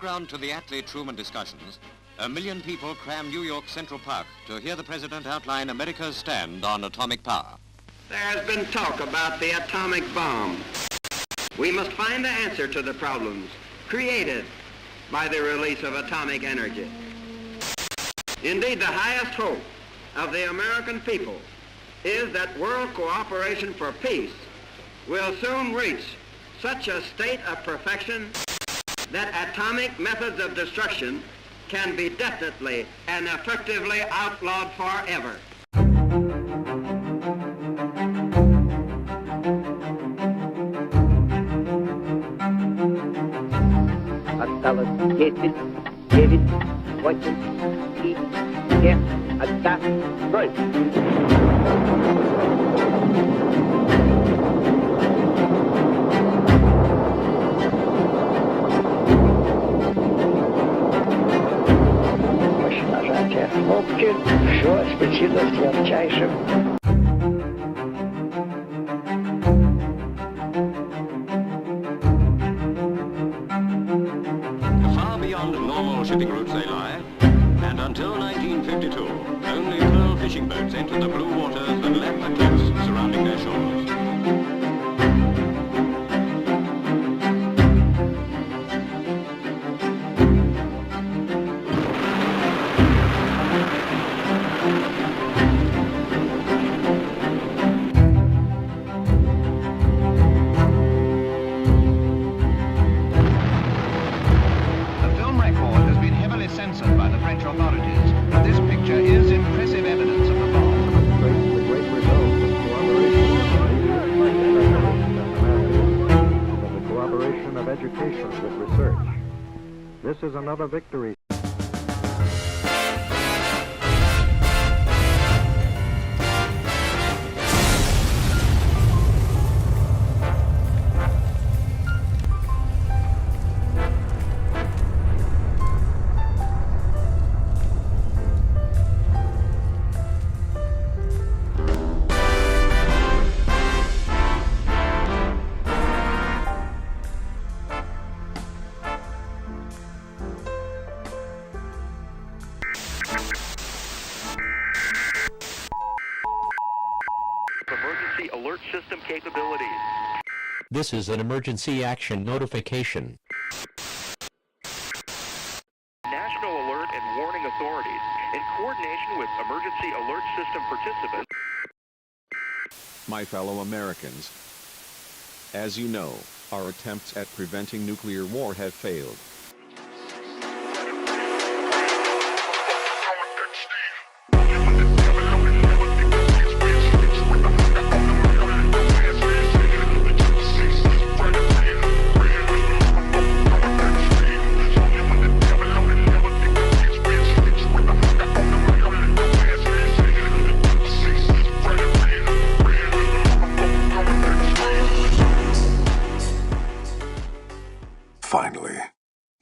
background to the Attlee-Truman discussions, 1 million people crammed New York's Central Park to hear the president outline America's stand on atomic power. There has been talk about the atomic bomb. We must find the answer to the problems created by the release of atomic energy. Indeed, the highest hope of the American people is that world cooperation for peace will soon reach such a state of perfection that atomic methods of destruction can be definitely and effectively outlawed forever. Осталось 10, 9, 8, 7, 1, 0. Нажатие кнопки, все осветилось ярчайшим. Far beyond normal shipping routes they lie, and until 1952, only pearl fishing boats entered the blue waters and left the cliffs surrounding their shores. Censored by the French authorities, but this picture is impressive evidence of the bomb. Demonstrates the great results of the cooperation of education with research. This is another victory. Emergency alert system capabilities. This is an emergency action notification. National Alert and Warning Authorities, in coordination with emergency alert system participants. My fellow Americans, as you know, our attempts at preventing nuclear war have failed. Finally,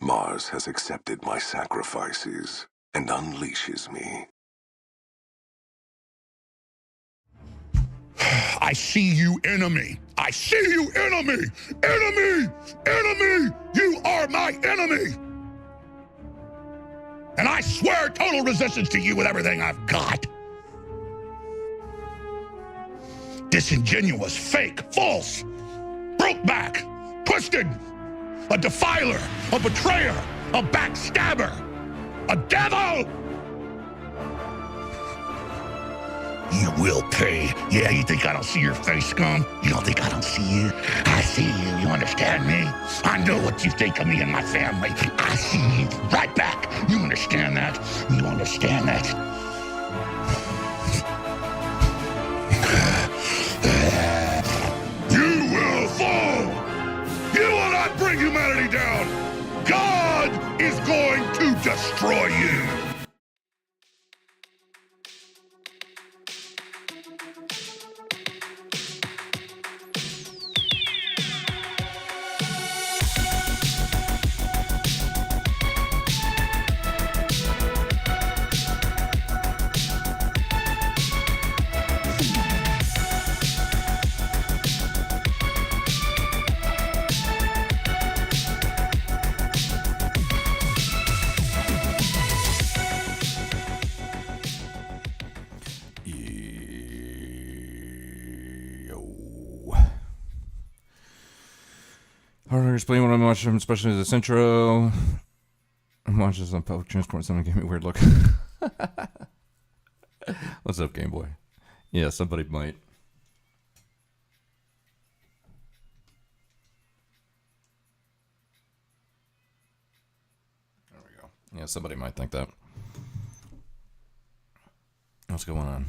Mars has accepted my sacrifices and unleashes me. I see you, enemy. I see you, enemy. Enemy! Enemy! You are my enemy! And I swear total resistance to you with everything I've got. Disingenuous, fake, false, broke back, twisted, a defiler, a betrayer, a backstabber, a devil! You will pay. Yeah, you think I don't see your face, scum? You don't think I don't see you? I see you, you understand me? I know what you think of me and my family. I see you right back. You understand that? You understand that? You will fall! You will not bring humanity down! God is going to destroy you! Hard to explain what I'm watching, especially this intro. I'm watching this on public transport. Someone gave me a weird look. What's up, Game Boy? Yeah, somebody might. There we go. Yeah, somebody might think that. What's going on?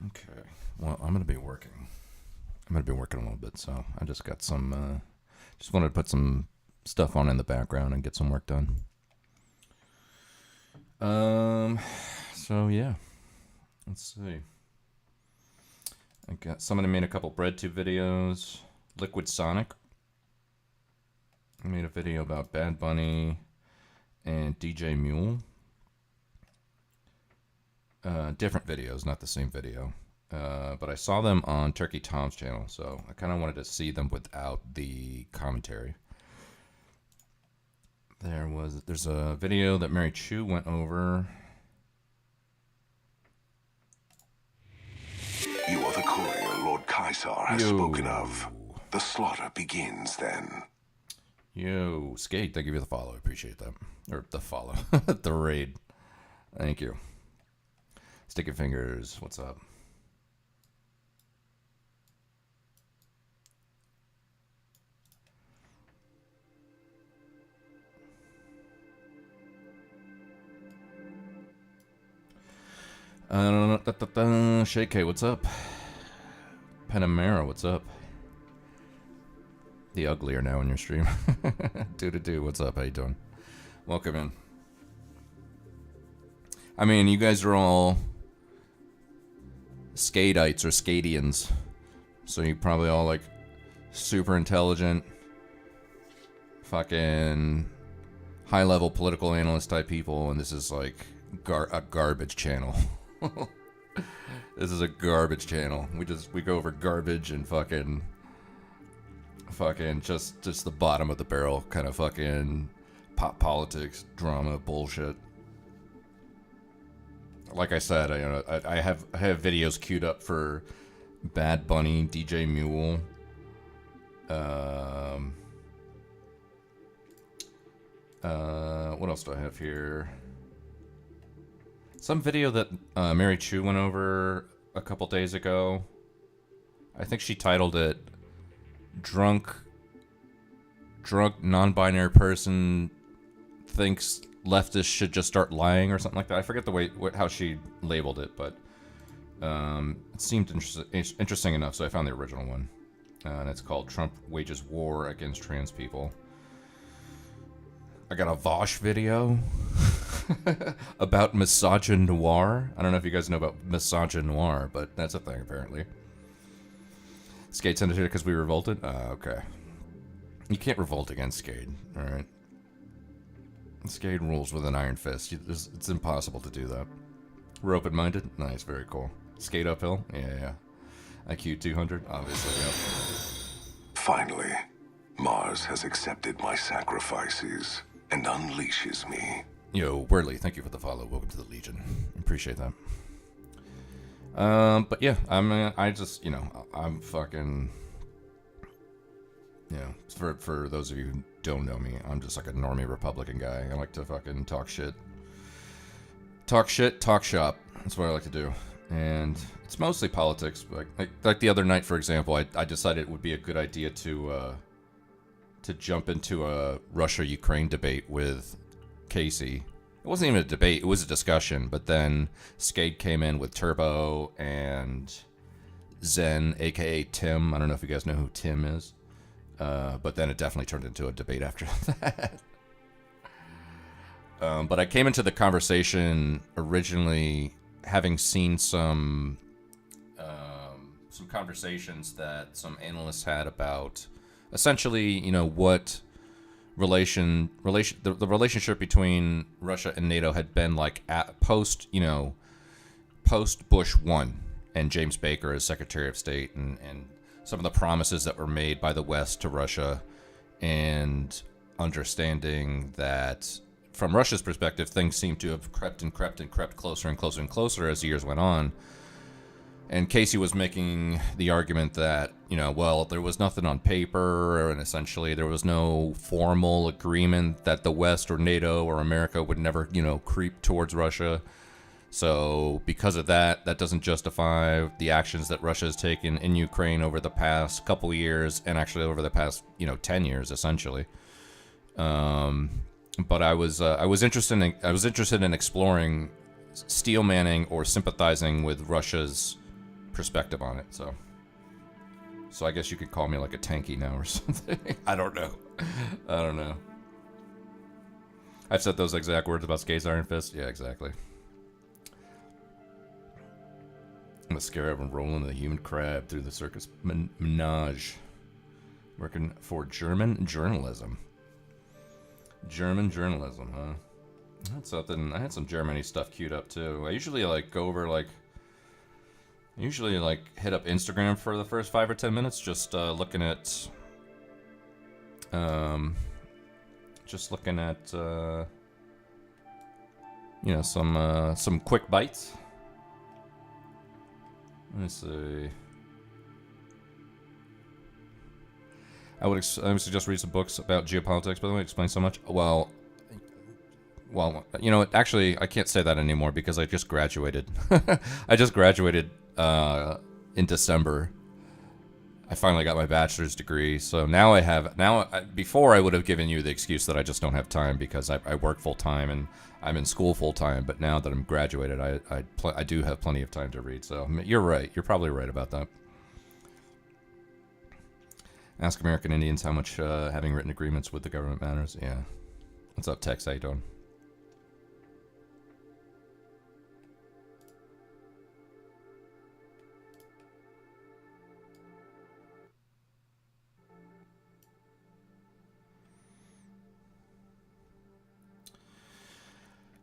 Okay. Well, I'm going to be working. I'm going to be working a little bit, so I just got some, just wanted to put some stuff on in the background and get some work done. So yeah. Let's see. I got, somebody made a couple BreadTube videos. Liquid Sonic. I made a video about Bad Bunny and DJ Mule. Different videos, not the same video. But I saw them on Turkey Tom's channel, so I kind of wanted to see them without the commentary. There's a video that Mary Chu went over. You are the courier Lord Caesar has spoken of. The slaughter begins then. Yo, Skate, thank you for the follow. I appreciate that. Or the follow. The raid. Thank you. Sticky Fingers, what's up? Shay K, what's up? Panamera, what's up? The uglier now in your stream. Do, what's up? How you doing? Welcome in. I mean, you guys are all Skateites or Skadians, so you probably all like super intelligent, fucking high-level political analyst type people, and this is like a garbage channel. This is a garbage channel. We go over garbage and fucking just the bottom of the barrel kind of fucking pop politics, drama, bullshit. Like I said, I have videos queued up for Bad Bunny, DJ Mule, what else do I have here? Some video that Mary Chu went over a couple days ago. I think she titled it Drunk non-binary person thinks leftists should just start lying or something like that. I forget the way how she labeled it, but it seemed interesting enough, so I found the original one. And it's called Trump Wages War Against Trans People. I got a Vosh video about misogynoir. I don't know if you guys know about misogynoir, but that's a thing apparently. Skate sent it here because we revolted? Okay. You can't revolt against Skate, alright? Skate rules with an iron fist. It's impossible to do that. We're open-minded? Nice, very cool. Skate uphill? Yeah. IQ 200? Obviously, yep. Finally, Mars has accepted my sacrifices and unleashes me. Yo, Whirly, thank you for the follow. Welcome to the Legion. Appreciate that. But yeah, I'm fucking, for those of you who don't know me, I'm just like a normie Republican guy. I like to fucking talk shit, talk shop. That's what I like to do. And it's mostly politics. Like the other night, for example, I decided it would be a good idea to jump into a Russia-Ukraine debate with Casey. It wasn't even a debate, it was a discussion, but then Skate came in with Turbo and Zen, aka Tim. I don't know if you guys know who Tim is, but then it definitely turned into a debate after that. But I came into the conversation originally having seen some conversations that some analysts had about essentially, what the relationship between Russia and NATO had been like at post Bush 1 and James Baker as Secretary of State, and some of the promises that were made by the West to Russia, and understanding that from Russia's perspective, things seem to have crept closer and closer and closer as the years went on. And Casey was making the argument that, you know, well, there was nothing on paper, and essentially there was no formal agreement that the West or NATO or America would never, you know, creep towards Russia. So because of that, that doesn't justify the actions that Russia has taken in Ukraine over the past couple of years, and actually over the past, you know, 10 years, essentially. But I was interested in exploring steel manning or sympathizing with Russia's perspective on it. So I guess you could call me like a tanky now or something. I don't know. I've said those exact words about Skate's Iron Fist. Yeah, exactly. I'm gonna scare everyone rolling the human crab through the circus menage. Working for German journalism. German journalism, huh? That's something. I had some Germany stuff queued up too. I usually go over hit up Instagram for the first 5 or 10 minutes, just looking at you know, some quick bites. Let me see. I would suggest read some books about geopolitics, by the way. Explain so much. Well, you know, actually, I can't say that anymore because I just graduated. I just graduated in December. I finally got my bachelor's degree, so before I would have given you the excuse that I just don't have time because I work full time and I'm in school full time. But now that I'm graduated, I do have plenty of time to read. So you're right. You're probably right about that. Ask American Indians how much having written agreements with the government matters. Yeah. What's up, Tex? How you doing?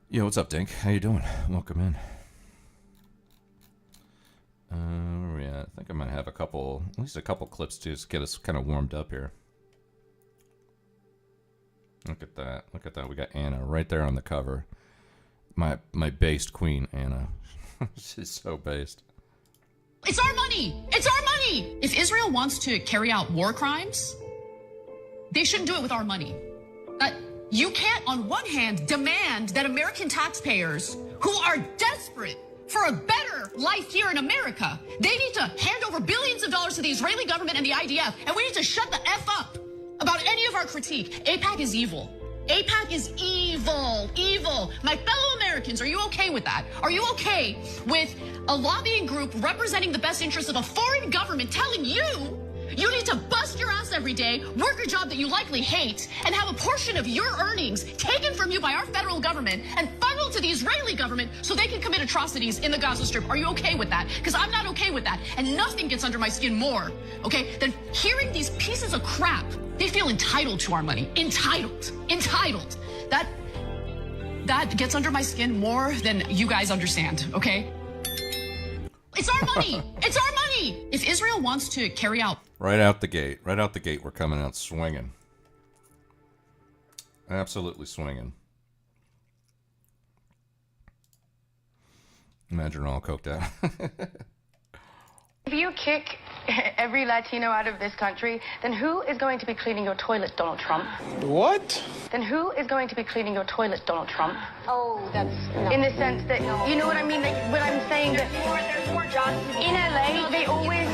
Yo, what's up, Dink? How you doing? Welcome in. Where are we at? I think I might have at least a couple clips to just get us kind of warmed up here. Look at that. Look at that. We got Anna right there on the cover. My based queen, Anna. She's so based. It's our money! It's our money! If Israel wants to carry out war crimes, they shouldn't do it with our money. You can't, on one hand, demand that American taxpayers who are desperate for a better life here in America, they need to hand over billions of dollars to the Israeli government and the IDF, and we need to shut the F up about any of our critique. AIPAC is evil. AIPAC is evil. Evil. My fellow Americans, are you okay with that? Are you okay with a lobbying group representing the best interests of a foreign government telling you you need to bust your ass every day, work a job that you likely hate, and have a portion of your earnings taken from you by our federal government and funneled to the Israeli government so they can commit atrocities in the Gaza Strip? Are you okay with that? Because I'm not okay with that. And nothing gets under my skin more, okay, than hearing these pieces of crap. They feel entitled to our money. Entitled. Entitled. That gets under my skin more than you guys understand, okay? It's our money. It's our money. If Israel wants to carry out... Right out the gate, we're coming out swinging. Absolutely swinging. Imagine all coked out. If you kick every Latino out of this country, then who is going to be cleaning your toilet, Donald Trump? What? Then who is going to be cleaning your toilet, Donald Trump? Oh, that's... No. In the sense that, you know what I mean? Like, when I'm saying that... There's more jobs in LA, they always...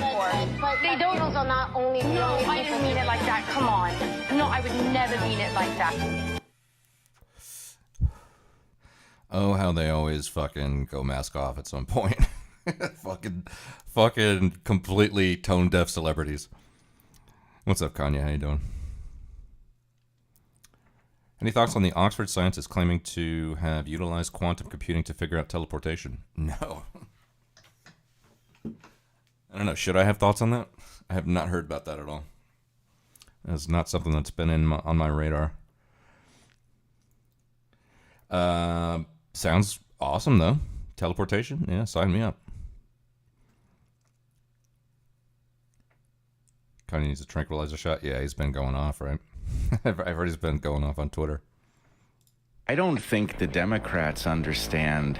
But they don't... are not only... No, I didn't mean it like that. Come on. No, I would never mean it like that. Oh, how they always fucking go mask off at some point. fucking completely tone deaf celebrities. What's up, Kanye? How you doing? Any thoughts on the Oxford scientists claiming to have utilized quantum computing to figure out teleportation? No. I don't know. Should I have thoughts on that? I have not heard about that at all. It's not something that's been on my radar. Sounds awesome, though. Teleportation? Yeah, sign me up. Kind of needs a tranquilizer shot. Yeah, he's been going off, right? I've heard he's been going off on Twitter. I don't think the Democrats understand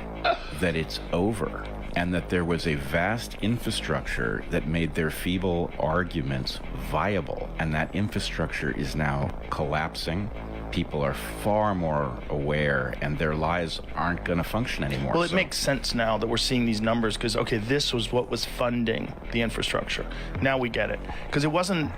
that it's over. and that there was a vast infrastructure that made their feeble arguments viable, and that infrastructure is now collapsing. People are far more aware, and their lives aren't going to function anymore. Well, it makes sense now that we're seeing these numbers because, okay, this was what was funding the infrastructure. Now we get it. Because it wasn't,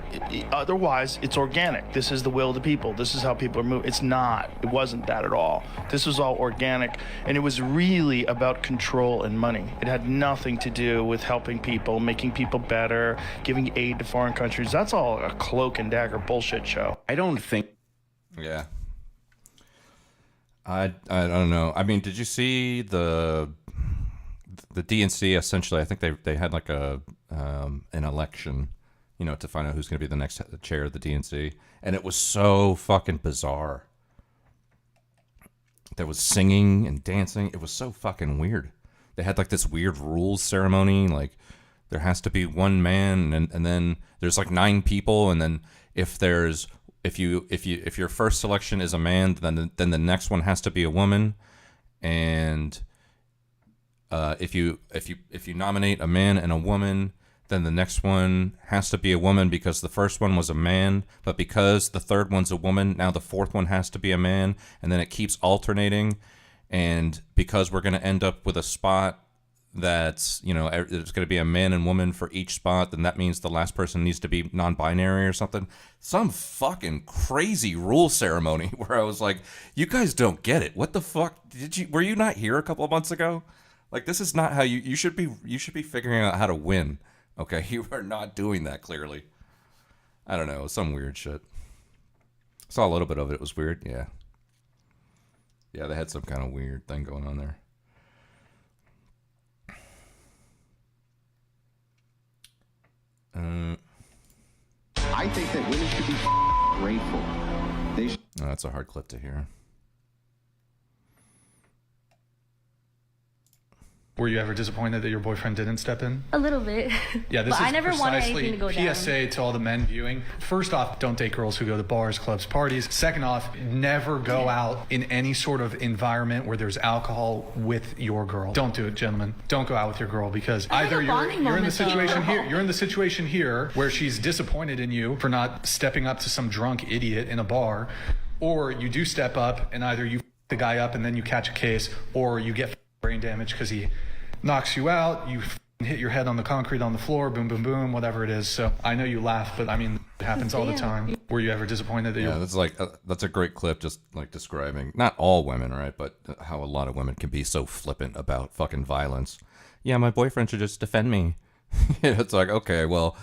otherwise, it's organic. This is the will of the people. This is how people are moving. It's not. It wasn't that at all. This was all organic, and it was really about control and money. It had nothing to do with helping people, making people better, giving aid to foreign countries. That's all a cloak and dagger bullshit show. I don't think. Yeah. I don't know. I mean, did you see the DNC? Essentially, I think they had like an election, you know, to find out who's going to be the next chair of the DNC, and it was so fucking bizarre. There was singing and dancing. It was so fucking weird. They had like this weird rules ceremony, like there has to be one man, and then there's like 9 people, and then if your first selection is a man, then the next one has to be a woman, and if you nominate a man and a woman, then the next one has to be a woman because the first one was a man, but because the third one's a woman, now the fourth one has to be a man, and then it keeps alternating, and because we're going to end up with a spot that's, you know, there's going to be a man and woman for each spot, then that means the last person needs to be non-binary or something. Some fucking crazy rule ceremony where I was like, you guys don't get it. What the fuck? Were you not here a couple of months ago? Like, this is not how you should be figuring out how to win. Okay, you are not doing that, clearly. I don't know, some weird shit. Saw a little bit of it. It was weird. Yeah. Yeah, they had some kind of weird thing going on there. I think that women should be grateful. Oh, that's a hard clip to hear. Were you ever disappointed that your boyfriend didn't step in? A little bit. Yeah, this but is I never wanted anything to go down. PSA to all the men viewing. First off, don't date girls who go to bars, clubs, parties. Second off, never go out in any sort of environment where there's alcohol with your girl. Don't do it, gentlemen. Don't go out with your girl because either you're in the situation here. You're in the situation here where she's disappointed in you for not stepping up to some drunk idiot in a bar, or you do step up and either you f the guy up and then you catch a case, or you get brain damage because he knocks you out, you hit your head on the concrete on the floor, boom, boom, boom, whatever it is. So I know you laugh, but I mean, it happens all the time. Were you ever disappointed that that's like that's a great clip, just like describing not all women, right, but how a lot of women can be so flippant about fucking violence. Yeah, my boyfriend should just defend me. It's like, okay, well,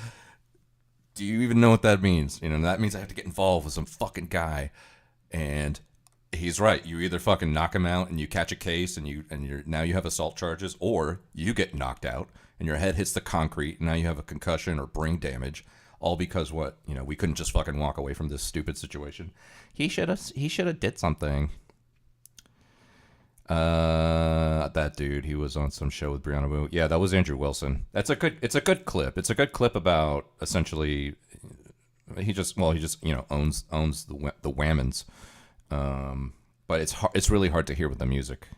do you even know what that means? You know, that means I have to get involved with some fucking guy, and he's right. You either fucking knock him out and you catch a case and you're now you have assault charges, or you get knocked out and your head hits the concrete and now you have a concussion or brain damage, all because what? You know, we couldn't just fucking walk away from this stupid situation. He should have did something. That dude, he was on some show with Brianna Wu. Yeah, that was Andrew Wilson. It's a good clip. It's a good clip about essentially he just you know owns the Whammons. But it's really hard to hear with the music.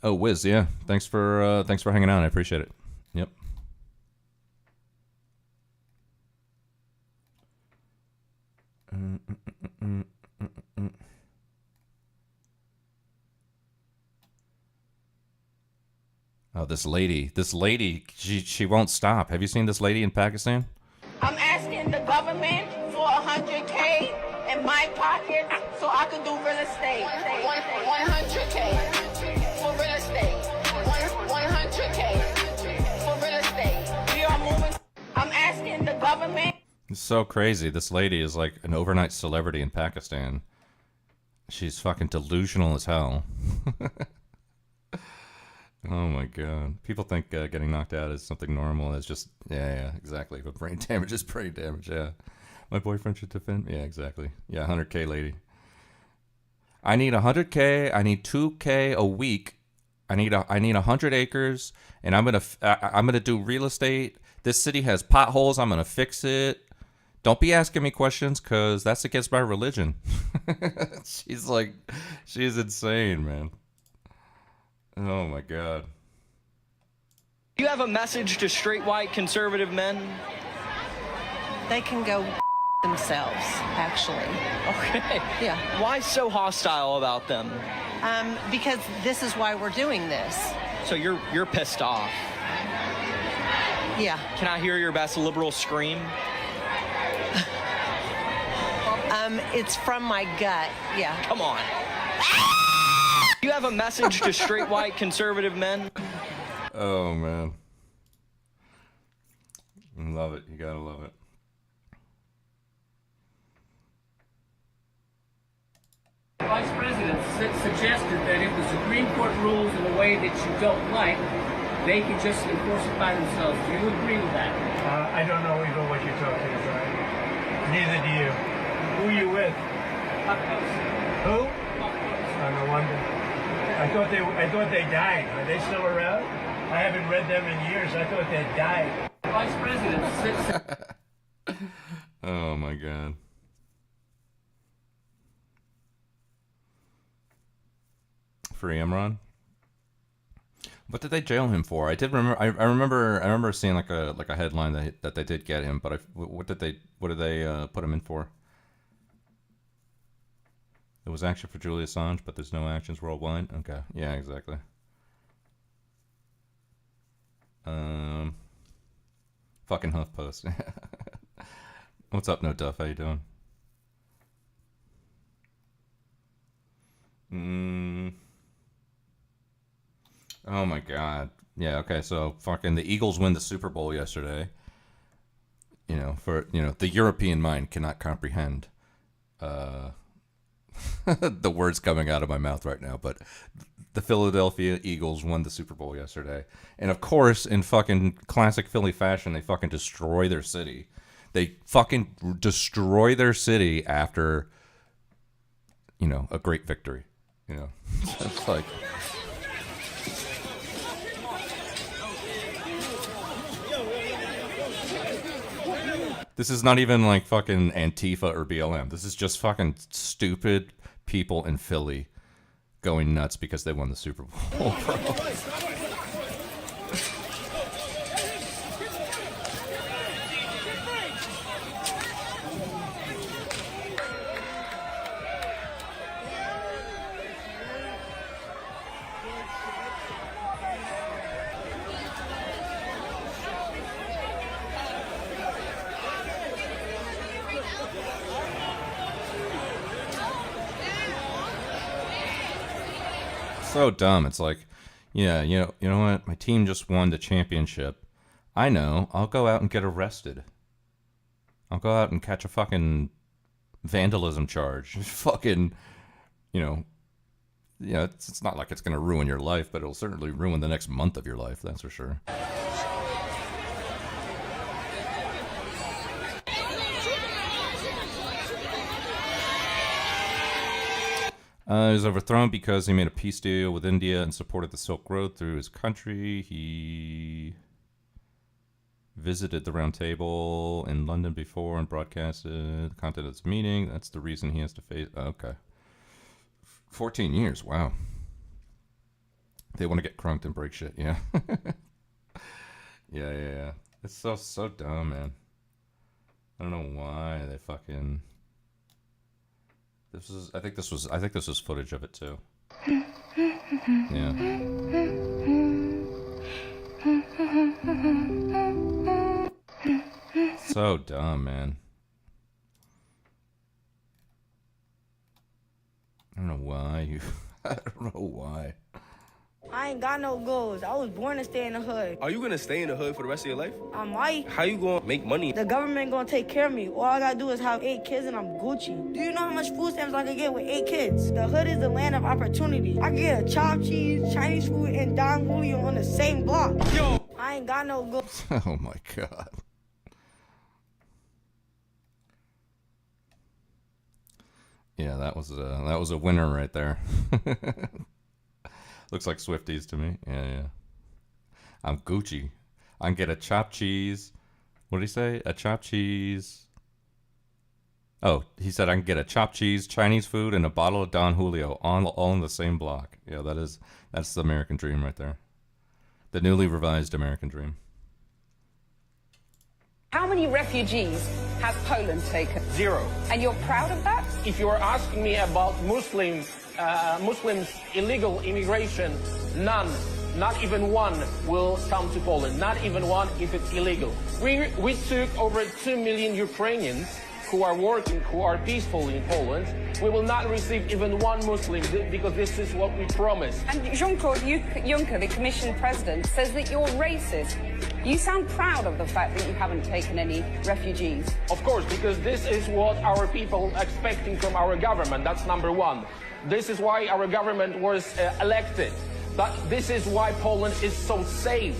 Oh, Wiz, yeah. Thanks for hanging out. I appreciate it. Yep. Oh, this lady, she won't stop. Have you seen this lady in Pakistan? I'm asking the government for $100K in my pocket so I can do real estate. 100K for real estate. 100K for real estate. We are moving. I'm asking the government. It's so crazy. This lady is like an overnight celebrity in Pakistan. She's fucking delusional as hell. Oh my god. People think getting knocked out is something normal. It's just, yeah, exactly. But brain damage is brain damage, yeah. My boyfriend should defend me. Yeah, exactly. Yeah, 100K lady. I need 100K. I need 2K a week. I need 100 acres, and I'm gonna do real estate. This city has potholes. I'm gonna fix it. Don't be asking me questions, because that's against my religion. She's insane, man. Oh my God. Do you have a message to straight white conservative men? They can go themselves, actually. Okay. Yeah. Why so hostile about them? Because this is why we're doing this. So you're pissed off. Yeah. Can I hear your best liberal scream? It's from my gut. Yeah. Come on. Do you have a message to straight white conservative men? Oh man. Love it. You gotta love it. Vice President suggested that if the Supreme Court rules in a way that you don't like, they can just enforce it by themselves. Do you agree with that? I don't know even what you're talking about. Neither do you. Who are you with? Who? Oh, no wonder. I thought they died. Are they still around? I haven't read them in years. I thought they died. Vice President. Oh my God. Free Imran. What did they jail him for? I did remember. I remember seeing like a headline that they did get him, but what did they put him in for? It was action for Julian Assange, but there's no actions worldwide. Okay, yeah, exactly. Fucking HuffPost. What's up, No Duff? How you doing? Oh my God. Yeah, okay, so fucking the Eagles win the Super Bowl yesterday. The European mind cannot comprehend the words coming out of my mouth right now, but the Philadelphia Eagles won the Super Bowl yesterday. And of course, in fucking classic Philly fashion, they fucking destroy their city. They fucking destroy their city after, a great victory. It's like... This is not even like fucking Antifa or BLM. This is just fucking stupid people in Philly going nuts because they won the Super Bowl, bro. So dumb. It's like, yeah, you know what? My team just won the championship. I know. I'll go out and get arrested. I'll go out and catch a fucking vandalism charge. Fucking, it's not like it's going to ruin your life, but it'll certainly ruin the next month of your life. That's for sure. He was overthrown because he made a peace deal with India and supported the Silk Road through his country. He visited the Round Table in London before and broadcasted the content of this meeting. That's the reason he has to face... Okay. 14 years, wow. They want to get crunked and break shit, yeah. Yeah. It's so dumb, man. I don't know why they fucking... I think this was footage of it too. Yeah. So dumb, man. I don't know why I don't know why. I ain't got no goals. I was born to stay in the hood. Are you gonna stay in the hood for the rest of your life? I might. How you gonna make money? The government gonna take care of me. All I gotta do is have 8 kids and I'm Gucci. Do you know how much food stamps I could get with 8 kids? The hood is the land of opportunity. I can get a chopped cheese, Chinese food, and Don Julio on the same block. Yo! I ain't got no goals. Oh my God. Yeah, that was a winner right there. Looks like Swifties to me. Yeah. I'm Gucci. I can get a chopped cheese. What did he say? A chopped cheese, Oh, he said I can get a chopped cheese, Chinese food, and a bottle of Don Julio all in the same block. Yeah, that's the American dream right there. The newly revised American dream. How many refugees has Poland taken? 0. And you're proud of that? If you are asking me about Muslims illegal immigration, none, not even one, will come to Poland. Not even one if it's illegal. We took over 2 million Ukrainians who are working, who are peaceful in Poland. We will not receive even one Muslim because this is what we promised. And Jean-Claude Juncker, the Commission President, says that you're racist. You sound proud of the fact that you haven't taken any refugees. Of course, because this is what our people are expecting from our government. That's number one. This is why our government was elected. But this is why Poland is so safe.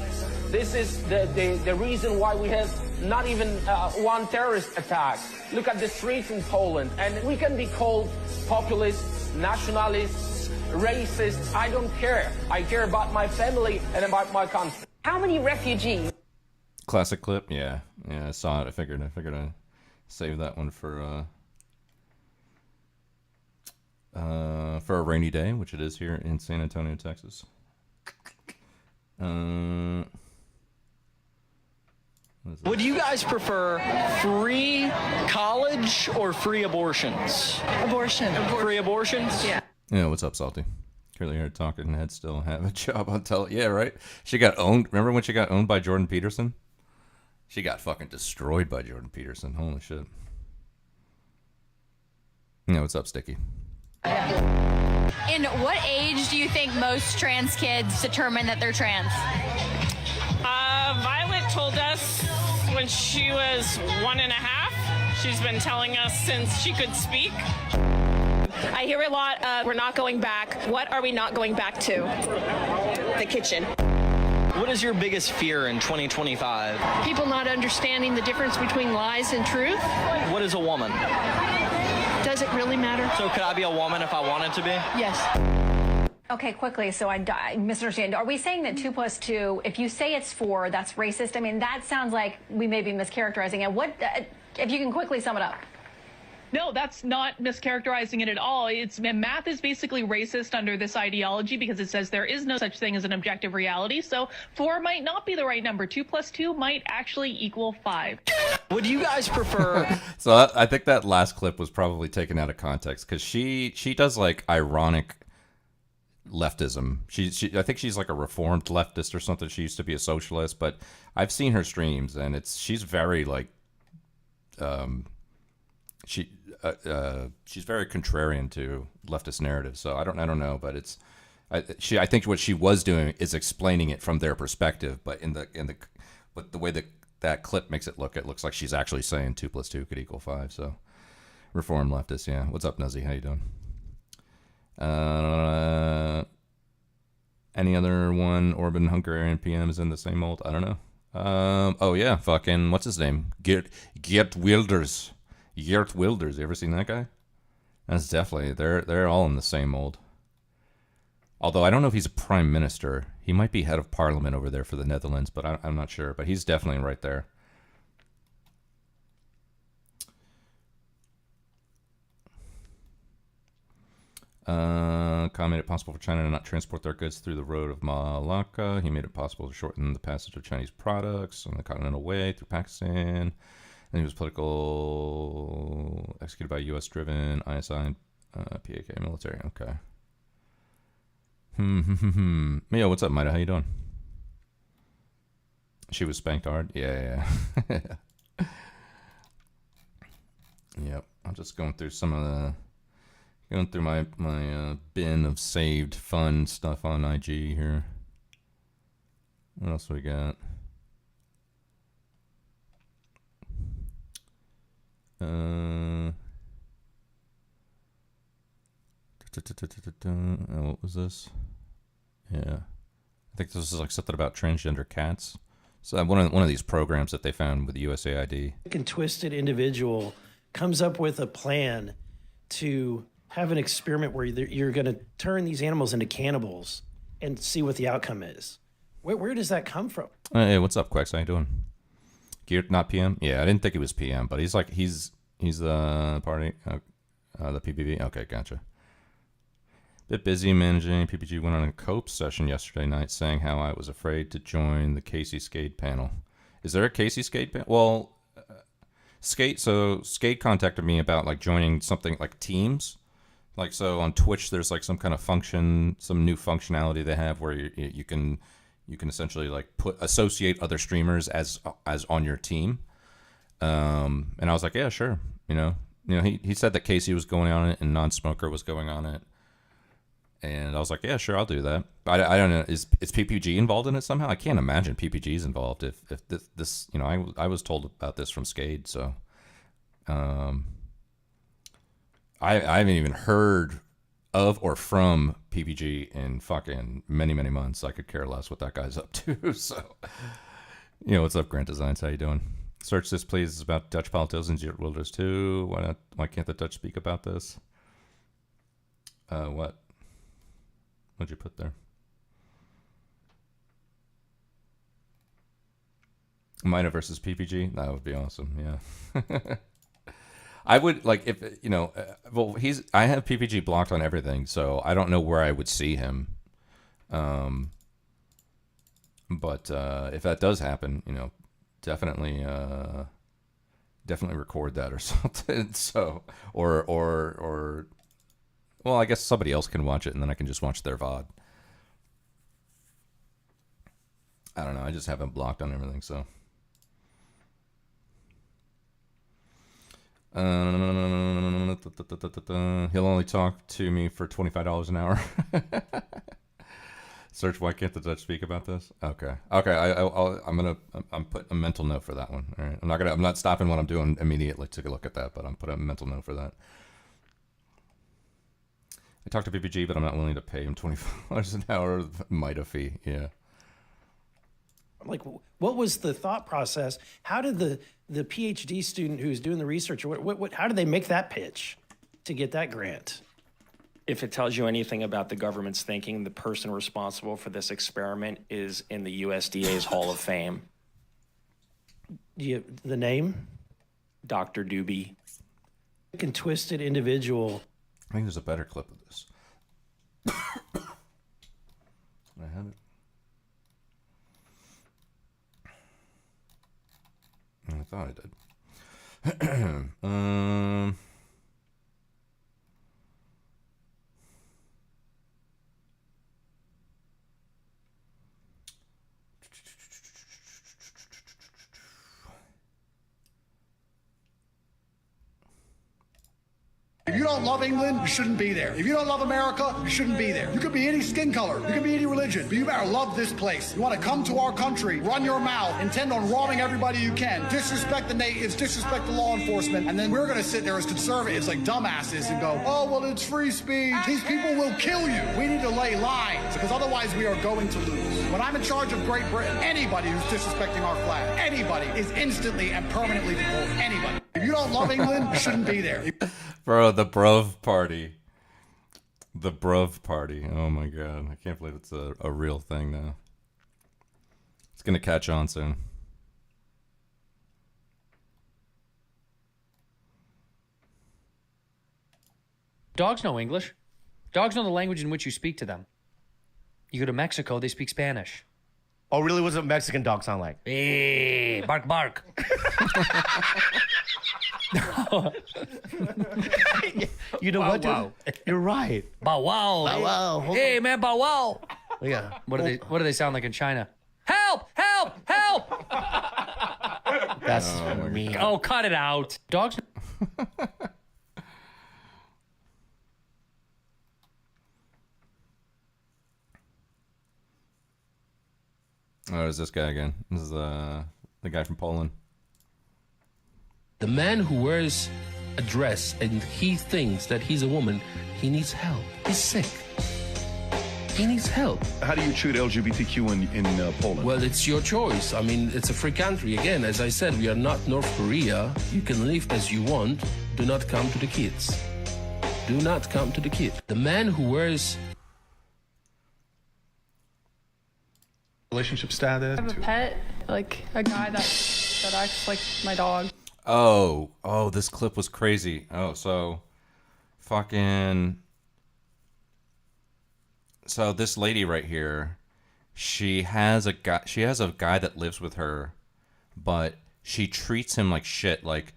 This is the reason why we have not even one terrorist attack. Look at the streets in Poland, and we can be called populists, nationalists, racists. I don't care. I care about my family and about my country. How many refugees? Classic clip, yeah, I saw it. I figured I'd save that one for a rainy day, which it is here in San Antonio, Texas. Would you guys prefer free college or free abortions? Abortion. Free abortions? Yeah. Yeah, what's up, Salty? Curly haired talking head still have a job on tele. Yeah, right? She got owned. Remember when she got owned by Jordan Peterson? She got fucking destroyed by Jordan Peterson. Holy shit. Yeah, what's up, Sticky? In what age do you think most trans kids determine that they're trans? Violet told us when she was 1.5. She's been telling us since she could speak. I hear a lot of, we're not going back. What are we not going back to? The kitchen. What is your biggest fear in 2025? People not understanding the difference between lies and truth. What is a woman? Does it really matter? So could I be a woman if I wanted to be? Yes. Okay, quickly, so I misunderstand. Are we saying that 2 + 2, if you say it's 4, that's racist? I mean, that sounds like we may be mischaracterizing it. What, if you can quickly sum it up? No, that's not mischaracterizing it at all. Math is basically racist under this ideology because it says there is no such thing as an objective reality. So 4 might not be the right number. 2 + 2 might actually equal 5. Would you guys prefer? So I think that last clip was probably taken out of context because she does like ironic leftism. I think she's like a reformed leftist or something. She used to be a socialist, but I've seen her streams and she's very like she's very contrarian to leftist narratives. So I don't know, but I think what she was doing is explaining it from their perspective, but but the way that clip makes it looks like she's actually saying 2 + 2 could equal 5. So reformed leftist, yeah. What's up, Nuzzy? How you doing? Any other one? Orban Hungarian PM is in the same mold. I don't know. Oh yeah, fucking what's his name? Geert Wilders. Geert Wilders. You ever seen that guy? That's definitely they're all in the same mold. Although I don't know if he's a prime minister. He might be head of parliament over there for the Netherlands, but I'm not sure. But he's definitely right there. Khan made it possible for China to not transport their goods through the road of Malacca. He made it possible to shorten the passage of Chinese products on the continental way through Pakistan. And he was executed by U.S.-driven ISI PAK military. Okay. Mio, what's up, Maida? How you doing? She was spanked hard? Yeah. Yep. I'm just going through my bin of saved fun stuff on IG here. What else we got? What was this? Yeah, I think this is like something about transgender cats. So one of these programs that they found with the USAID. And twisted individual comes up with a plan to have an experiment where you're going to turn these animals into cannibals and see what the outcome is. Where does that come from? Hey, what's up, Quex? How you doing? Geert, not PM? Yeah, I didn't think he was PM, but he's He's the party, the PPV. Okay, gotcha. Bit busy managing. PPG went on a cope session yesterday night saying how I was afraid to join the Casey Skate panel. Is there a Casey Skate panel? Well, Skate contacted me about like joining something like Teams. Like, so on Twitch, there's like some kind of function, some new functionality they have where you can essentially like associate other streamers as on your team. And I was like, yeah, sure. You know, he said that Casey was going on it and Non-Smoker was going on it. And I was like, yeah, sure, I'll do that. But I don't know, is PPG involved in it somehow? I can't imagine PPG's involved if this you know, I was told about this from Skade, so I haven't even heard of or from PPG in fucking many months. I could care less what that guy's up to. So, you know, what's up, Grant Designs? How you doing? Search this, please. It's about Dutch politicians in Wilders too. Why can't the Dutch speak about this? What? What'd you put there? Mina versus PPG? That would be awesome. Yeah. I would like if you know. Well, I have PPG blocked on everything, so I don't know where I would see him. But if that does happen, you know, definitely record that or something. So or well, I guess somebody else can watch it, and then I can just watch their VOD. I don't know. I just have him blocked on everything, so. He'll only talk to me for $25 an hour. Search, why can't the Dutch speak about this? Okay. I'm putting a mental note for that one. All right. I'm not stopping what I'm doing immediately to look at that, but I'm putting a mental note for that. I talked to PPG, but I'm not willing to pay him $25 an hour MITA fee. Yeah. Like, what was the thought process? How did the PhD student who's doing the research, how did they make that pitch to get that grant? If it tells you anything about the government's thinking, the person responsible for this experiment is in the USDA's Hall of Fame. The name? Dr. Doobie. And twisted individual. I think there's a better clip of this. I have it. I thought I did. If you don't love England, you shouldn't be there. If you don't love America, you shouldn't be there. You could be any skin color. You could be any religion. But you better love this place. You want to come to our country, run your mouth, intend on robbing everybody you can, disrespect the natives, disrespect the law enforcement, and then we're going to sit there as conservatives like dumbasses and go, oh, well, it's free speech. These people will kill you. We need to lay lines because otherwise we are going to lose. When I'm in charge of Great Britain, anybody who's disrespecting our flag, anybody is instantly and permanently deported. Anybody. If you don't love England, you shouldn't be there. Bro, the Bruv Party. The Bruv Party. Oh my god. I can't believe it's a real thing now. It's going to catch on soon. Dogs know English. Dogs know the language in which you speak to them. You go to Mexico, they speak Spanish. Oh, really? What's a Mexican dog sound like? Hey, bark, bark. You know what, dude? You're right. Bow wow. Bow wow. Hey, man, bow wow. Yeah. What do they sound like in China? Help! Help! Help! That's me. Oh, cut it out. Dogs. Oh, there's this guy again. This is the guy from Poland. The man who wears a dress and he thinks that he's a woman, he needs help. He's sick. He needs help. How do you treat LGBTQ in Poland? Well, it's your choice. I mean, it's a free country. Again, as I said, we are not North Korea. You can live as you want. Do not come to the kids. Do not come to the kids. The man who wears... Relationship status. I have a pet, like a guy that acts like my dog. Oh, this clip was crazy. Oh, so this lady right here, she has a guy that lives with her, but she treats him like shit. Like,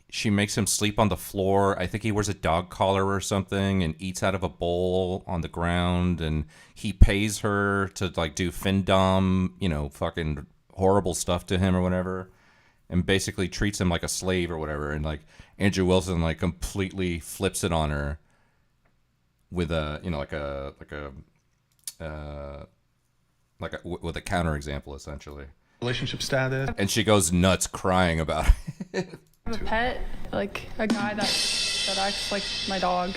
she makes him sleep on the floor. I think he wears a dog collar or something and eats out of a bowl on the ground, and he pays her to like do findom, fucking horrible stuff to him or whatever, and basically treats him like a slave or whatever. And like Andrew Wilson like completely flips it on her with a with a counterexample essentially. Relationship status. And she goes nuts crying about it. I have a pet, like a guy that acts like my dog.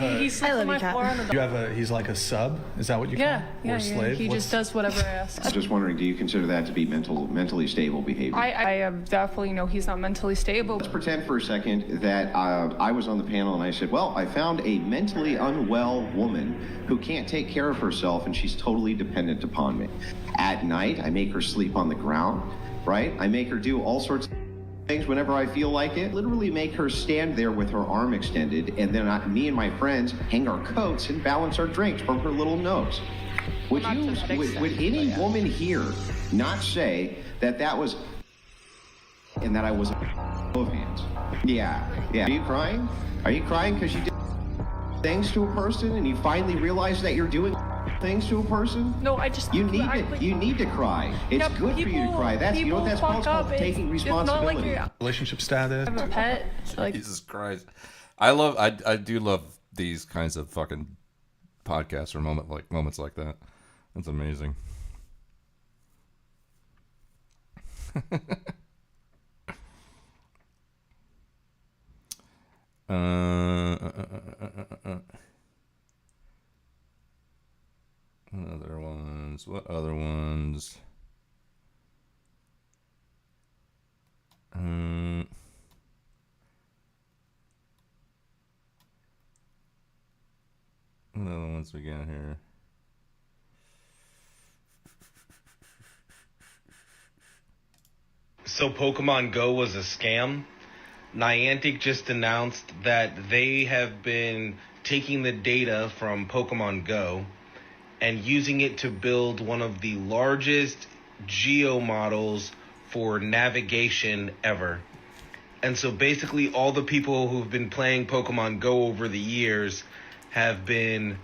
He sleeps on my floor on the dog. He's like a sub? Is that what you call him? Or a slave? He just does whatever I ask. I'm just wondering, do you consider that to be mentally stable behavior? I definitely know he's not mentally stable. Let's pretend for a second that I was on the panel and I said, well, I found a mentally unwell woman who can't take care of herself and she's totally dependent upon me. At night, I make her sleep on the ground, right? I make her do all sorts of things whenever I feel like it. Literally make her stand there with her arm extended, and then me and my friends hang our coats and balance our drinks from her little nose. Would any woman here not say that was and that I was of hands? Yeah. Are you crying? Are you crying because you did things to a person and you finally realize that you're doing things to a person? No, I just... You need to cry. It's good for you to cry. That's what that's called taking responsibility. Relationship status. I have a pet. Jesus Christ. I do love these kinds of fucking podcasts or moments like that. That's amazing. What other ones? What other ones we got here? So Pokemon Go was a scam? Niantic just announced that they have been taking the data from Pokemon Go and using it to build one of the largest geo models for navigation ever. And so basically all the people who've been playing Pokemon Go over the years have been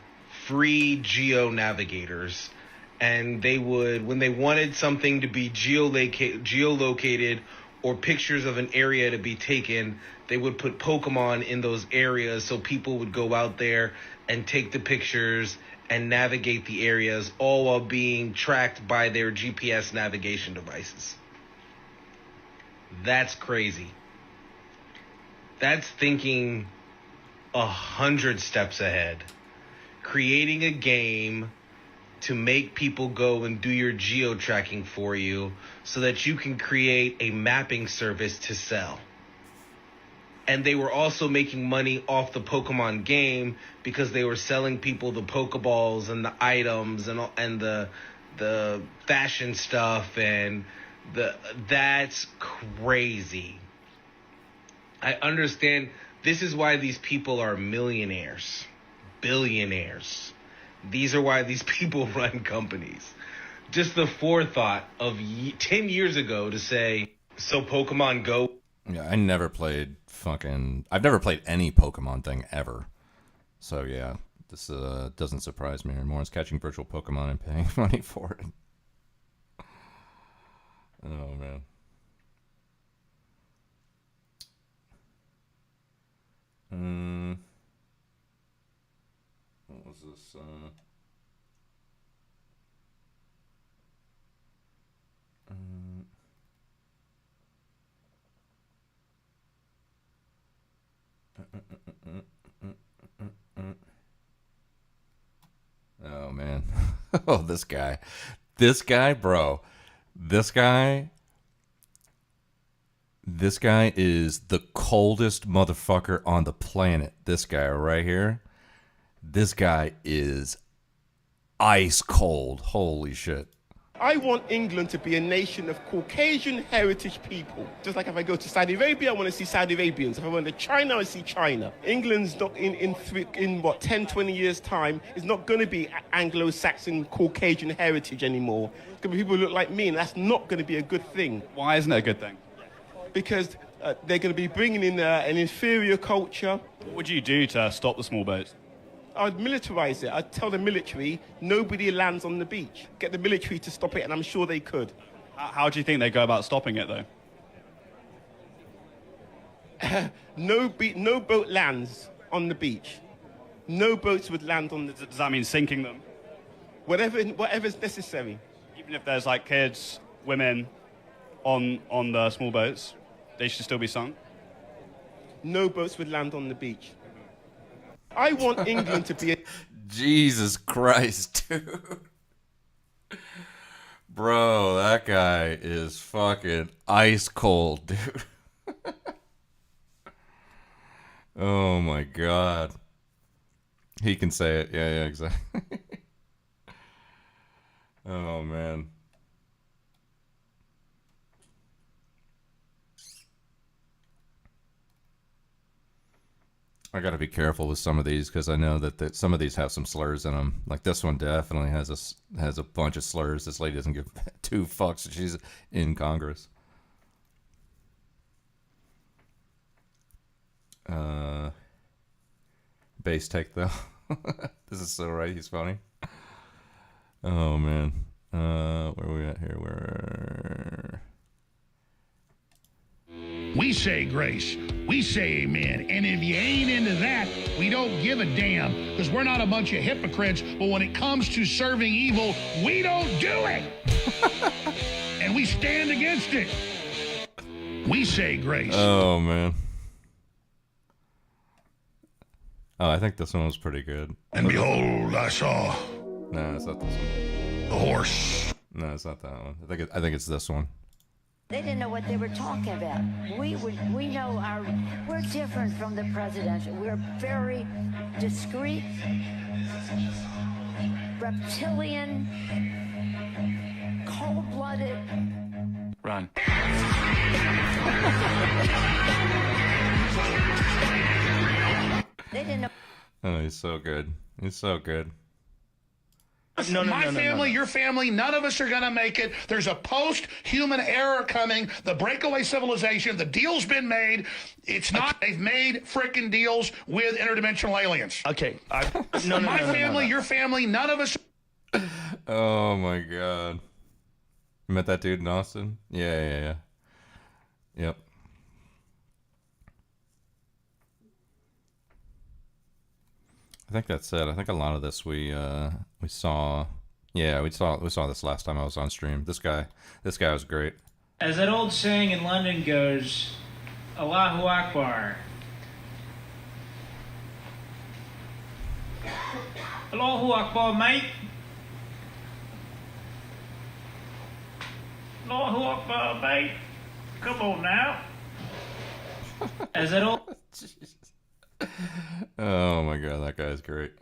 free geo navigators. And they would, when they wanted something to be geolocated or pictures of an area to be taken, they would put Pokemon in those areas so people would go out there and take the pictures and navigate the areas, all while being tracked by their GPS navigation devices. That's crazy. That's thinking 100 steps ahead. Creating a game to make people go and do your geo tracking for you so that you can create a mapping service to sell. And they were also making money off the Pokemon game because they were selling people the Pokeballs and the items and the fashion stuff and that's crazy. I understand this is why these people are millionaires, billionaires. These are why these people run companies. Just the forethought of 10 years ago to say, so Pokemon Go. Yeah, I've never played any Pokemon thing ever. So yeah, this doesn't surprise me anymore. It's catching virtual Pokemon and paying money for it. Oh man. What was this? Oh man. Oh, this guy, bro. This guy is the coldest motherfucker on the planet. This guy right here. This guy is ice cold. Holy shit. I want England to be a nation of Caucasian heritage people. Just like if I go to Saudi Arabia, I want to see Saudi Arabians. If I went to China, I see China. England's not in 10, 20 years' time, is not going to be Anglo-Saxon Caucasian heritage anymore. It's going to be people who look like me, and that's not going to be a good thing. Why isn't it a good thing? Because they're going to be bringing in an inferior culture. What would you do to stop the small boats? I'd militarize it. I'd tell the military nobody lands on the beach. Get the military to stop it, and I'm sure they could. How do you think they go about stopping it, though? No boat lands on the beach. No boats would land on the... Does that mean sinking them? Whatever's necessary. Even if there's like kids, women on the small boats, they should still be sunk? No boats would land on the beach. I want England to be a... Jesus Christ, dude. Bro, that guy is fucking ice cold, dude. Oh my God. He can say it. Yeah, exactly. Oh man. I gotta be careful with some of these because I know that some of these have some slurs in them. Like this one definitely has a bunch of slurs. This lady doesn't give 2 fucks. She's in Congress. Base take though. This is so right. He's funny. Oh man. Where are we at here? Where? We say grace. We say amen. And if you ain't into that, we don't give a damn because we're not a bunch of hypocrites. But when it comes to serving evil, we don't do it. And we stand against it. We say grace. Oh, man. Oh, I think this one was pretty good. And behold, I saw... No, it's not this one. The horse. No, it's not that one. I think it's this one. They didn't know what they were talking about. We know we're different from the president. We're very discreet, reptilian, cold-blooded. Run. They didn't know. Oh, he's so good. He's so good. My family, your family, none of us are going to make it. There's a post-human era coming, the breakaway civilization. The deal's been made. It's not. They've made frickin' deals with interdimensional aliens. Okay. My family, your family, none of us. Oh, my God. You met that dude in Austin? Yeah. Yep. I think that's it. I think a lot of this we saw. Yeah, we saw this last time I was on stream. This guy was great. As that old saying in London goes, Allahu Akbar. Allahu Akbar, mate. Allahu Akbar, mate. Come on now. As that old... Oh my God, that guy's great.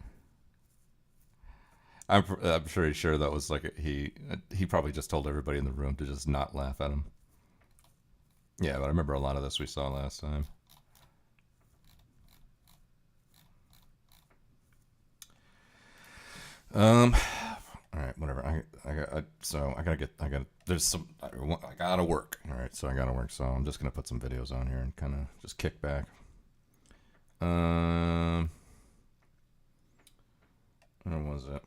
I'm pretty sure that was like he probably just told everybody in the room to just not laugh at him. Yeah, but I remember a lot of this we saw last time. All right, whatever. I gotta work. All right, so I gotta work. So I'm just gonna put some videos on here and kind of just kick back. Where was it?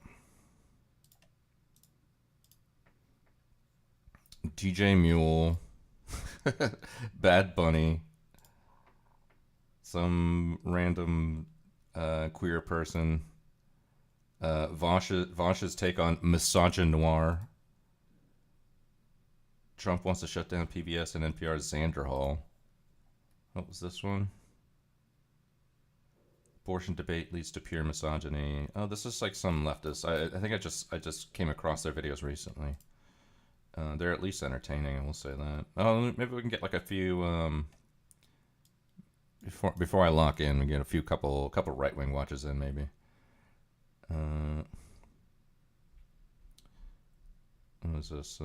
DJ Mule, Bad Bunny, some random queer person, Vaush's take on misogynoir. Trump wants to shut down PBS and NPR's Xander Hall. What was this one? Abortion debate leads to pure misogyny. Oh, this is like some leftist. I think I just came across their videos recently. They're at least entertaining, I will say that. Oh, maybe we can get like a few before I lock in. We get a few couple right wing watches in maybe. What is this?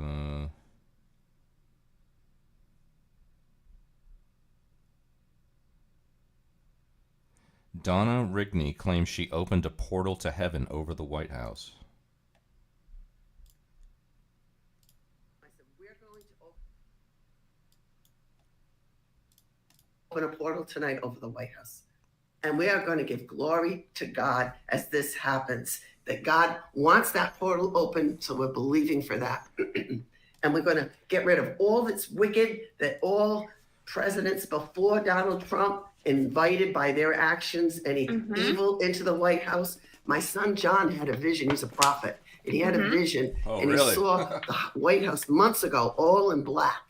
Donna Rigney claims she opened a portal to heaven over the White House. Open a portal tonight over the White House. And we are going to give glory to God as this happens. That God wants that portal open, so we're believing for that. And we're going to get rid of all that's wicked, that all presidents before Donald Trump invited by their actions any evil into the White House. My son John had a vision. He's a prophet. And he had a vision. And really? he saw the White House months ago, all in black.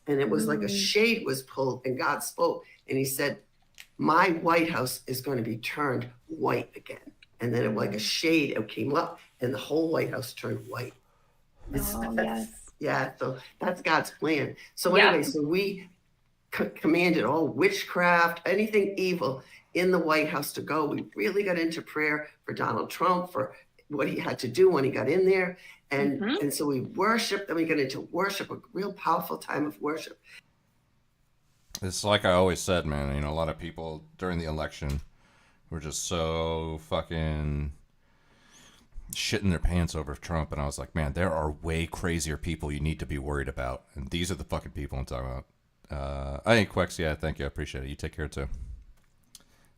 And it was like a shade was pulled, and God spoke. And he said, my White House is going to be turned white again. And then it, like a shade, it came up, and the whole White House turned white. Yeah, so that's God's plan. So anyway, so we commanded all witchcraft, anything evil in the White House to go. We really got into prayer for Donald Trump, for what he had to do when he got in there. And so we worshiped, then we got into worship, a real powerful time of worship. It's like I always said, man, you know, a lot of people during the election were just so fucking shitting their pants over Trump. And I was like, man, there are way crazier people you need to be worried about. And these are the fucking people I'm talking about. I think Quex, yeah, thank you. I appreciate it. You take care too.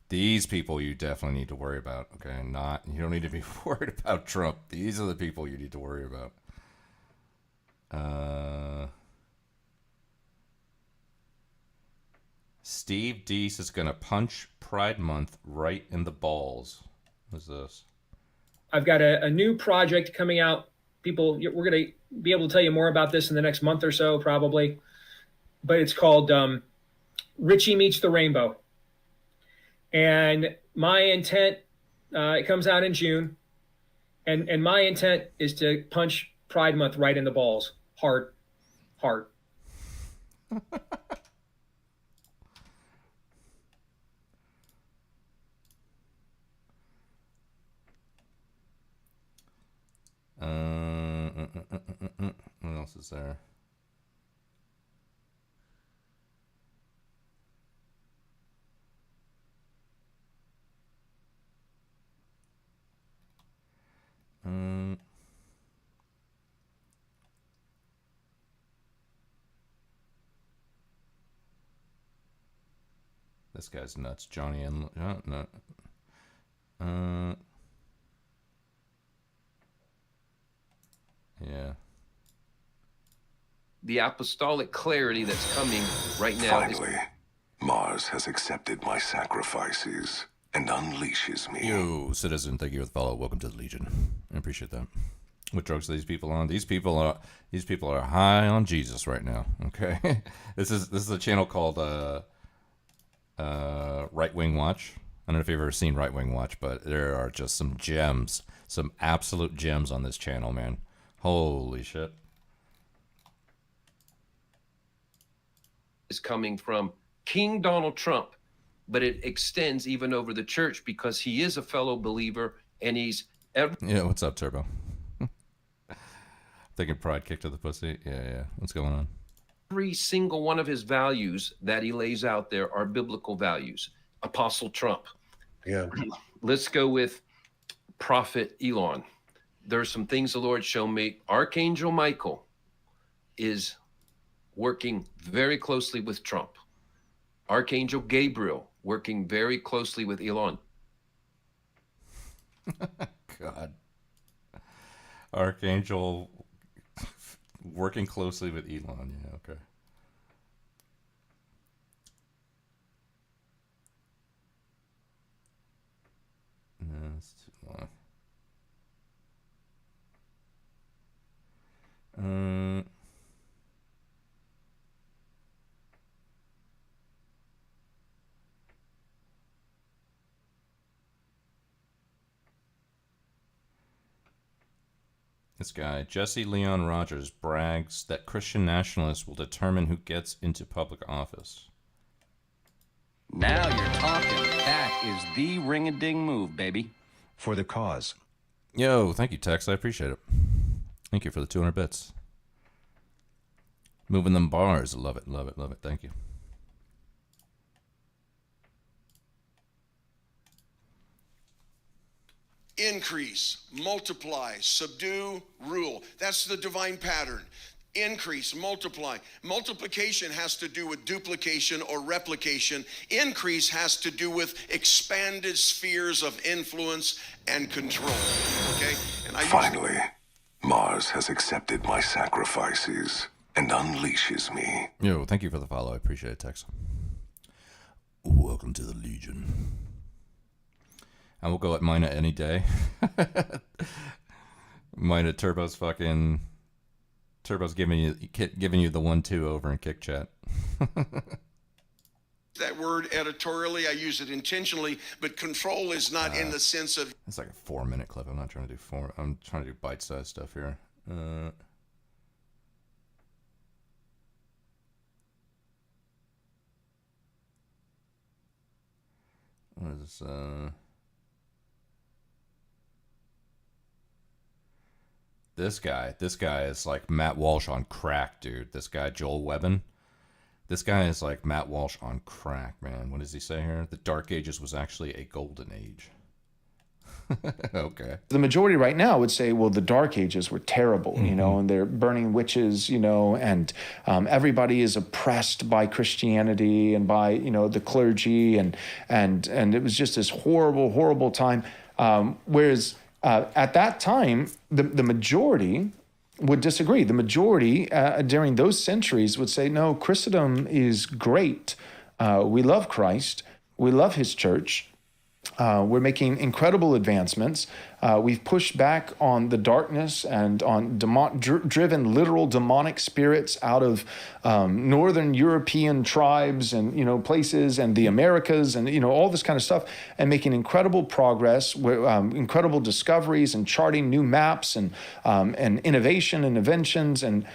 These people you definitely need to worry about. Okay, you don't need to be worried about Trump. These are the people you need to worry about. Steve Deese is gonna punch Pride Month right in the balls. What's this? I've got a new project coming out. People, we're gonna be able to tell you more about this in the next month or so, probably. But it's called Richie Meets the Rainbow. And my intent, it comes out in June, and my intent is to punch Pride Month right in the balls, hard. What else is there? This guy's nuts, Johnny and no. Yeah. The apostolic clarity that's coming right now. Finally, Mars has accepted my sacrifices and unleashes me. Yo, citizen, thank you for the follow. Welcome to the Legion. I appreciate that. What drugs are these people on? These people are high on Jesus right now. Okay, this is a channel called Right Wing Watch. I don't know if you've ever seen Right Wing Watch, but there are just some gems, some absolute gems on this channel, man. Holy shit. Is coming from King Donald Trump, but it extends even over the church because he is a fellow believer and he's Yeah, what's up, Turbo? Thinking pride kick to the pussy. Yeah. What's going on? every single one of his values that he lays out there are biblical values. Apostle Trump. Yeah. Let's go with Prophet Elon. There's some things the Lord showed me. Archangel Michael is working very closely with Trump. Archangel Gabriel working very closely with Elon. God. Archangel working closely with Elon. Yeah, okay. No, that's too long. This guy, Jesse Leon Rogers, brags that Christian nationalists will determine who gets into public office. Now you're talking. That is the ring-a-ding move, baby. For the cause. Yo, thank you, Tex. I appreciate it. Thank you for the 200 bits. Moving them bars. Love it, love it, love it. Thank you. Increase, multiply, subdue, rule. That's the divine pattern. Increase, multiply. Multiplication has to do with duplication or replication. Increase has to do with expanded spheres of influence and control. Okay? And Finally, Mars has accepted my sacrifices and unleashes me. Yo, thank you for the follow. I appreciate it, Tex. Welcome to the Legion. I will go at Mina any day. Mina, Turbo's giving you the 1-2 over in Kick Chat. that word editorially, I use it intentionally, but control is not in the sense of... It's like a 4-minute clip. I'm not trying to do I'm trying to do bite-sized stuff here. What is this? This guy is like Matt Walsh on crack, dude. This guy, Joel Webbin. This guy is like Matt Walsh on crack, man. What does he say here? The Dark Ages was actually a golden age. Okay. The majority right now would say, well, the Dark Ages were terrible, you know, and they're burning witches, you know, and everybody is oppressed by Christianity and by, you know, the clergy, and it was just this horrible, horrible time. Whereas at that time, the majority would disagree. The majority during those centuries would say, no, Christendom is great. We love Christ. We love his church. We're making incredible advancements. We've pushed back on the darkness and on driven literal demonic spirits out of northern European tribes and, you know, places and the Americas and, you know, all this kind of stuff, and making incredible progress, incredible discoveries and charting new maps and innovation and inventions. And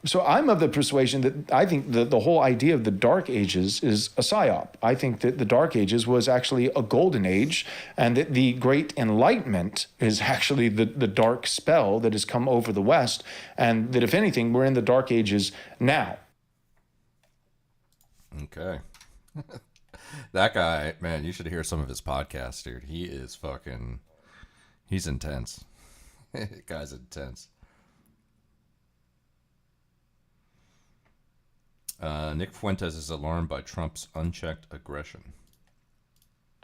so I'm of the persuasion that I think the whole idea of the Dark Ages is a psyop. I think that the Dark Ages was actually a golden age, and that the Great Enlightenment is actually the dark spell that has come over the West, and that if anything, we're in the Dark Ages now. Okay. That guy, man, you should hear some of his podcasts, dude. He is he's intense. Guy's intense. Nick Fuentes is alarmed by Trump's unchecked aggression.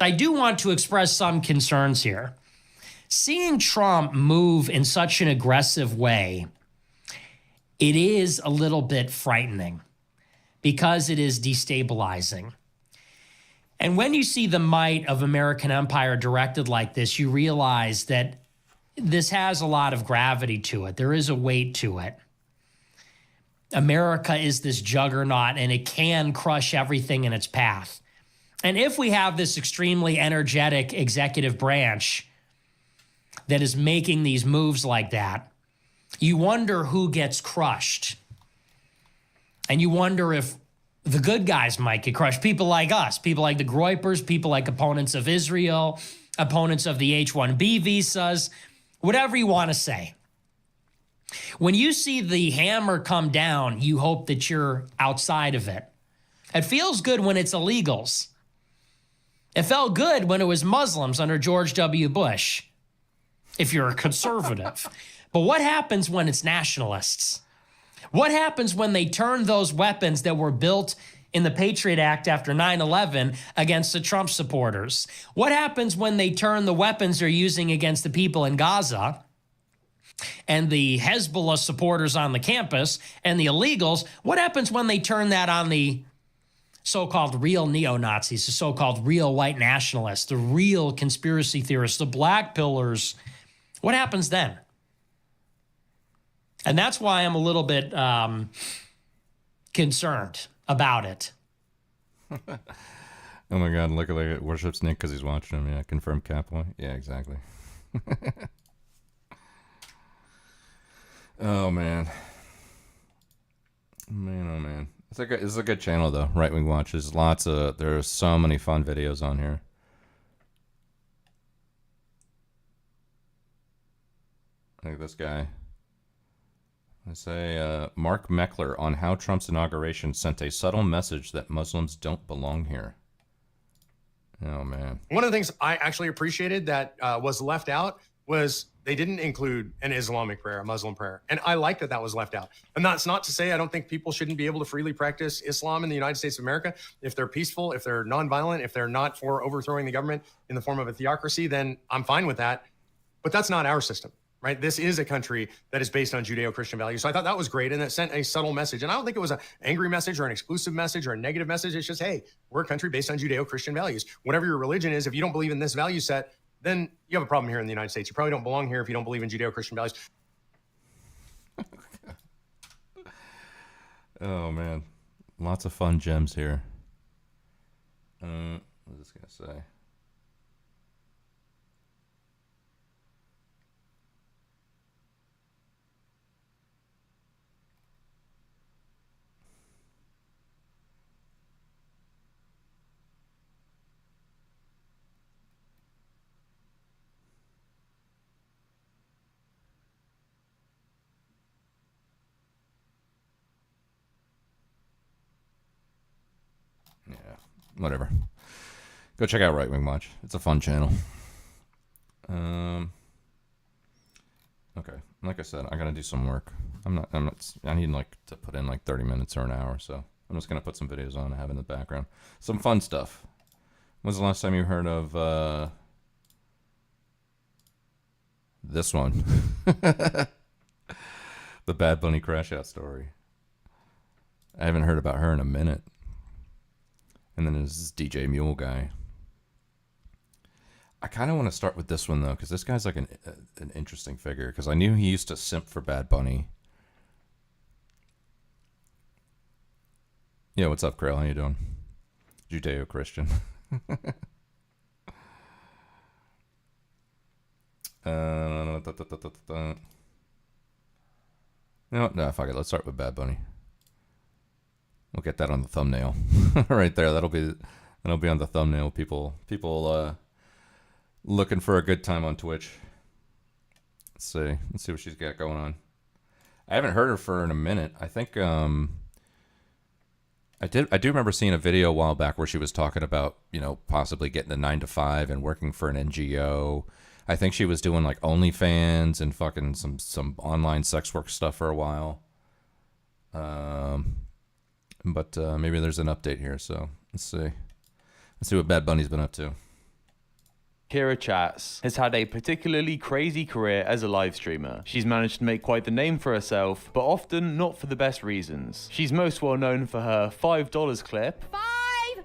I do want to express some concerns here. Seeing Trump move in such an aggressive way, it is a little bit frightening because it is destabilizing. And when you see the might of American empire directed like this, you realize that this has a lot of gravity to it. There is a weight to it. America is this juggernaut, and it can crush everything in its path. And if we have this extremely energetic executive branch that is making these moves like that, you wonder who gets crushed. And you wonder if the good guys might get crushed. People like us, people like the Groypers, people like opponents of Israel, opponents of the H-1B visas, whatever you want to say. When you see the hammer come down, you hope that you're outside of it. It feels good when it's illegals. It felt good when it was Muslims under George W. Bush, if you're a conservative. But what happens when it's nationalists? What happens when they turn those weapons that were built in the Patriot Act after 9/11 against the Trump supporters? What happens when they turn the weapons they're using against the people in Gaza and the Hezbollah supporters on the campus and the illegals? What happens when they turn that on the so-called real neo-Nazis, the so-called real white nationalists, the real conspiracy theorists, the black pillars? What happens then? And that's why I'm a little bit concerned about it. Oh my God, look at it worships Nick because he's watching him. Yeah, confirmed Capway. Yeah, exactly. Oh man. Man, oh man. It's a good channel though, Right Wing Watch. There's so many fun videos on here. Look at this guy. I say Mark Meckler on how Trump's inauguration sent a subtle message that Muslims don't belong here. Oh, man. One of the things I actually appreciated that was left out was they didn't include an Islamic prayer, a Muslim prayer. And I like that that was left out. And that's not to say I don't think people shouldn't be able to freely practice Islam in the United States of America. If they're peaceful, if they're nonviolent, if they're not for overthrowing the government in the form of a theocracy, then I'm fine with that. But that's not our system. Right? This is a country that is based on Judeo-Christian values. So I thought that was great. And it sent a subtle message. And I don't think it was an angry message or an exclusive message or a negative message. It's just, hey, we're a country based on Judeo-Christian values. Whatever your religion is, if you don't believe in this value set, then you have a problem here in the United States. You probably don't belong here if you don't believe in Judeo-Christian values. Oh, man. Lots of fun gems here. What was this going to say? Yeah, whatever. Go check out Right Wing Watch. It's a fun channel. Okay, like I said, I gotta do some work. I need like to put in like 30 minutes or an hour, so I'm just gonna put some videos on and have in the background. Some fun stuff. When's the last time you heard of this one? The Bad Bunny crash out story. I haven't heard about her in a minute. And then there's this DJ Mule guy. I kind of want to start with this one, though, because this guy's like an interesting figure. Because I knew he used to simp for Bad Bunny. Yeah, what's up, Krail? How you doing? Judeo-Christian. No, fuck it. Let's start with Bad Bunny. We'll get that on the thumbnail right there. That'll be on the thumbnail. People looking for a good time on Twitch. Let's see what she's got going on. I haven't heard her in a minute. I think I do remember seeing a video a while back where she was talking about, possibly getting a 9-to-5 and working for an NGO. I think she was doing like OnlyFans and fucking some online sex work stuff for a while. But maybe there's an update here, so let's see. Let's see what Bad Bunny's been up to. Kira Chats has had a particularly crazy career as a live streamer. She's managed to make quite the name for herself, but often not for the best reasons. She's most well known for her $5 clip. $5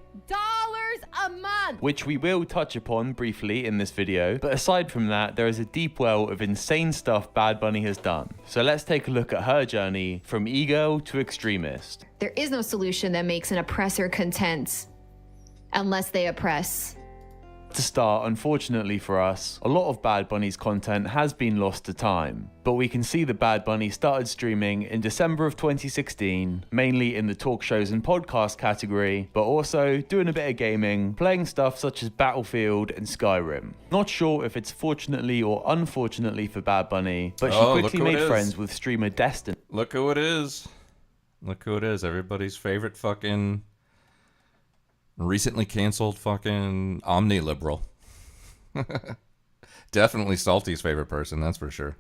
a month! Which we will touch upon briefly in this video, but aside from that, there is a deep well of insane stuff Bad Bunny has done. So let's take a look at her journey from e-girl to extremist. There is no solution that makes an oppressor content unless they oppress. To start, unfortunately for us, a lot of Bad Bunny's content has been lost to time, but we can see that Bad Bunny started streaming in December of 2016, mainly in the talk shows and podcast category, but also doing a bit of gaming, playing stuff such as Battlefield and Skyrim. Not sure if it's fortunately or unfortunately for Bad Bunny, but she quickly made friends with streamer Destiny. Look who it is. Look who it is. Everybody's favorite fucking recently canceled fucking omni-liberal. Definitely Salty's favorite person, that's for sure.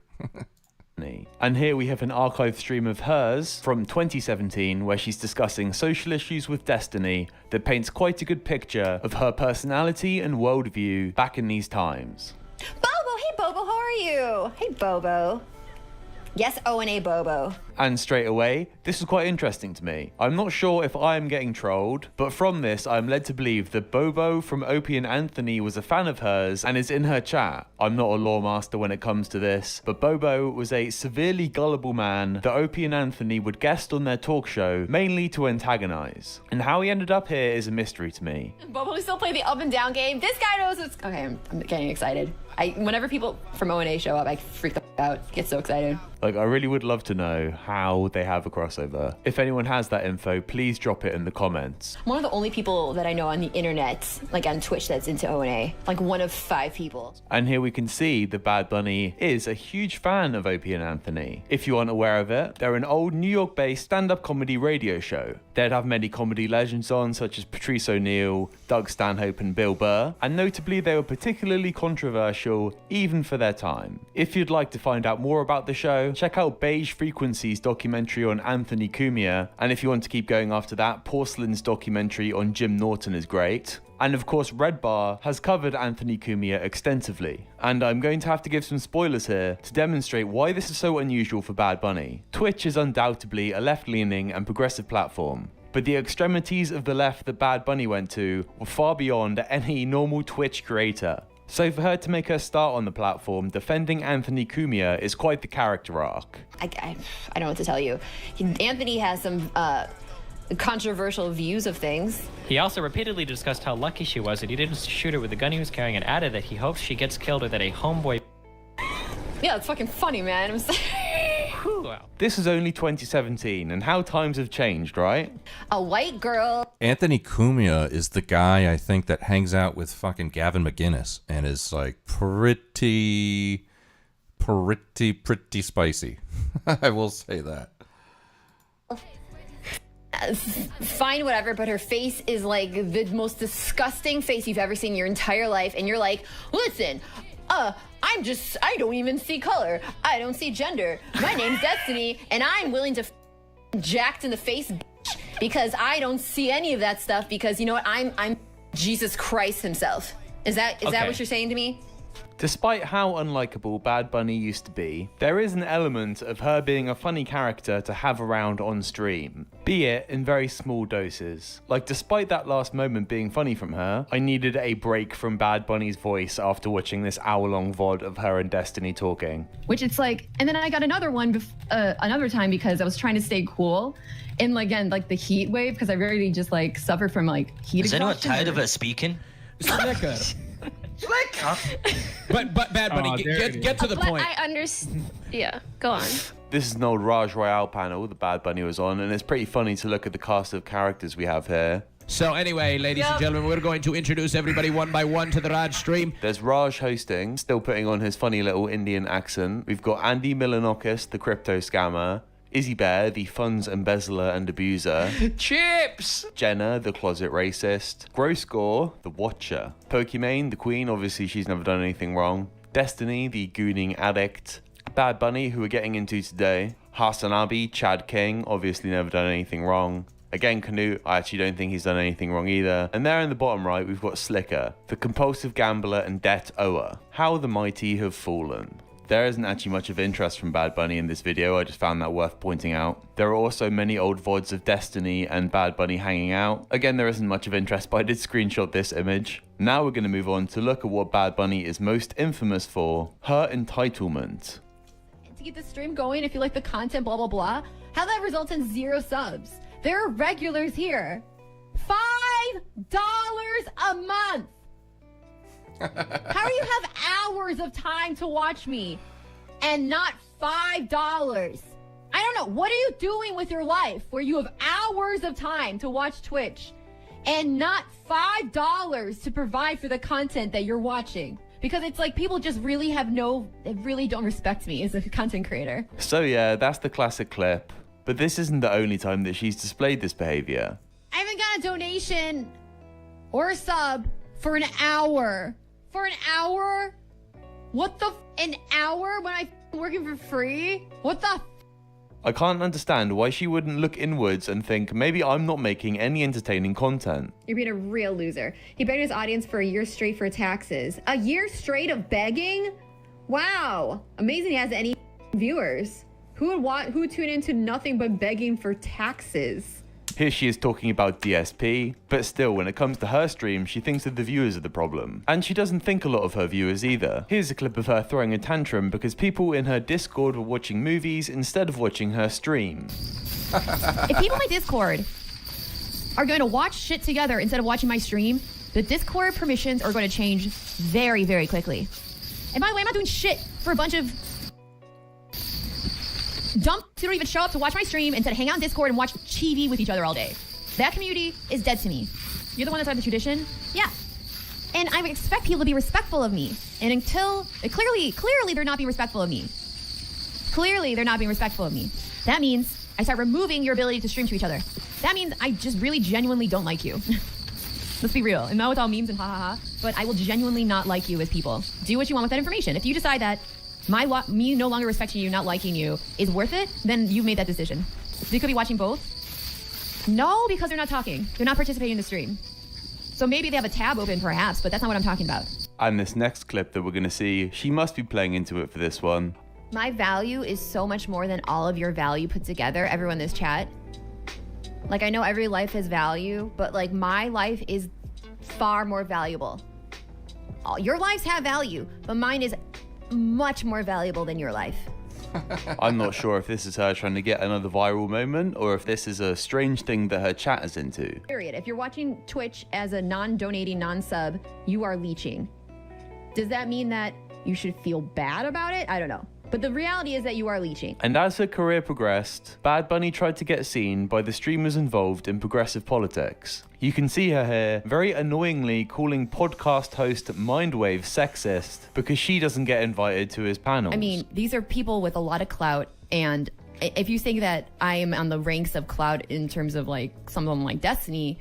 And here we have an archived stream of hers from 2017 where she's discussing social issues with Destiny that paints quite a good picture of her personality and worldview back in these times. Bobo! Hey, Bobo, how are you? Hey, Bobo. Yes, O&A Bobo. And straight away, this is quite interesting to me. I'm not sure if I am getting trolled, but from this, I'm led to believe that Bobo from Opie and Anthony was a fan of hers and is in her chat. I'm not a lore master when it comes to this, but Bobo was a severely gullible man that Opie and Anthony would guest on their talk show, mainly to antagonize. And how he ended up here is a mystery to me. Bobo, we still play the up and down game. This guy knows what's... Okay, I'm getting excited. Whenever people from O&A show up, I freak out, get so excited. Like, I really would love to know how they have a crossover. If anyone has that info, please drop it in the comments. I'm one of the only people that I know on the internet, like on Twitch, that's into ONA. Like one of 5 people. And here we can see that Bad Bunny is a huge fan of Opie and Anthony. If you aren't aware of it, they're an old New York-based stand-up comedy radio show. They'd have many comedy legends on, such as Patrice O'Neal, Doug Stanhope, and Bill Burr, and notably they were particularly controversial even for their time. If you'd like to find out more about the show, check out Beige Frequency's documentary on Anthony Cumia, and if you want to keep going after that, Porcelain's documentary on Jim Norton is great. And of course, Red Bar has covered Anthony Cumia extensively. And I'm going to have to give some spoilers here to demonstrate why this is so unusual for Bad Bunny. Twitch is undoubtedly a left-leaning and progressive platform, but the extremities of the left that Bad Bunny went to were far beyond any normal Twitch creator. So for her to make her start on the platform defending Anthony Cumia is quite the character arc. I don't know what to tell you. Anthony has some controversial views of things. He also repeatedly discussed how lucky she was that he didn't shoot her with the gun he was carrying and added that he hopes she gets killed or that a homeboy... Yeah, it's fucking funny, man. I'm sorry. This is only 2017, and how times have changed, right? A white girl. Anthony Cumia is the guy, I think, that hangs out with fucking Gavin McInnes and is like pretty spicy. I will say that. Fine, whatever, but her face is like the most disgusting face you've ever seen in your entire life, and you're like, listen, I don't even see color. I don't see gender. My name's Destiny, and I'm willing to jacked in the face because I don't see any of that stuff because, you know what, I'm Jesus Christ himself. Is that what you're saying to me? Despite how unlikable Bad Bunny used to be, there is an element of her being a funny character to have around on stream, be it in very small doses. Like, despite that last moment being funny from her, I needed a break from Bad Bunny's voice after watching this hour-long VOD of her and Destiny talking. Which it's like, and then I got another one another time because I was trying to stay cool in, again, like the heat wave, because I really just like suffer from like heat Is anyone exhaustion. tired of her speaking? But Bad Bunny, get to the point. I understand. Yeah, go on. This is an old Raj Royale panel that Bad Bunny was on, and it's pretty funny to look at the cast of characters we have here. So anyway, ladies and gentlemen, we're going to introduce everybody one by one to the Raj stream. There's Raj hosting, still putting on his funny little Indian accent. We've got Andy Milanakis, the crypto scammer. Izzy Bear, the funds embezzler and abuser. Chips! Jenna, the closet racist. Gross Gore, the watcher. Pokimane, the queen, obviously she's never done anything wrong. Destiny, the gooning addict. Bad Bunny, who we're getting into today. Hasanabi, Chad King, obviously never done anything wrong. Again, Canute, I actually don't think he's done anything wrong either. And there in the bottom right, we've got Slicker, the compulsive gambler and debt ower. How the mighty have fallen. There isn't actually much of interest from Bad Bunny in this video, I just found that worth pointing out. There are also many old VODs of Destiny and Bad Bunny hanging out. Again, there isn't much of interest, but I did screenshot this image. Now we're going to move on to look at what Bad Bunny is most infamous for, her entitlement. To keep the stream going, if you like the content, blah, blah, blah, how that results in 0 subs. There are regulars here. $5 a month. How do you have hours of time to watch me and not $5? I don't know. What are you doing with your life where you have hours of time to watch Twitch and not $5 to provide for the content that you're watching? Because it's like people just really they really don't respect me as a content creator. So yeah, that's the classic clip. But this isn't the only time that she's displayed this behavior. I haven't got a donation or a sub for an hour. For an hour? What the an hour when I'm working for free? What the I can't understand why she wouldn't look inwards and think, maybe I'm not making any entertaining content. You're being a real loser. He begged his audience for a year straight for taxes. A year straight of begging? Wow. Amazing he has any viewers. Who would tune into nothing but begging for taxes? Here she is talking about DSP, but still when it comes to her stream, she thinks that the viewers are the problem. And she doesn't think a lot of her viewers either. Here's a clip of her throwing a tantrum because people in her Discord were watching movies instead of watching her stream. If people in my Discord are going to watch shit together instead of watching my stream, the Discord permissions are going to change very, very quickly. And by the way, I'm not doing shit for a bunch of don't even show up to watch my stream instead of hang out on Discord and watch TV with each other all day. That community is dead to me. You're the one that started the tradition? Yeah. And I expect people to be respectful of me. And until, clearly they're not being respectful of me. Clearly they're not being respectful of me. That means I start removing your ability to stream to each other. That means I just really genuinely don't like you. Let's be real. And not with all memes and ha ha ha, but I will genuinely not like you as people. Do what you want with that information. If you decide that me no longer respecting you, not liking you is worth it, then you've made that decision. They could be watching both. No, because they're not talking. They're not participating in the stream. So maybe they have a tab open perhaps, but that's not what I'm talking about. And this next clip that we're going to see, she must be playing into it for this one. My value is so much more than all of your value put together, everyone in this chat. Like, I know every life has value, but like my life is far more valuable. Your lives have value, but mine is much more valuable than your life. I'm not sure if this is her trying to get another viral moment or if this is a strange thing that her chat is into. Period. If you're watching Twitch as a non-donating, non-sub, you are leeching. Does that mean that you should feel bad about it? I don't know. But the reality is that you are leeching. And as her career progressed, Bad Bunny tried to get seen by the streamers involved in progressive politics. You can see her here very annoyingly calling podcast host Mindwave sexist because she doesn't get invited to his panels. I mean, these are people with a lot of clout, and if you think that I am on the ranks of clout in terms of like someone like Destiny,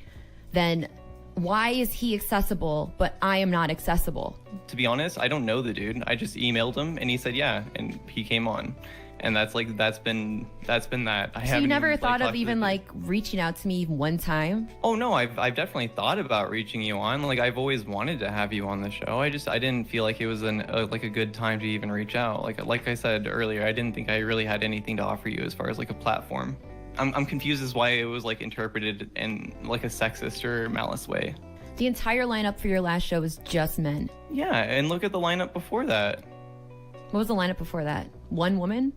then why is he accessible but I am not accessible? To be honest, I don't know the dude. I just emailed him and he said yeah, and he came on. And that's been that. So you never thought of even like reaching out to me one time? Oh no, I've definitely thought about reaching you on. Like I've always wanted to have you on the show. I didn't feel like it was like a good time to even reach out. Like I said earlier, I didn't think I really had anything to offer you as far as like a platform. I'm confused as why it was like interpreted in like a sexist or malice way. The entire lineup for your last show was just men. Yeah, and look at the lineup before that. What was the lineup before that? One woman?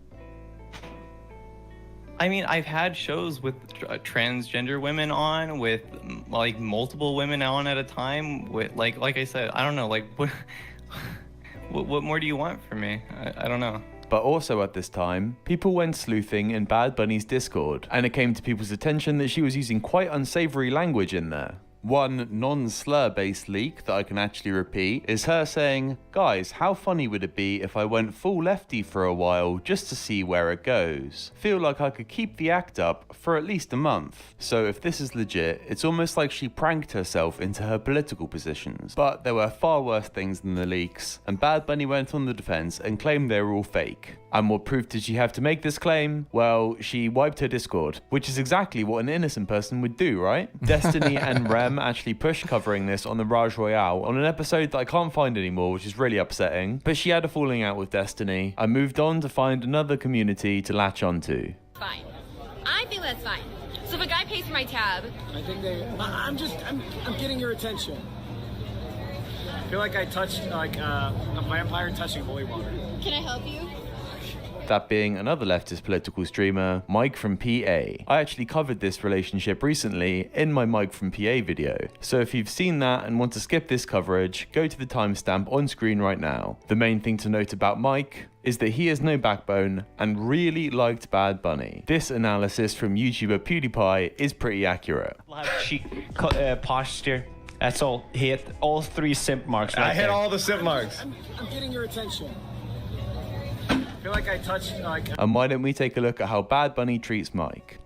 I mean, I've had shows with transgender women on, with like multiple women on at a time. With like I said, I don't know, like what more do you want from me? I don't know. But also at this time, people went sleuthing in Bad Bunny's Discord, and it came to people's attention that she was using quite unsavory language in there. One non-slur based leak that I can actually repeat is her saying, "Guys, how funny would it be if I went full lefty for a while just to see where it goes? Feel like I could keep the act up for at least a month." So if this is legit, it's almost like she pranked herself into her political positions. But there were far worse things than the leaks, and Bad Bunny went on the defense and claimed they were all fake. And what proof did she have to make this claim? Well, she wiped her Discord, which is exactly what an innocent person would do, right? Destiny and Rem actually pushed covering this on the Raj Royale on an episode that I can't find anymore, which is really upsetting. But she had a falling out with Destiny and moved on to find another community to latch onto. Fine. I think that's fine. So if a guy pays for my tab... I think I'm getting your attention. I feel like I touched like a vampire touching holy water. Can I help you? That being another leftist political streamer, Mike from PA. I actually covered this relationship recently in my Mike from PA video, so if you've seen that and want to skip this coverage, go to the timestamp on screen right now. The main thing to note about Mike is that he has no backbone and really liked Bad Bunny. This analysis from YouTuber PewDiePie is pretty accurate. Cheek posture. That's all. Hit all 3 simp marks right I hit there. all the simp marks. I'm getting your attention. I feel like I touched like... And why don't we take a look at how Bad Bunny treats Mike?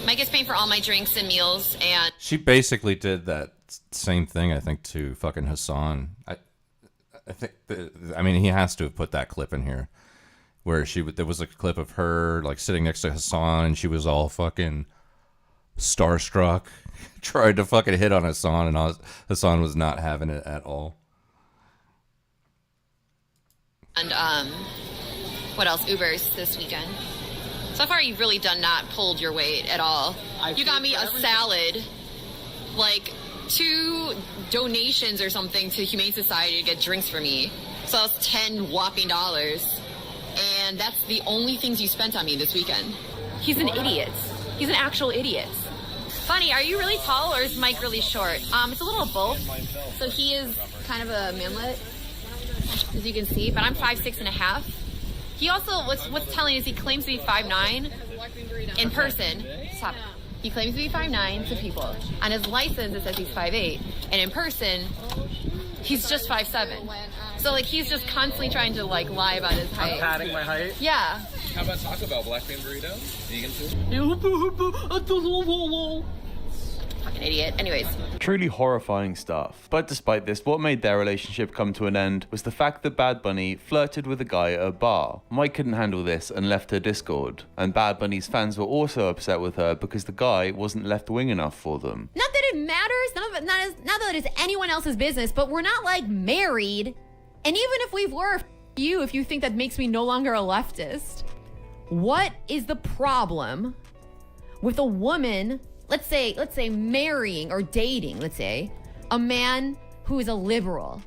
Mike is paying for all my drinks and meals, and... She basically did that same thing, I think, to fucking Hassan. I think, I mean, he has to have put that clip in here, where there was a clip of her, like, sitting next to Hassan, and she was all fucking starstruck, tried to fucking hit on Hassan, and Hassan was not having it at all. And, what else? Ubers this weekend. So far, you've really not pulled your weight at all. You got me a salad, like 2 donations or something to Humane Society to get drinks for me. So that was $10 whopping. And that's the only things you spent on me this weekend. He's an idiot. He's an actual idiot. Funny, are you really tall or is Mike really short? It's a little of both. So he is kind of a manlet, as you can see, but I'm 5'6.5". He also, what's telling is he claims to be 5'9" in person. Stop. He claims to be 5'9" to people. On his license, it says he's 5'8", and in person, he's just 5'7". So like he's just constantly trying to like lie about his height. I'm padding my height. Yeah. How about Taco Bell black bean burrito? Vegan food? Fucking idiot. Anyways. Truly horrifying stuff. But despite this, what made their relationship come to an end was the fact that Bad Bunny flirted with a guy at a bar. Mike couldn't handle this and left her Discord. And Bad Bunny's fans were also upset with her because the guy wasn't left-wing enough for them. Not that it matters, not that it's anyone else's business, but we're not like married. And even if we were, you, if you think that makes me no longer a leftist, what is the problem with a woman, let's say marrying or dating, let's say, a man who is a liberal?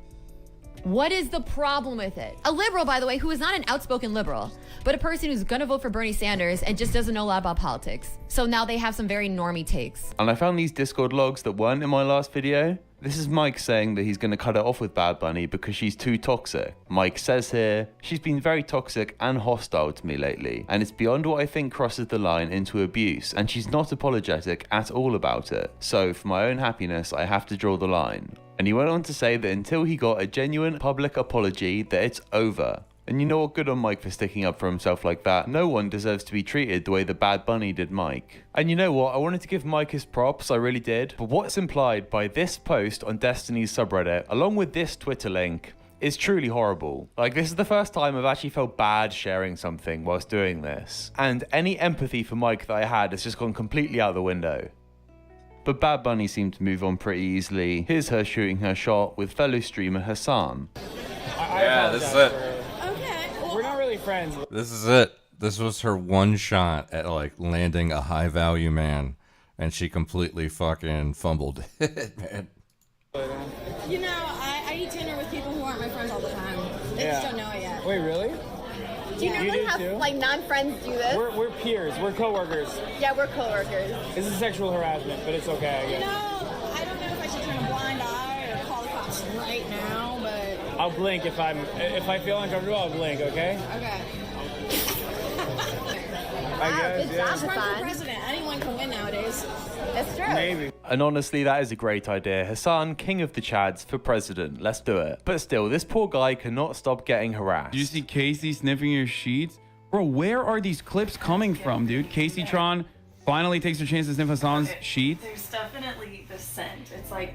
What is the problem with it? A liberal, by the way, who is not an outspoken liberal, but a person who's gonna vote for Bernie Sanders and just doesn't know a lot about politics. So now they have some very normie takes. And I found these Discord logs that weren't in my last video. This is Mike saying that he's going to cut it off with Bad Bunny because she's too toxic. Mike says here, she's been very toxic and hostile to me lately, and it's beyond what I think crosses the line into abuse, and she's not apologetic at all about it. So for my own happiness, I have to draw the line. And he went on to say that until he got a genuine public apology, that it's over. And you know what, good on Mike for sticking up for himself like that. No one deserves to be treated the way that Bad Bunny did Mike. And you know what, I wanted to give Mike his props, I really did. But what's implied by this post on Destiny's subreddit, along with this Twitter link, is truly horrible. Like, this is the first time I've actually felt bad sharing something whilst doing this. And any empathy for Mike that I had has just gone completely out the window. But Bad Bunny seemed to move on pretty easily. Here's her shooting her shot with fellow streamer Hassan. Yeah, this is it. We're not really friends. This is it. This was her one shot at like landing a high value man, and she completely fucking fumbled it, man. You know, I eat dinner with people who aren't my friends all the time. They just don't know it yet. Wait, really? Do you normally have like non-friends do this? We're peers. We're coworkers. Yeah, we're coworkers. This is sexual harassment, but it's okay, I You guess. know, I don't know if I should turn a blind eye or call the cops right now, but I'll blink if I feel uncomfortable. I'll blink. Okay. okay. I guess. It's Yeah. run for president. Anyone can win nowadays. That's true. Maybe. And honestly, that is a great idea. Hassan, king of the Chads, for president. Let's do it. But still, this poor guy cannot stop getting harassed. Did you see Casey sniffing your sheets? Bro, where are these clips coming from, dude? Casey Tron finally takes her chance to sniff Hassan's sheets. There's definitely the scent. It's like,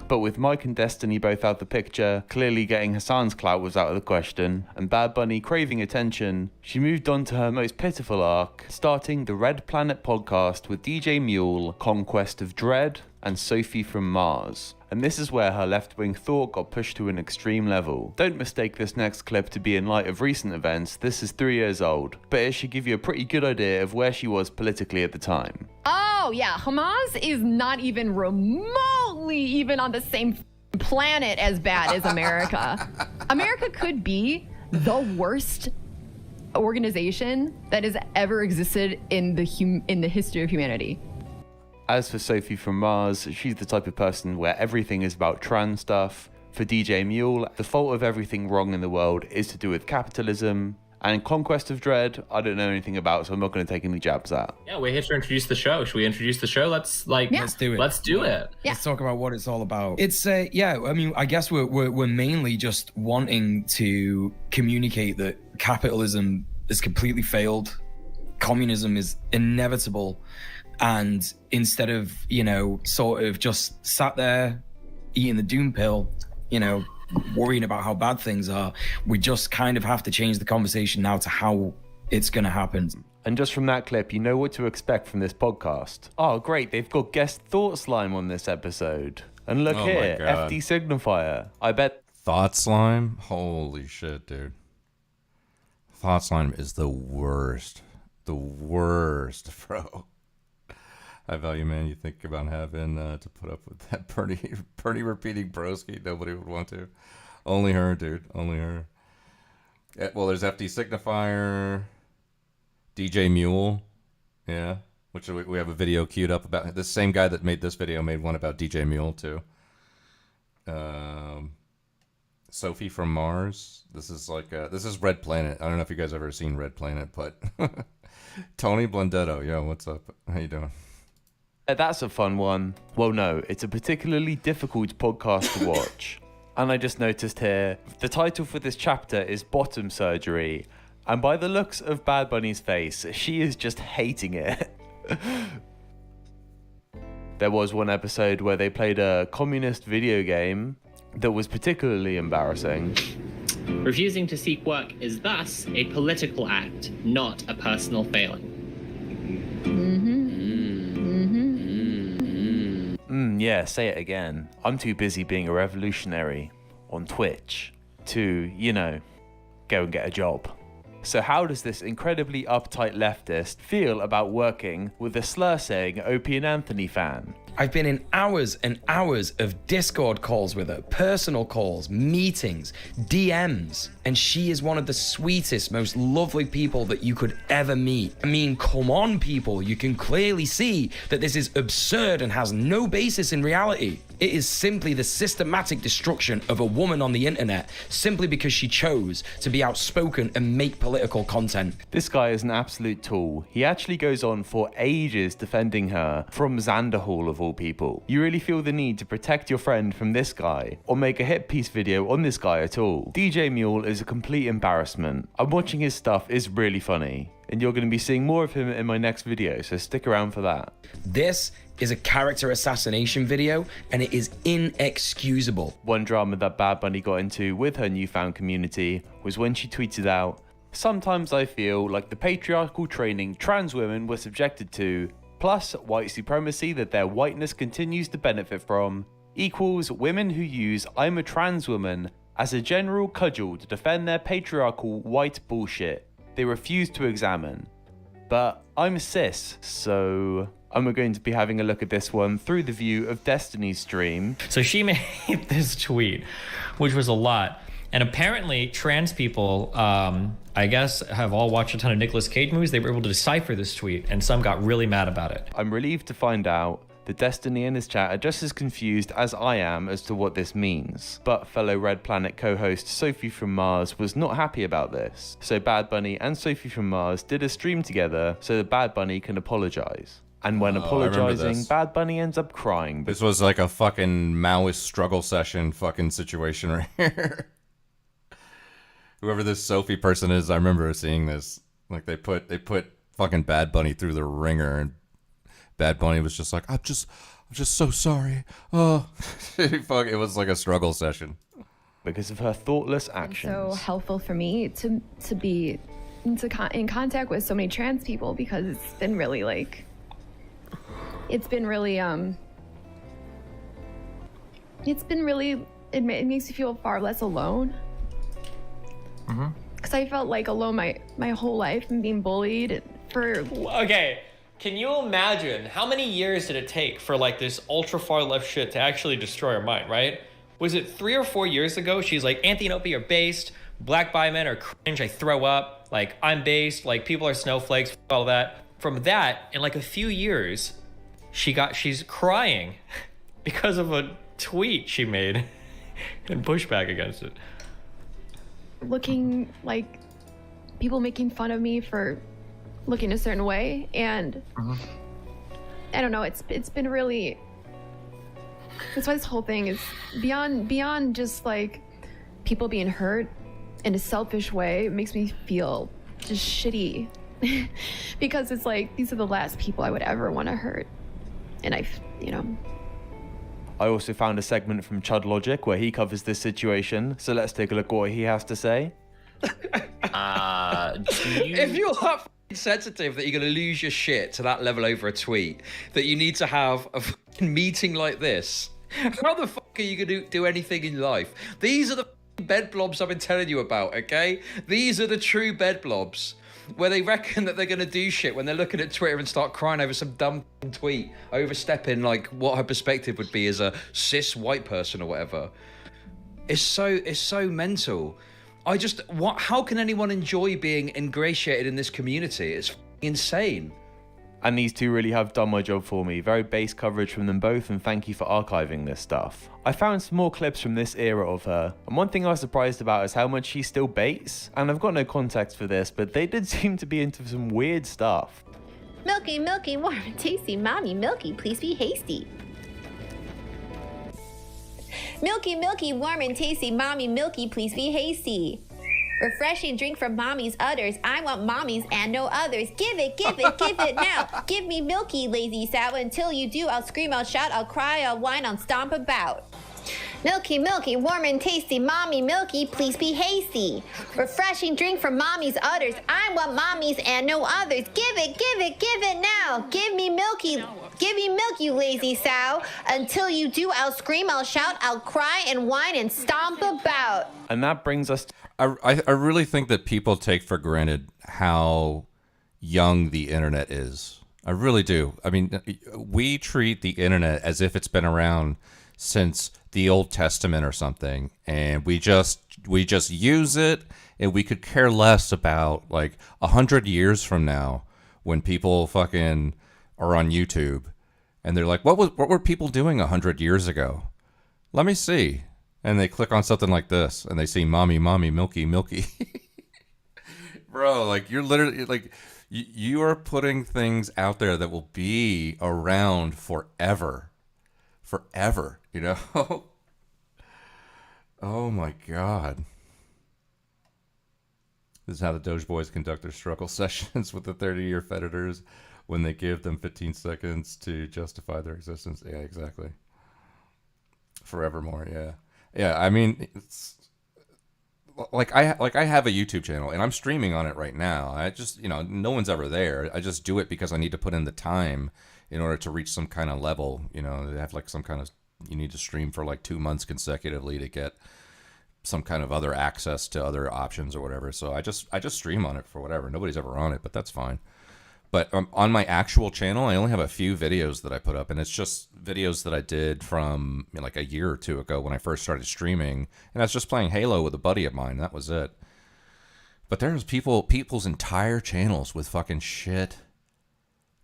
But with Mike and Destiny both out the picture, clearly getting Hassan's clout was out of the question, and Bad Bunny craving attention, she moved on to her most pitiful arc, starting the Red Planet podcast with DJ Mule, Conquest of Dread, and Sophie from Mars. And this is where her left-wing thought got pushed to an extreme level. Don't mistake this next clip to be in light of recent events, this is 3 years old, but it should give you a pretty good idea of where she was politically at the time. Oh, yeah. Hamas is not even remotely even on the same planet as bad as America. America could be the worst organization that has ever existed in the history of humanity. As for Sophie from Mars, she's the type of person where everything is about trans stuff. For DJ Mule, the fault of everything wrong in the world is to do with capitalism. And Conquest of Dread, I don't know anything about, so I'm not going to take any jabs at. Yeah, we're here to introduce the show. Should we introduce the show? Let's do it. Let's do it. Let's talk about what it's all about. It's yeah, I mean, I guess we're mainly just wanting to communicate that capitalism has completely failed. Communism is inevitable. And instead of, sort of just sat there eating the doom pill, worrying about how bad things are, we just kind of have to change the conversation now to how it's going to happen. And just from that clip, you know what to expect from this podcast. Oh, great, they've got guest Thought Slime on this episode. And look here, FD Signifier. I bet... Thought Slime? Holy shit, dude. Thought Slime is the worst. The worst, bro. High value man, you think about having to put up with that Bernie repeating broski? Nobody would want to. Only her, dude. Only her. Yeah, well, there's FD Signifier, DJ Mule, yeah, which we have a video queued up about. The same guy that made this video made one about DJ Mule too. Sophie from Mars. This is like this is Red Planet. I don't know if you guys ever seen Red Planet, but Tony Blundetto, yo, what's up? How you doing? That's a fun one. Well, no, it's a particularly difficult podcast to watch. And I just noticed here, the title for this chapter is Bottom Surgery. And by the looks of Bad Bunny's face, she is just hating it. There was one episode where they played a communist video game that was particularly embarrassing. Refusing to seek work is thus a political act, not a personal failing. Yeah, say it again. I'm too busy being a revolutionary on Twitch to, you know, go and get a job. So how does this incredibly uptight leftist feel about working with a slur-saying Opie and Anthony fan? I've been in hours and hours of Discord calls with her, personal calls, meetings, DMs, and she is one of the sweetest, most lovely people that you could ever meet. I mean, come on, people, you can clearly see that this is absurd and has no basis in reality. It is simply the systematic destruction of a woman on the internet simply because she chose to be outspoken and make political content. This guy is an absolute tool. He actually goes on for ages defending her from Xanderhall of all people. You really feel the need to protect your friend from this guy or make a hit piece video on this guy at all. DJ Mule is a complete embarrassment. I'm watching his stuff is really funny. And you're going to be seeing more of him in my next video, so stick around for that. This is a character assassination video, and it is inexcusable. One drama that Bad Bunny got into with her newfound community was when she tweeted out, "Sometimes I feel like the patriarchal training trans women were subjected to, plus white supremacy that their whiteness continues to benefit from, equals women who use 'I'm a trans woman' as a general cudgel to defend their patriarchal white bullshit they refuse to examine. But I'm cis, so I'm going to be having a look at this one through the view of Destiny's stream." So she made this tweet, which was a lot. And apparently trans people, I guess, have all watched a ton of Nicolas Cage movies. They were able to decipher this tweet, and some got really mad about it. I'm relieved to find out that Destiny and his chat are just as confused as I am as to what this means. But fellow Red Planet co-host Sophie from Mars was not happy about this. So Bad Bunny and Sophie from Mars did a stream together so that Bad Bunny can apologize. And when apologizing, Bad Bunny ends up crying. This was like a fucking Maoist struggle session fucking situation right here. Whoever this Sophie person is, I remember seeing this. Like they put fucking Bad Bunny through the ringer, and Bad Bunny was just like, I'm just so sorry. Oh, fuck! It was like a struggle session because of her thoughtless actions. So helpful for me to be in contact with so many trans people, because it's been really it makes me feel far less alone. Because I felt like alone my whole life and being bullied for. Okay, can you imagine how many years did it take for like this ultra far left shit to actually destroy her mind, right? Was it 3 or 4 years ago? She's like, Anthony and Opie are based, black bi men are cringe, I throw up, like I'm based, like people are snowflakes, all that. From that, in like a few years, she's crying because of a tweet she made and pushback against it. Looking like people making fun of me for looking a certain way, and I don't know, it's been really, that's why this whole thing is beyond just like people being hurt in a selfish way. It makes me feel just shitty because it's like these are the last people I would ever want to hurt, and I also found a segment from Chud Logic where he covers this situation, so let's take a look at what he has to say. If you're that sensitive that you're going to lose your shit to that level over a tweet, that you need to have a meeting like this, how the fuck are you going to do anything in life? These are the bed blobs I've been telling you about, okay? These are the true bed blobs, where they reckon that they're going to do shit when they're looking at Twitter and start crying over some dumb tweet, overstepping like what her perspective would be as a cis white person or whatever. It's so mental. How can anyone enjoy being ingratiated in this community? It's insane. And these two really have done my job for me. Very base coverage from them both, and thank you for archiving this stuff. I found some more clips from this era of her, and one thing I was surprised about is how much she still baits. And I've got no context for this, but they did seem to be into some weird stuff. Milky, milky, warm and tasty. Mommy, milky, please be hasty. Milky, milky, warm and tasty. Mommy, milky, please be hasty. Refreshing drink from mommy's udders. I want mommy's and no others. Give it now. Give me milky, lazy sow. Until you do, I'll scream, I'll shout, I'll cry, I'll whine, I'll stomp about. Milky, milky, warm and tasty. Mommy, milky, please be hasty. Refreshing drink from mommy's udders. I want mommy's and no others. Give it now. Give me milky, you lazy sow. Until you do, I'll scream, I'll shout, I'll cry and whine and stomp about. And that brings us to I really think that people take for granted how young the internet is. I really do. I mean, we treat the internet as if it's been around since the Old Testament or something, and we just use it, and we could care less about like 100 years from now when people fucking are on YouTube and they're like, what were people doing 100 years ago? Let me see. And they click on something like this, and they see mommy, mommy, milky, milky. Bro, like, you're literally, like, you are putting things out there that will be around forever. Forever, you know? Oh, my God. This is how the Doge Boys conduct their struggle sessions with the 30-year Fedditors when they give them 15 seconds to justify their existence. Yeah, exactly. Forevermore, yeah. Yeah, I mean, it's like I have a YouTube channel and I'm streaming on it right now. I just, no one's ever there. I just do it because I need to put in the time in order to reach some kind of level. They have like some kind of, you need to stream for like 2 months consecutively to get some kind of other access to other options or whatever. So I just stream on it for whatever. Nobody's ever on it, but that's fine. But on my actual channel, I only have a few videos that I put up, and it's just videos that I did from like a year or two ago when I first started streaming, and I was just playing Halo with a buddy of mine. That was it. But there's people's entire channels with fucking shit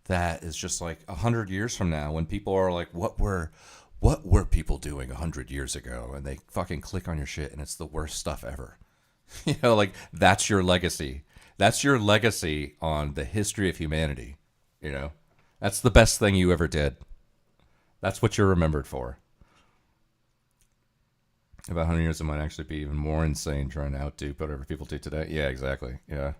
that is just like 100 years from now, when people are like, what were people doing 100 years ago? And they fucking click on your shit, and it's the worst stuff ever. Like, that's your legacy. That's your legacy on the history of humanity, That's the best thing you ever did. That's what you're remembered for. About 100 years, it might actually be even more insane trying to outdo whatever people do today. Yeah, exactly. Yeah.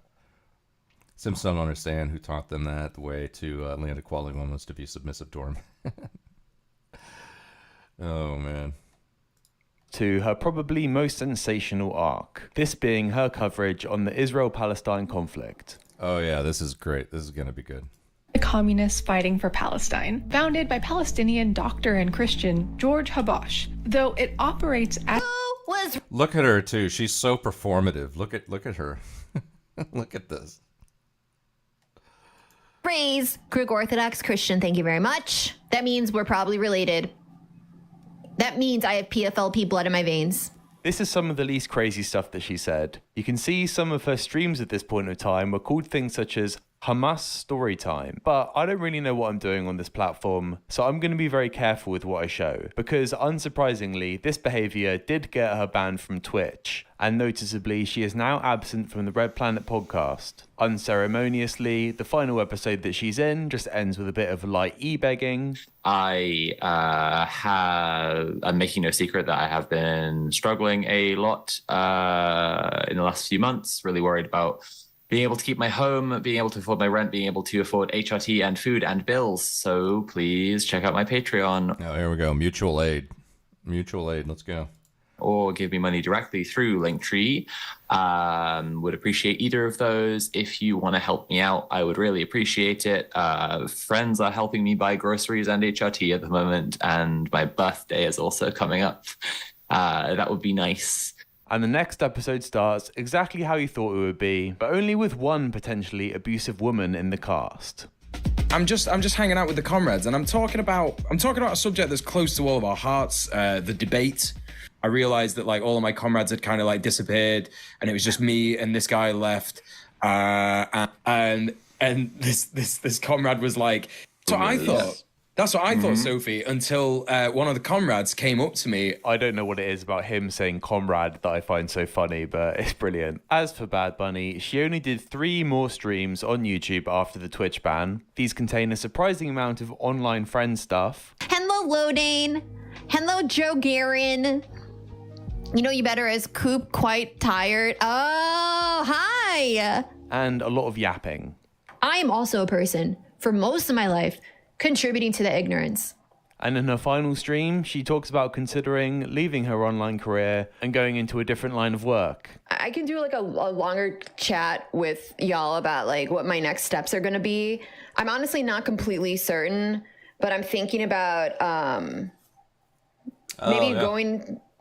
Sims don't understand who taught them that. The way to land a quality one was to be submissive to him. Oh, man. To her probably most sensational arc, this being her coverage on the Israel-Palestine conflict. Oh yeah, this is great. This is going to be good. The Communists Fighting for Palestine, founded by Palestinian doctor and Christian George Habash, though it operates as... Look at her too. She's so performative. Look at her. Look at this. Praise, Greek Orthodox Christian, thank you very much. That means we're probably related. That means I have PFLP blood in my veins. This is some of the least crazy stuff that she said. You can see some of her streams at this point of time were called things such as Hamas Storytime, but I don't really know what I'm doing on this platform, so I'm going to be very careful with what I show, because unsurprisingly, this behavior did get her banned from Twitch, and noticeably, she is now absent from the Red Planet podcast. Unceremoniously, the final episode that she's in just ends with a bit of light e-begging. I'm making no secret that I have been struggling a lot in the last few months, really worried about being able to keep my home, being able to afford my rent, being able to afford HRT and food and bills. So please check out my Patreon. Oh, here we go. Mutual aid. Mutual aid. Let's go. Or give me money directly through Linktree. Would appreciate either of those. If you want to help me out, I would really appreciate it. Friends are helping me buy groceries and HRT at the moment, and my birthday is also coming up. That would be nice. And the next episode starts exactly how you thought it would be, but only with one potentially abusive woman in the cast. I'm just hanging out with the comrades, and I'm talking about a subject that's close to all of our hearts, the debate. I realized that like all of my comrades had kind of like disappeared, and it was just me and this guy left. And And this comrade was like, so I thought. That's what I thought, Sophie, until one of the comrades came up to me. I don't know what it is about him saying comrade that I find so funny, but it's brilliant. As for Bad Bunny, she only did 3 more streams on YouTube after the Twitch ban. These contain a surprising amount of online friend stuff. Hello, Lodane. Hello, Joe Garin. You know you better as Coop quite tired. Oh, hi. And a lot of yapping. I am also a person, for most of my life, contributing to the ignorance. And in her final stream, she talks about considering leaving her online career and going into a different line of work. I can do like a longer chat with y'all about like what my next steps are gonna be. I'm honestly not completely certain, but I'm thinking about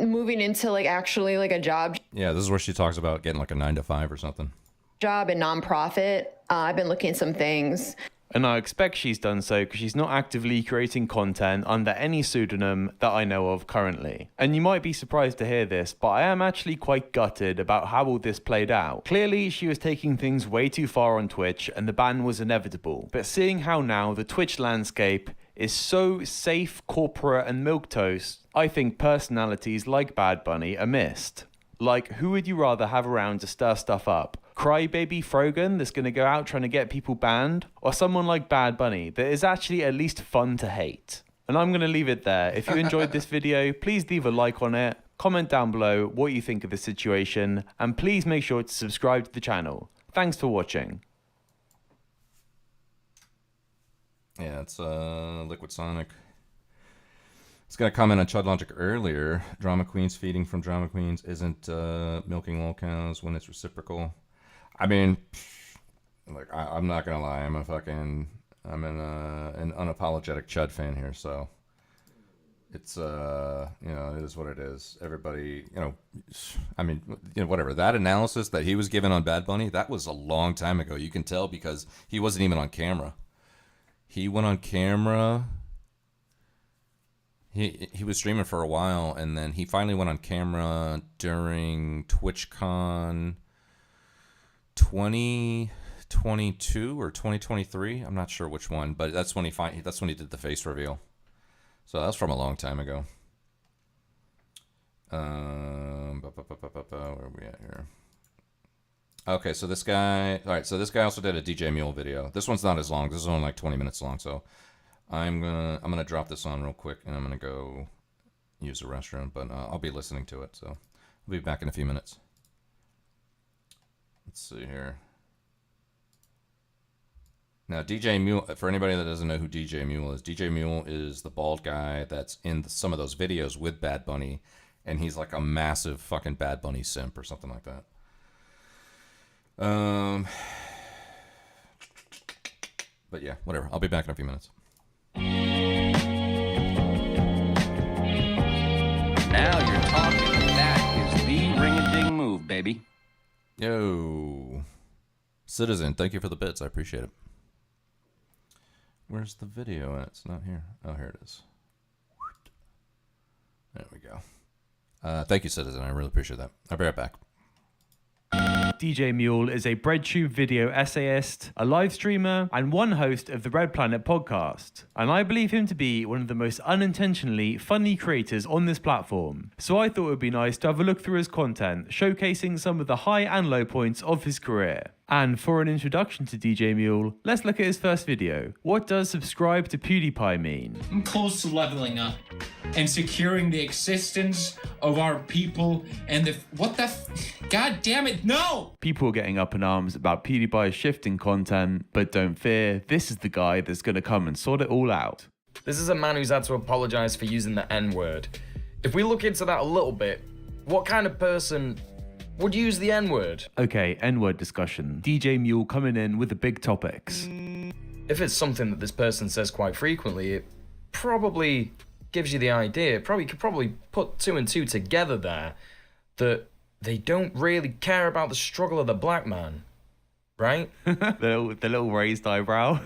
moving into like actually like a job Yeah, this is where she talks about getting like a 9-to-5 or something. Job and nonprofit. I've been looking at some things. And I expect she's done so because she's not actively creating content under any pseudonym that I know of currently. And you might be surprised to hear this, but I am actually quite gutted about how all this played out. Clearly, she was taking things way too far on Twitch and the ban was inevitable. But seeing how now the Twitch landscape is so safe, corporate and milquetoast, I think personalities like Bad Bunny are missed. Like, who would you rather have around to stir stuff up? Crybaby Frogan that's going to go out trying to get people banned? Or someone like Bad Bunny that is actually at least fun to hate? And I'm going to leave it there. If you enjoyed this video, please leave a like on it, comment down below what you think of the situation, and please make sure to subscribe to the channel. Thanks for watching. Yeah, it's Liquid Sonic. It's got a comment on Chud Logic earlier. Drama Queens feeding from Drama Queens isn't milking lol cows when it's reciprocal. I mean, like I'm not gonna lie, I'm an unapologetic Chud fan here, so it's you know, it is what it is. Everybody, you know, I mean, you know, whatever. That analysis that he was given on Bad Bunny, that was a long time ago. You can tell because he wasn't even on camera. He went on camera. He was streaming for a while, and then he finally went on camera during TwitchCon 2022 or 2023. I'm not sure which one, but that's when he did the face reveal. So that's from a long time ago. Where are we at here? Okay, so this guy. All right, so this guy also did a DJ Mule video. This one's not as long. This is only like 20 minutes long, so. I'm gonna drop this on real quick, and I'm gonna go use the restroom. But I'll be listening to it, so I'll be back in a few minutes. Let's see here. Now, DJ Mule. For anybody that doesn't know who DJ Mule is the bald guy that's in some of those videos with Bad Bunny, and he's like a massive fucking Bad Bunny simp or something like that. But yeah, whatever. I'll be back in a few minutes. Now you're talking. That is the ring-a-ding move, baby. Yo. Citizen, thank you for the bits. I appreciate it. Where's the video at? It's not here. Oh, here it is. There we go. Thank you, Citizen. I really appreciate that. I'll be right back. DJ Mule is a BreadTube video essayist, a live streamer, and one host of the Red Planet podcast. And I believe him to be one of the most unintentionally funny creators on this platform. So I thought it would be nice to have a look through his content, showcasing some of the high and low points of his career. And for an introduction to DJ Mule, let's look at his first video. What does subscribe to PewDiePie mean? I'm close to leveling up and securing the existence of our people and the... God damn it, no! People are getting up in arms about PewDiePie shifting content, but don't fear, this is the guy that's gonna come and sort it all out. This is a man who's had to apologize for using the N-word. If we look into that a little bit, what kind of person would use the N-word? Okay, N-word discussion. DJ Mule coming in with the big topics. If it's something that this person says quite frequently, it probably gives you the idea. You could probably put 2 and 2 together there, that they don't really care about the struggle of the black man, right? the little raised eyebrow.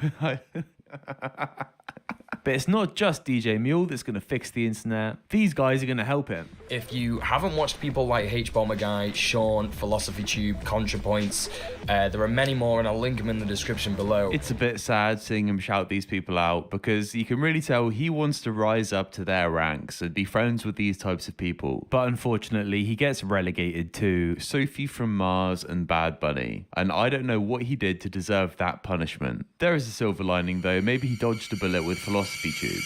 But it's not just DJ Mule that's going to fix the internet. These guys are going to help him. If you haven't watched people like H-Bomber Guy, Sean, Philosophy Tube, ContraPoints, there are many more and I'll link them in the description below. It's a bit sad seeing him shout these people out because you can really tell he wants to rise up to their ranks and be friends with these types of people. But unfortunately, he gets relegated to Sophie from Mars and Bad Bunny. And I don't know what he did to deserve that punishment. There is a silver lining though. Maybe he dodged a bullet with Philosophy Tube.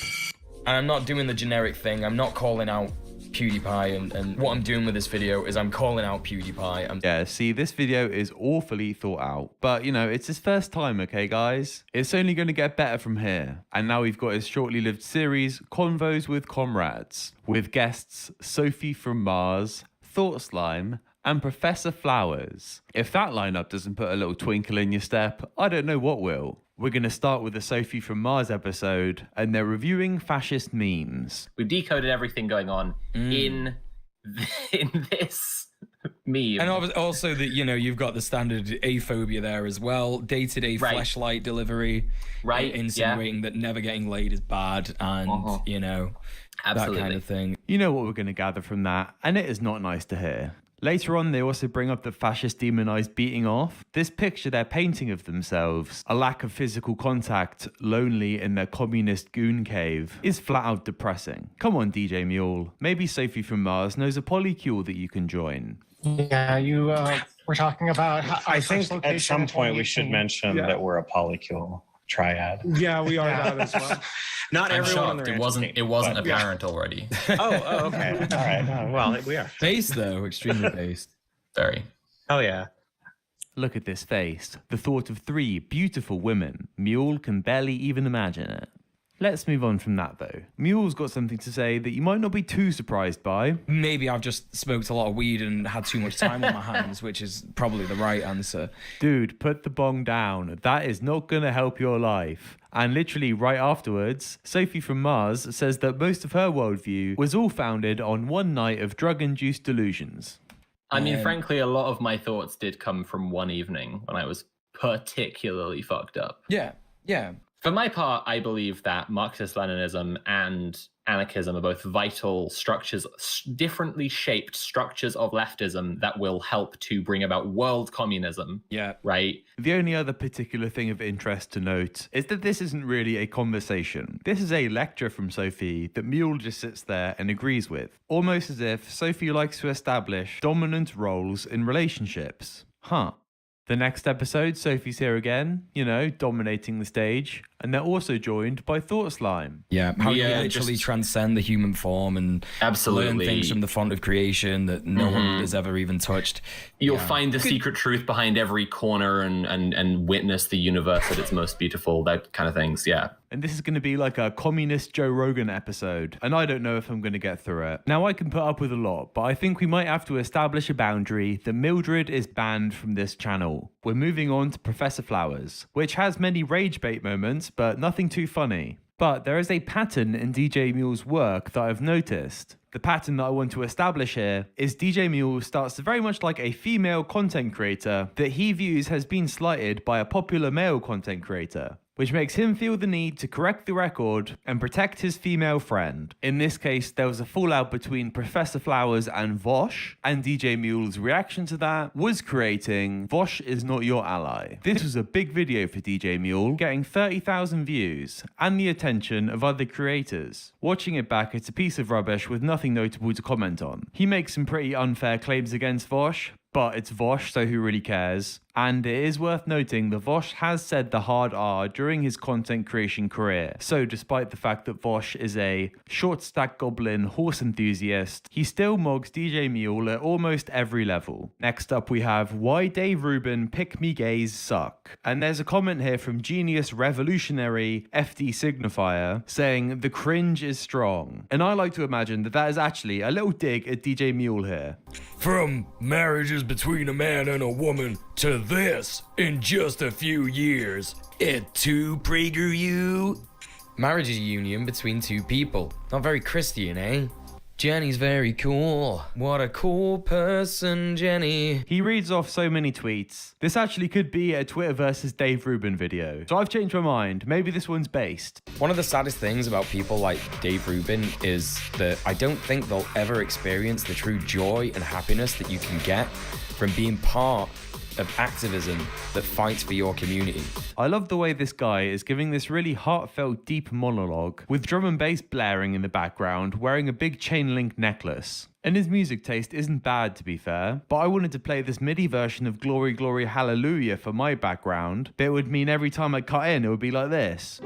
And I'm not doing the generic thing. I'm not calling out PewDiePie, and what I'm doing with this video is I'm calling out PewDiePie. Yeah, see, this video is awfully thought out. But, you know, it's his first time, okay, guys? It's only going to get better from here. And now we've got his shortly lived series, Convos with Comrades, with guests Sophie from Mars, Thought Slime, and Professor Flowers. If that lineup doesn't put a little twinkle in your step, I don't know what will. We're going to start with the Sophie from Mars episode, and they're reviewing fascist memes. We've decoded everything going on in this meme. And also that, you know, you've got the standard aphobia there as well. Day-to-day fleshlight delivery. Right, Insinuating that never getting laid is bad and, you know, Absolutely. that kind of thing. You know what we're going to gather from that, and it is not nice to hear. Later on, they also bring up the fascist demonized beating off. This picture they're painting of themselves, a lack of physical contact, lonely in their communist goon cave, is flat out depressing. Come on, DJ Mule. Maybe Sophie from Mars knows a polycule that you can join. Yeah, you were talking about... I think at some point we should mention that we're a polycule triad. Yeah, we are that as well. Not I'm everyone. shocked. It wasn't apparent already. Oh, okay. All right. Well, we are. Based, though. Extremely based. Very. Oh, yeah. Look at this face. The thought of 3 beautiful women. Mule can barely even imagine it. Let's move on from that, though. Mule's got something to say that you might not be too surprised by. Maybe I've just smoked a lot of weed and had too much time on my hands, which is probably the right answer. Dude, put the bong down. That is not going to help your life. And literally right afterwards, Sophie from Mars says that most of her worldview was all founded on one night of drug-induced delusions. I mean, frankly, a lot of my thoughts did come from one evening when I was particularly fucked up. Yeah. For my part, I believe that Marxist-Leninism and anarchism are both vital structures, differently shaped structures of leftism that will help to bring about world communism. Yeah. Right? The only other particular thing of interest to note is that this isn't really a conversation. This is a lecture from Sophie that Mule just sits there and agrees with. Almost as if Sophie likes to establish dominant roles in relationships. Huh. The next episode, Sophie's here again, you know, dominating the stage, and they're also joined by Thought Slime. Yeah, how you literally transcend the human form and learn things from the font of creation that no one has ever even touched. You'll find the secret truth behind every corner and witness the universe at its most beautiful, that kind of things, yeah. And this is going to be like a communist Joe Rogan episode, and I don't know if I'm going to get through it. Now, I can put up with a lot, but I think we might have to establish a boundary that Mildred is banned from this channel. We're moving on to Professor Flowers, which has many rage bait moments, but nothing too funny. But there is a pattern in DJ Mule's work that I've noticed. The pattern that I want to establish here is DJ Mule starts very much like a female content creator that he views has been slighted by a popular male content creator, which makes him feel the need to correct the record and protect his female friend. In this case, there was a fallout between Professor Flowers and Vosh, and DJ Mule's reaction to that was creating Vosh is not your ally. This was a big video for DJ Mule, getting 30,000 views and the attention of other creators. Watching it back, it's a piece of rubbish with nothing notable to comment on. He makes some pretty unfair claims against Vosh, but it's Vosh, so who really cares? And it is worth noting that Vosh has said the hard R during his content creation career. So despite the fact that Vosh is a short stack goblin horse enthusiast, he still mogs DJ Mule at almost every level. Next up we have Why Dave Rubin Pick Me Gays Suck. And there's a comment here from Genius Revolutionary FD Signifier saying the cringe is strong. And I like to imagine that that is actually a little dig at DJ Mule here. From marriages between a man and a woman to this in just a few years. It too PragerU. Marriage is a union between two people. Not very Christian, eh? Jenny's very cool. What a cool person, Jenny. He reads off so many tweets. This actually could be a Twitter versus Dave Rubin video. So I've changed my mind. Maybe this one's based. One of the saddest things about people like Dave Rubin is that I don't think they'll ever experience the true joy and happiness that you can get from being part of activism that fights for your community. I love the way this guy is giving this really heartfelt, deep monologue with drum and bass blaring in the background, wearing a big chain link necklace. And his music taste isn't bad, to be fair, but I wanted to play this MIDI version of Glory, Glory, Hallelujah for my background, but it would mean every time I cut in, it would be like this.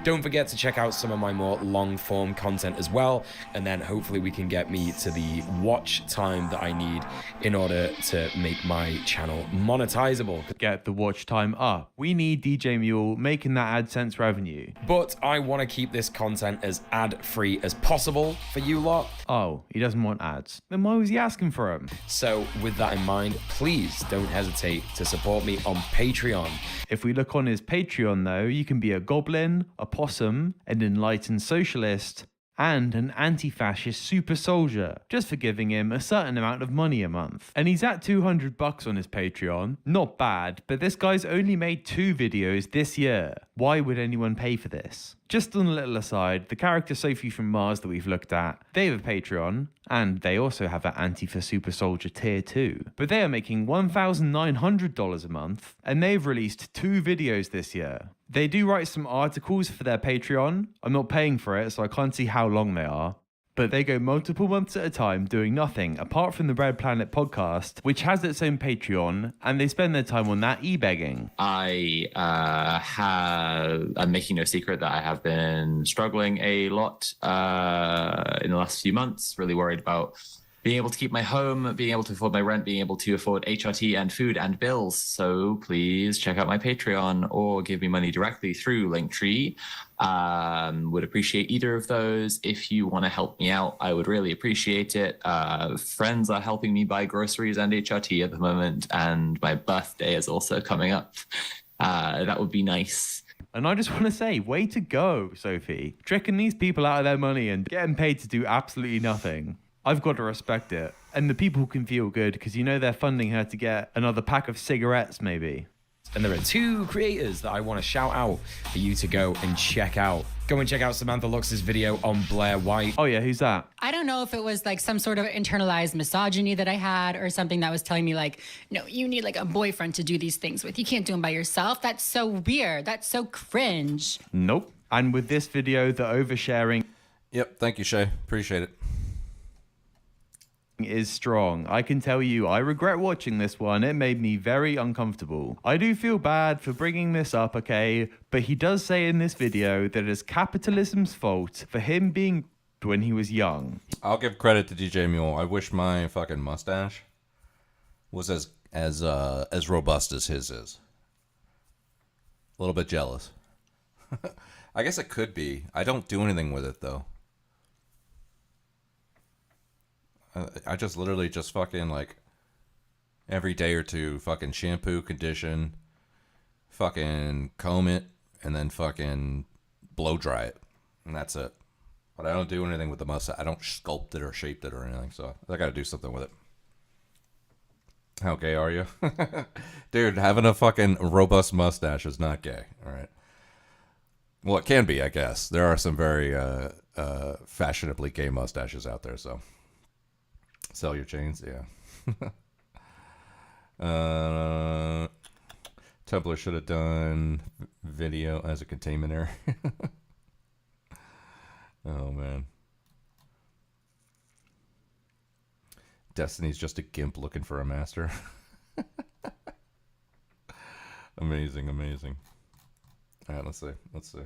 Don't forget to check out some of my more long-form content as well, and then hopefully we can get me to the watch time that I need in order to make my channel monetizable. Get the watch time up. We need DJ Mule making that AdSense revenue. But I want to keep this content as ad-free as possible for you lot. Oh, he doesn't want ads. Then why was he asking for them? So with that in mind, please don't hesitate to support me on Patreon. If we look on his Patreon though, you can be a goblin, a possum, an enlightened socialist, and an anti-fascist super soldier, just for giving him a certain amount of money a month. And he's at $200 on his Patreon. Not bad, but this guy's only made 2 videos this year. Why would anyone pay for this? Just on a little aside, the character Sophie from Mars that we've looked at, they have a Patreon, and they also have an Antifa Super Soldier tier 2. But they are making $1,900 a month, and they've released 2 videos this year. They do write some articles for their Patreon. I'm not paying for it, so I can't see how long they are. But they go multiple months at a time doing nothing apart from the Red Planet podcast, which has its own Patreon, and they spend their time on that e-begging. I'm making no secret that I have been struggling a lot in the last few months, really worried about being able to keep my home, being able to afford my rent, being able to afford HRT and food and bills. So please check out my Patreon or give me money directly through Linktree. Would appreciate either of those. If you want to help me out, I would really appreciate it. Friends are helping me buy groceries and HRT at the moment, and my birthday is also coming up. That would be nice. And I just want to say, way to go, Sophie. Tricking these people out of their money and getting paid to do absolutely nothing. I've got to respect it. And the people can feel good because you know they're funding her to get another pack of cigarettes, maybe. And there are 2 creators that I want to shout out for you to go and check out. Go and check out Samantha Lux's video on Blair White. Oh yeah, who's that? I don't know if it was like some sort of internalized misogyny that I had or something that was telling me like, no, you need like a boyfriend to do these things with. You can't do them by yourself. That's so weird. That's so cringe. Nope. And with this video, the oversharing... Yep, thank you, Shay. Appreciate it. Is strong. I can tell you, I regret watching this one. It made me very uncomfortable. I do feel bad for bringing this up, okay? But he does say in this video that it's capitalism's fault for him being when he was young. I'll give credit to DJ Mule. I wish my fucking mustache was as robust as his is. A little bit jealous. I guess it could be. I don't do anything with it though. I just literally just fucking like every day or two fucking shampoo, condition, fucking comb it, and then fucking blow dry it. And that's it. But I don't do anything with the mustache. I don't sculpt it or shape it or anything. So I got to do something with it. How gay are you? Dude, having a fucking robust mustache is not gay. All right. Well, it can be, I guess. There are some very fashionably gay mustaches out there, so. Sell your chains, yeah. Tumblr should have done video as a containment area. Oh, man. Destiny's just a gimp looking for a master. Amazing, amazing. All right, let's see.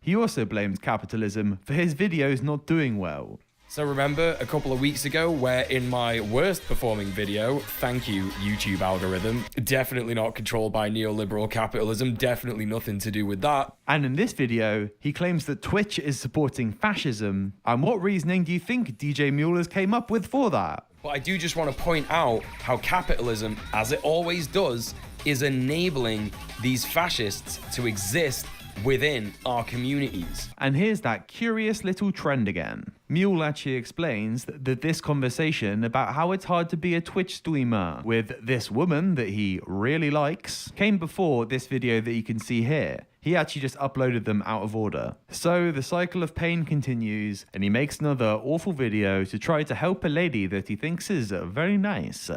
He also blames capitalism for his videos not doing well. So remember a couple of weeks ago where in my worst performing video, thank you YouTube algorithm, definitely not controlled by neoliberal capitalism, definitely nothing to do with that. And in this video, he claims that Twitch is supporting fascism. And what reasoning do you think DJ Mueller's came up with for that? But I do just want to point out how capitalism, as it always does, is enabling these fascists to exist within our communities. And here's that curious little trend again. Mule actually explains that this conversation about how it's hard to be a Twitch streamer with this woman that he really likes came before this video that you can see here. He actually just uploaded them out of order. So the cycle of pain continues, and he makes another awful video to try to help a lady that he thinks is very nice.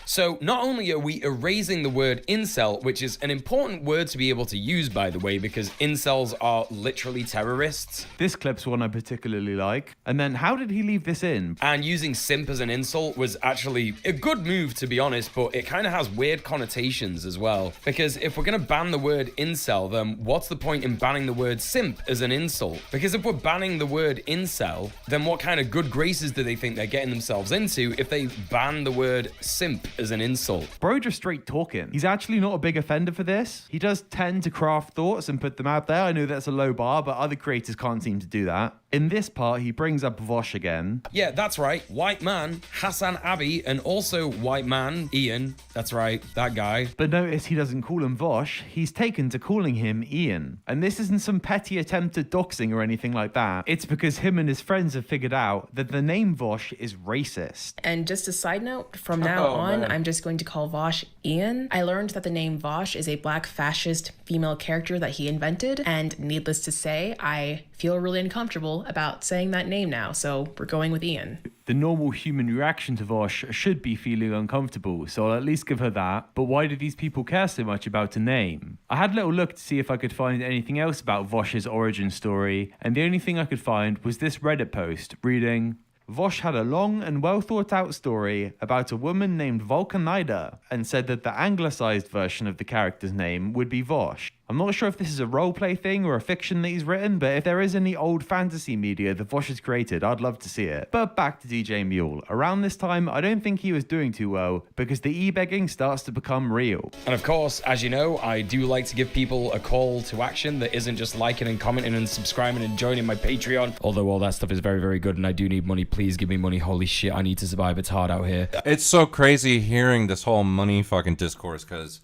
So not only are we erasing the word incel, which is an important word to be able to use, by the way, because incels are literally terrorists. This clip's one I particularly like. And then how did he leave this in? And using simp as an insult was actually a good move, to be honest, but it kind of has weird connotations as well. Because if we're going to ban the word incel, then what's the point in banning the word simp as an insult? Because if we're banning the word incel, then what kind of good graces do they think they're getting themselves into if they ban the word simp as an insult? Bro just straight talking. He's actually not a big offender for this. He does tend to craft thoughts and put them out there. I know that's a low bar, but other creators can't seem to do that. In this part, he brings up Vosh again. Yeah, that's right. White man, Hassan Abbey, and also white man, Ian. That's right, that guy. But notice he doesn't call him Vosh. He's taken to calling him Ian. And this isn't some petty attempt at doxing or anything like that. It's because him and his friends have figured out that the name Vosh is racist. And just a side note, from now on, I'm just going to call Vosh Ian. I learned that the name Vosh is a black fascist female character that he invented. And needless to say, I feel really uncomfortable about saying that name now, so we're going with Ian. The normal human reaction to Vosh should be feeling uncomfortable, so I'll at least give her that. But why do these people care so much about a name? I had a little look to see if I could find anything else about Vosh's origin story, and the only thing I could find was this Reddit post reading, Vosh had a long and well thought out story about a woman named Volkanida and said that the anglicized version of the character's name would be Vosh. I'm not sure if this is a roleplay thing or a fiction that he's written, but if there is any old fantasy media that Vosh has created, I'd love to see it. But back to DJ Mule. Around this time, I don't think he was doing too well because the e-begging starts to become real. And of course, as you know, I do like to give people a call to action that isn't just liking and commenting and subscribing and joining my Patreon. Although all that stuff is very, very good and I do need money. Please give me money. Holy shit, I need to survive. It's hard out here. It's so crazy hearing this whole money fucking discourse because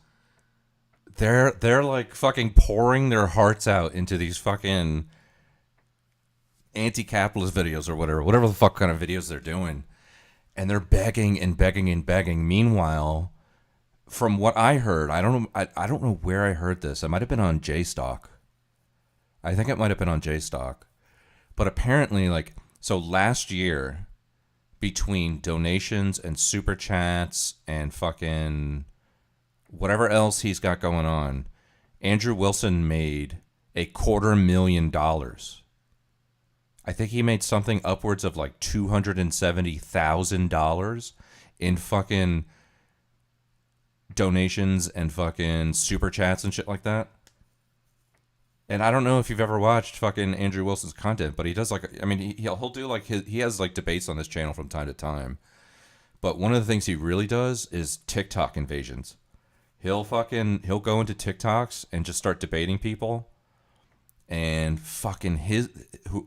they're like fucking pouring their hearts out into these fucking anti-capitalist videos or whatever the fuck kind of videos they're doing, and they're begging and begging and begging. Meanwhile, from what I heard, I don't know where I heard this. It might have been on JStock. I think it might have been on JStock, but apparently, like, so last year, between donations and super chats and fucking whatever else he's got going on, Andrew Wilson made $250,000. I think he made something upwards of like $270,000 in fucking donations and fucking super chats and shit like that. And I don't know if you've ever watched fucking Andrew Wilson's content, but he does like, I mean, he'll do like he has like debates on this channel from time to time. But one of the things he really does is TikTok invasions. He'll go into TikToks and just start debating people, and fucking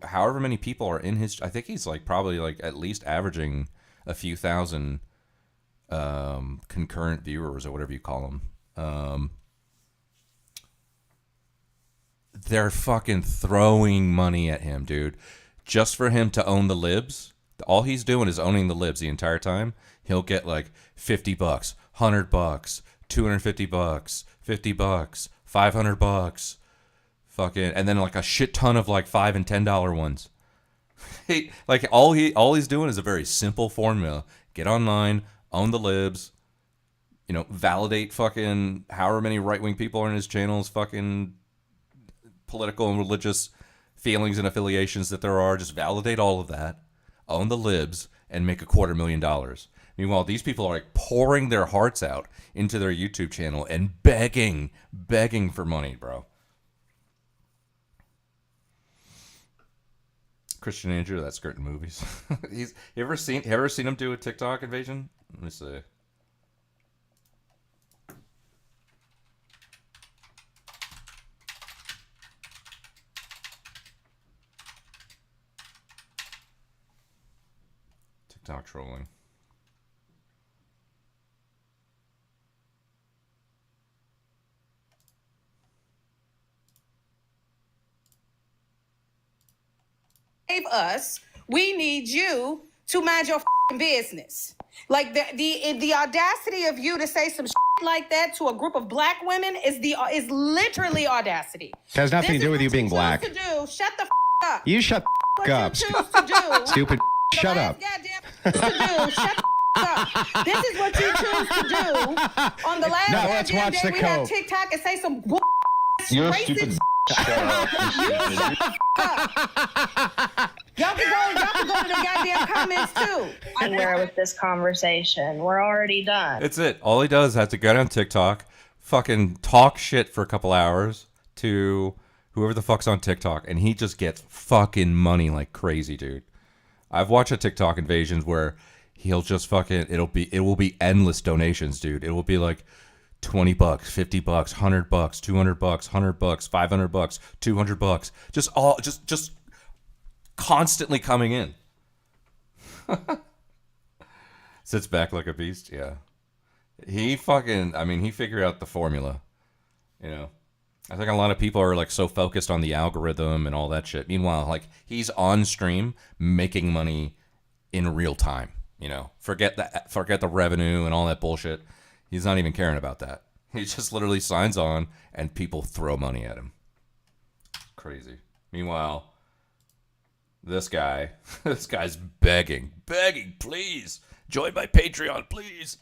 however many people are in his, I think he's like probably like at least averaging a few thousand concurrent viewers or whatever you call them. They're fucking throwing money at him, dude, just for him to own the libs. All he's doing is owning the libs the entire time. He'll get like $50, $100, $250, $50, $500, fucking, and then like a shit ton of like $5 and $10 ones. Like all he's doing is a very simple formula: get online, own the libs, you know, validate fucking however many right-wing people are in his channels, fucking political and religious feelings and affiliations that there are. Just validate all of that, own the libs, and make $250,000. Meanwhile, these people are like pouring their hearts out into their YouTube channel and begging for money, bro. Christian Andrew, that's skirting movies. You ever seen him do a TikTok invasion? Let me see. TikTok trolling. save us, we need you to mind your business. Like the audacity of you to say some like that to a group of black women is literally audacity. It has nothing to do with you being black. To do. Shut the up. You shut the up. Choose to do. Stupid. Shut up. To do. Shut the up. This is what you choose to do. On the last now let's watch day the we code. have TikTok and say some You're racist stupid. Shut up. Y'all can go to the goddamn comments too. Anywhere with this conversation. We're already done. That's it. All he does is have to go on TikTok, fucking talk shit for a couple hours to whoever the fuck's on TikTok, and he just gets fucking money like crazy, dude. I've watched a TikTok invasions where he'll just fucking it will be endless donations, dude. It will be like $20, $50, $100, $200, $100, $500, $200, just constantly coming in. Sits back like a beast. Yeah, he figured out the formula. You know, I think a lot of people are like so focused on the algorithm and all that shit. Meanwhile, like he's on stream making money in real time. You know, forget the revenue and all that bullshit. He's not even caring about that. He just literally signs on and people throw money at him. Crazy. Meanwhile, this guy's begging, please, join my Patreon, please.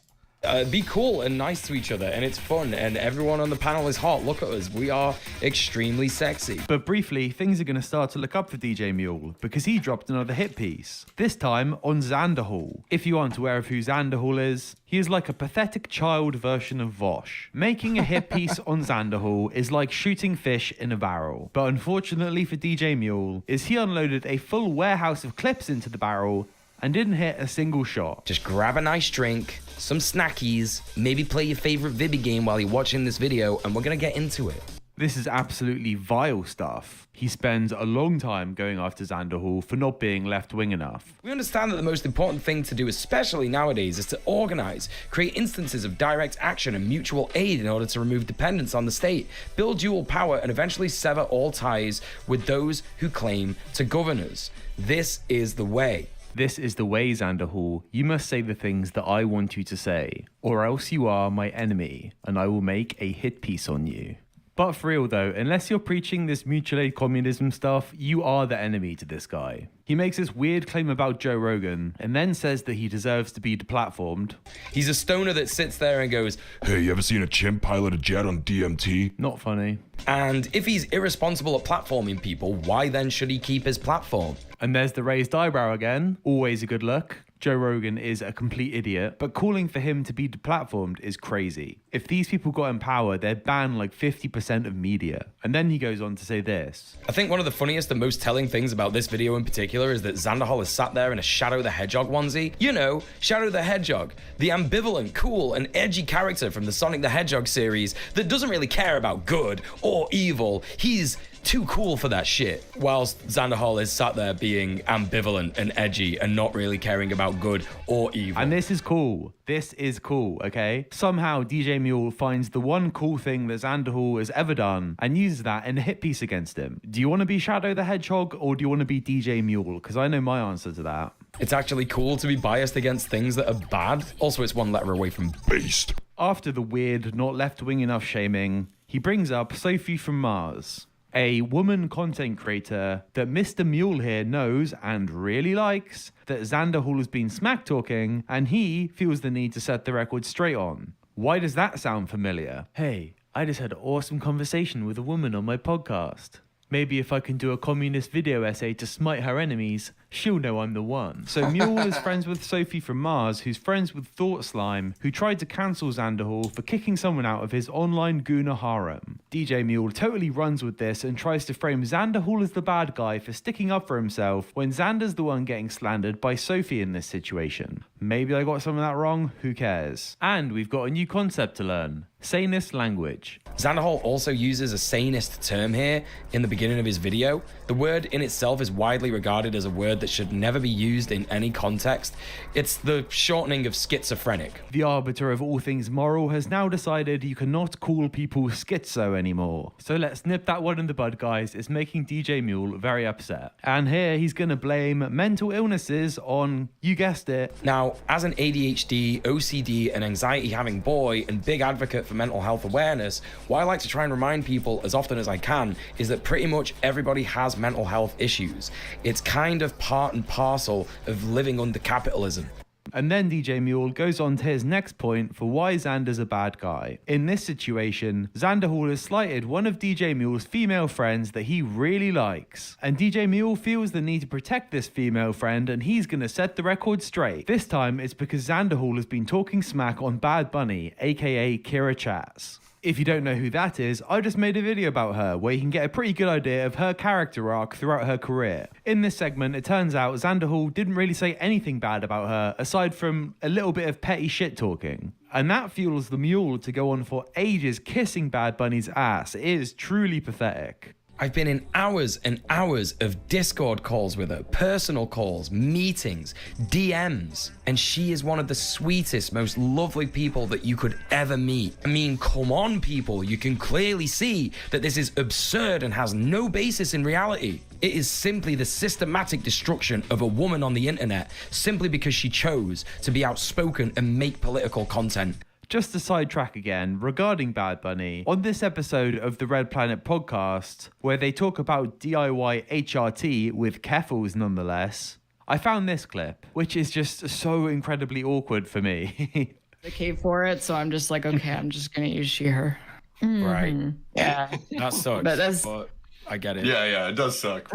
Be cool and nice to each other, and it's fun, and everyone on the panel is hot. Look at us. We are extremely sexy. But briefly, things are going to start to look up for DJ Mule because he dropped another hit piece, this time on Xanderhall. If you aren't aware of who Xanderhall is, he is like a pathetic child version of Vosh. Making a hit piece on Xanderhall is like shooting fish in a barrel. But unfortunately for DJ Mule, is he unloaded a full warehouse of clips into the barrel and didn't hit a single shot. Just grab a nice drink, some snackies, maybe play your favorite Vibby game while you're watching this video, and we're gonna get into it. This is absolutely vile stuff. He spends a long time going after Xanderhall for not being left-wing enough. We understand that the most important thing to do, especially nowadays, is to organize, create instances of direct action and mutual aid in order to remove dependence on the state, build dual power, and eventually sever all ties with those who claim to govern us. This is the way. This is the way, Xanderhall. You must say the things that I want you to say, or else you are my enemy, and I will make a hit piece on you. But for real though, unless you're preaching this mutual aid communism stuff, you are the enemy to this guy. He makes this weird claim about Joe Rogan, and then says that he deserves to be deplatformed. He's a stoner that sits there and goes, "Hey, you ever seen a chimp pilot a jet on DMT?" Not funny. And if he's irresponsible at platforming people, why then should he keep his platform? And there's the raised eyebrow again. Always a good look. Joe Rogan is a complete idiot, but calling for him to be deplatformed is crazy. If these people got in power, they'd ban like 50% of media. And then he goes on to say this. I think one of the funniest and most telling things about this video in particular is that Xanderhall is sat there in a Shadow the Hedgehog onesie. You know, Shadow the Hedgehog, the ambivalent, cool, and edgy character from the Sonic the Hedgehog series that doesn't really care about good or evil. He's too cool for that shit. Whilst Xanderhall is sat there being ambivalent and edgy and not really caring about good or evil. And this is cool. This is cool, okay? Somehow DJ Mule finds the one cool thing that Xanderhall has ever done and uses that in a hit piece against him. Do you want to be Shadow the Hedgehog or do you want to be DJ Mule? Because I know my answer to that. It's actually cool to be biased against things that are bad. Also, it's one letter away from beast. After the weird, not left-wing enough shaming, he brings up Sophie from Mars, a woman content creator that Mr. Mule here knows and really likes, that Xanderhall has been smack-talking, and he feels the need to set the record straight on. Why does that sound familiar? Hey, I just had an awesome conversation with a woman on my podcast. Maybe if I can do a communist video essay to smite her enemies, she'll know I'm the one. So Mule is friends with Sophie from Mars, who's friends with Thought Slime, who tried to cancel Xanderhall for kicking someone out of his online Gooner harem. DJ Mule totally runs with this and tries to frame Xanderhall as the bad guy for sticking up for himself when Xander's the one getting slandered by Sophie in this situation. Maybe I got some of that wrong, who cares? And we've got a new concept to learn. Sanist language. Xanderhall also uses a sanist term here in the beginning of his video. The word in itself is widely regarded as a word word that should never be used in any context. It's the shortening of schizophrenic. The arbiter of all things moral has now decided you cannot call people schizo anymore. So let's nip that one in the bud, guys. It's making DJ Mule very upset. And here he's gonna blame mental illnesses on, you guessed it. Now, as an ADHD, OCD, and anxiety having boy and big advocate for mental health awareness, what I like to try and remind people as often as I can is that pretty much everybody has mental health issues. It's kind of part and parcel of living under capitalism. And then DJ Mule goes on to his next point for why Xander's a bad guy. In this situation, Xander Hall has slighted one of DJ Mule's female friends that he really likes. And DJ Mule feels the need to protect this female friend, and he's gonna set the record straight. This time, it's because Xander Hall has been talking smack on Bad Bunny, aka Kira Chats. If you don't know who that is, I just made a video about her where you can get a pretty good idea of her character arc throughout her career. In this segment, it turns out Xander Hall didn't really say anything bad about her aside from a little bit of petty shit talking. And that fuels the Mule to go on for ages kissing Bad Bunny's ass. It is truly pathetic. I've been in hours and hours of Discord calls with her, personal calls, meetings, DMs, and she is one of the sweetest, most lovely people that you could ever meet. I mean, come on, people, you can clearly see that this is absurd and has no basis in reality. It is simply the systematic destruction of a woman on the internet simply because she chose to be outspoken and make political content. Just to sidetrack again, regarding Bad Bunny, on this episode of the Red Planet podcast, where they talk about DIY HRT with Keffals nonetheless, I found this clip, which is just so incredibly awkward for me. Advocate for it, so I'm just like, okay, I'm just gonna use she, her. Right. Yeah. That sucks, but I get it. Yeah, it does suck.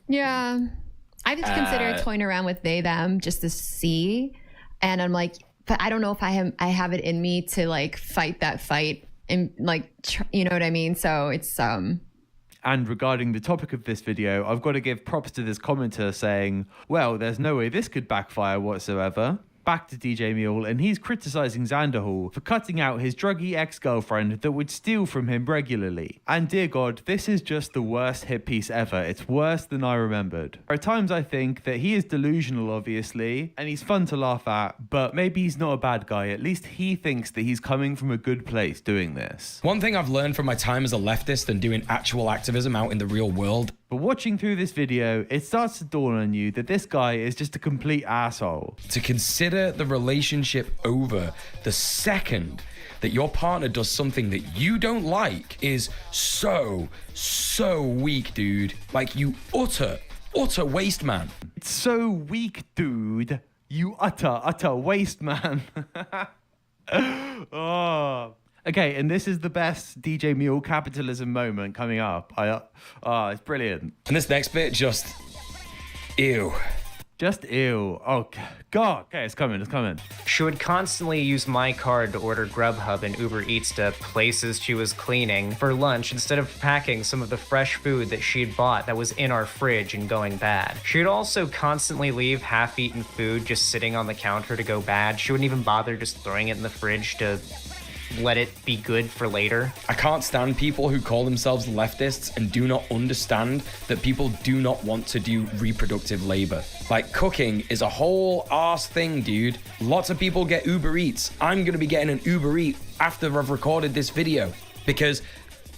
Yeah. I've considered toying around with they, them just to see. And I'm like, but I don't know if I have it in me to like fight that fight and like, you know what I mean? So it's, And regarding the topic of this video, I've got to give props to this commenter saying, well, there's no way this could backfire whatsoever. Back to DJ Mule, and he's criticizing Xander Hall for cutting out his druggy ex-girlfriend that would steal from him regularly. And dear God, this is just the worst hit piece ever. It's worse than I remembered. There are times I think that he is delusional, obviously, and he's fun to laugh at, but maybe he's not a bad guy. At least he thinks that he's coming from a good place doing this. One thing I've learned from my time as a leftist and doing actual activism out in the real world. But watching through this video, it starts to dawn on you that this guy is just a complete asshole. To consider the relationship over the second that your partner does something that you don't like is so weak, dude. Like, you utter waste man. It's so weak, dude. You utter waste man. Oh. Okay, and this is the best DJ Mule capitalism moment coming up. It's brilliant. And this next bit, just ew. Just ew. Oh, God. Okay, it's coming. She would constantly use my card to order Grubhub and Uber Eats to places she was cleaning for lunch instead of packing some of the fresh food that she'd bought that was in our fridge and going bad. She would also constantly leave half-eaten food just sitting on the counter to go bad. She wouldn't even bother just throwing it in the fridge to let it be good for later. I can't stand people who call themselves leftists and do not understand that people do not want to do reproductive labor. Like, cooking is a whole arse thing, dude. Lots of people get Uber Eats. I'm gonna be getting an Uber Eat after I've recorded this video because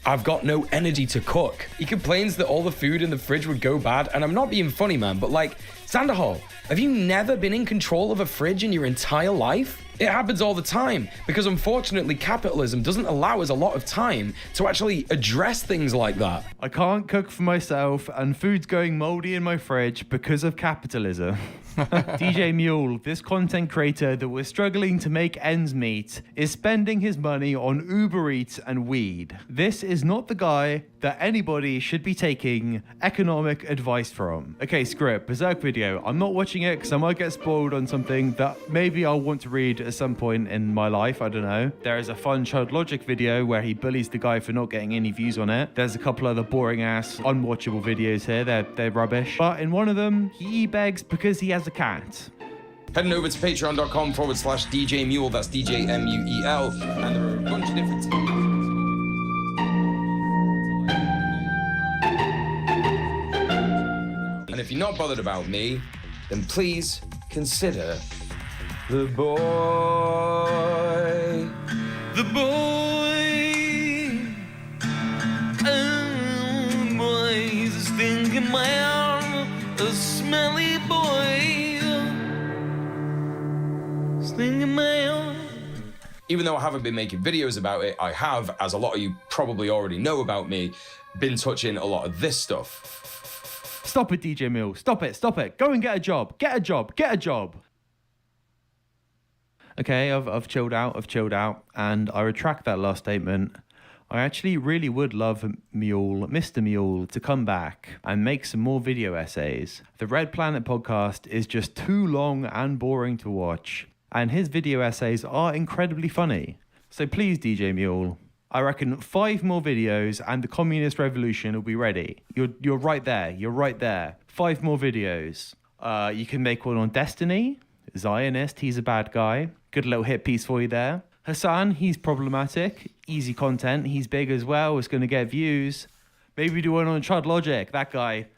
I've got no energy to cook. He complains that all the food in the fridge would go bad, and I'm not being funny, man, but like, Xander Hall, have you never been in control of a fridge in your entire life? It happens all the time because unfortunately capitalism doesn't allow us a lot of time to actually address things like that. I can't cook for myself and food's going moldy in my fridge because of capitalism. DJ Mule, this content creator that was struggling to make ends meet, is spending his money on Uber Eats and weed. This is not the guy that anybody should be taking economic advice from. Okay, screw it. Berserk video. I'm not watching it because I might get spoiled on something that maybe I'll want to read at some point in my life. I don't know. There is a fun Chud Logic video where he bullies the guy for not getting any views on it. There's a couple other boring ass, unwatchable videos here. They're rubbish. But in one of them, he begs because he has a cat. Heading over to patreon.com/DJ Mule. That's DJ MUEL. And there are a bunch of different... And if if you're not bothered about me, then please consider the boy. The boy. Oh, boy, he's a stinking man, a smelly boy. Stinking man. Even though I haven't been making videos about it, I have, as a lot of you probably already know about me, been touching a lot of this stuff. Stop it, DJ Mill. Stop it. Go and get a job. Get a job. Okay, I've chilled out, and I retract that last statement. I actually really would love Mr. Mule, to come back and make some more video essays. The Red Planet podcast is just too long and boring to watch, and his video essays are incredibly funny. So please, DJ Mule, I reckon 5 more videos and the communist revolution will be ready. You're right there. 5 more videos. You can make one on Destiny. Zionist, he's a bad guy. Good little hit piece for you there. Hassan, he's problematic. Easy content. He's big as well. It's going to get views. Maybe do one on Chud Logic. That guy,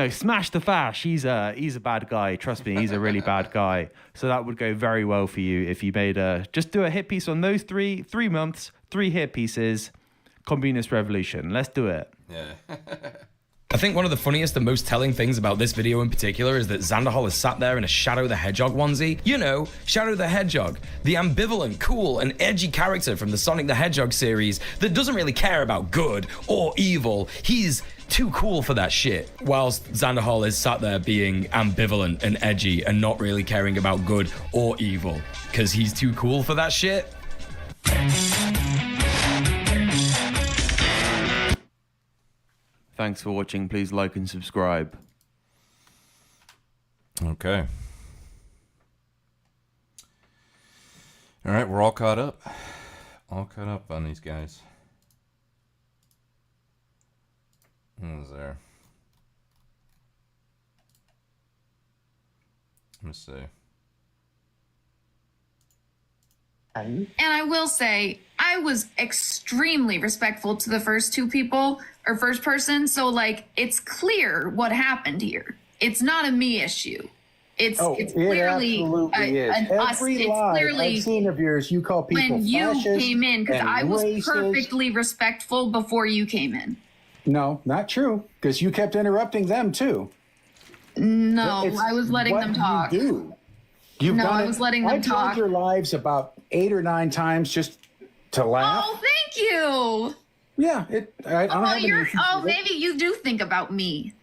smash the fash. He's a bad guy. Trust me, he's a really bad guy. So that would go very well for you if you made just do a hit piece on those 3 months, 3 hit pieces. Communist revolution. Let's do it. Yeah. I think one of the funniest and most telling things about this video in particular is that Xanderhal is sat there in a Shadow the Hedgehog onesie. Shadow the Hedgehog, the ambivalent, cool, and edgy character from the Sonic the Hedgehog series that doesn't really care about good or evil. He's too cool for that shit. Whilst Xanderhal is sat there being ambivalent and edgy and not really caring about good or evil because he's too cool for that shit. Thanks for watching. Please like and subscribe. Okay. All right, we're all caught up. All caught up on these guys. What was there? Let me see. And I will say, I was extremely respectful to the first 2 people, or first person, so, it's clear what happened here. It's not a me issue. It's clearly an us. It's clearly I've seen of yours, you call people when you fascist came in, because I was racist. perfectly respectful before you came in. No, not true, because you kept interrupting them, too. No, I was letting them talk. I was letting them talk. I told your lives about 8 or 9 times just to laugh. Oh, thank you. Yeah, I don't have any issues with it. Maybe you do think about me.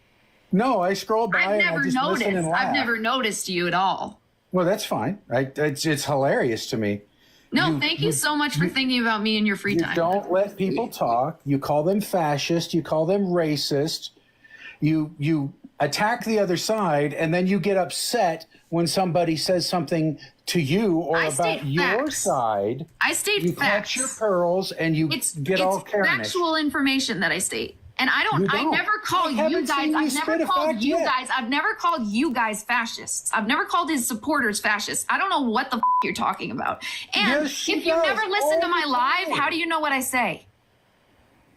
No, I scroll by I've and I just listen and laugh. I've never noticed you at all. Well, that's fine. It's hilarious to me. No, thank you so much for thinking about me in your free time. You don't let people talk. You call them fascist. You call them racist. You attack the other side, and then you get upset when somebody says something to you or about your side. I state you facts. Clutch your pearls and you get all Karenish. It's factual information that I state. And I never call you guys, I've never called you guys fascists. I've never called his supporters fascists. I don't know what the you're talking about. And if you never listen to my live, how do you know what I say?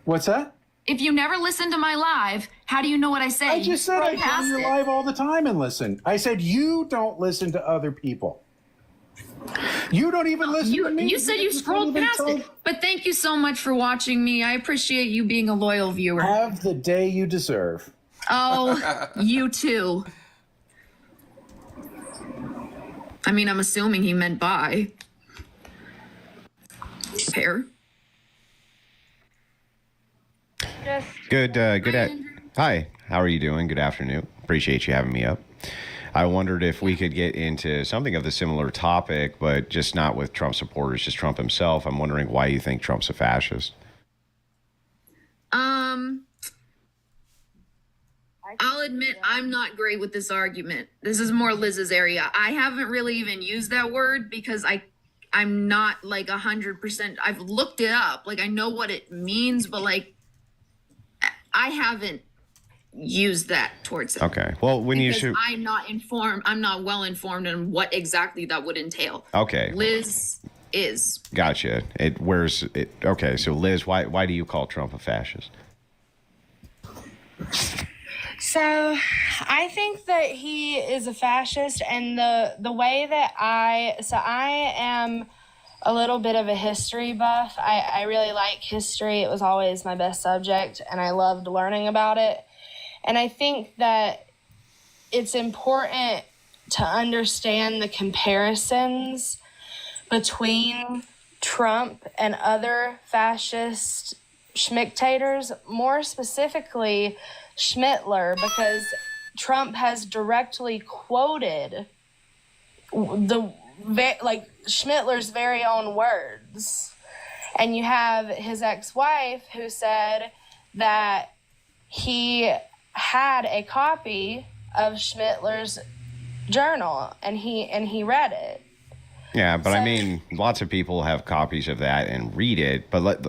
What's that? If you never listen to my live, how do you know what I say? I just said I go to your live all the time and listen. I said you don't listen to other people. You don't even listen to me. You said you scrolled past it. But thank you so much for watching me. I appreciate you being a loyal viewer. Have the day you deserve. Oh, you too. I mean, I'm assuming he meant bye. Fair. Good. Hi. How are you doing? Good afternoon. Appreciate you having me up. I wondered if we could get into something of the similar topic, but just not with Trump supporters, just Trump himself. I'm wondering why you think Trump's a fascist. I'll admit I'm not great with this argument. This is more Liz's area. I haven't really even used that word because I'm not 100%. I've looked it up. I know what it means, but I haven't used that towards it. Okay. Well, I'm not informed. I'm not well informed on what exactly that would entail. Okay. Liz is. Gotcha. Okay. So Liz, why do you call Trump a fascist? So I think that he is a fascist, and the way that I am a little bit of a history buff. I really like history. It was always my best subject, and I loved learning about it. And I think that it's important to understand the comparisons between Trump and other fascist schmictators, more specifically Schmittler, because Trump has directly quoted Schmittler's very own words. And you have his ex-wife who said that he had a copy of Schmittler's journal and he read it. Yeah, but I mean, lots of people have copies of that and read it, but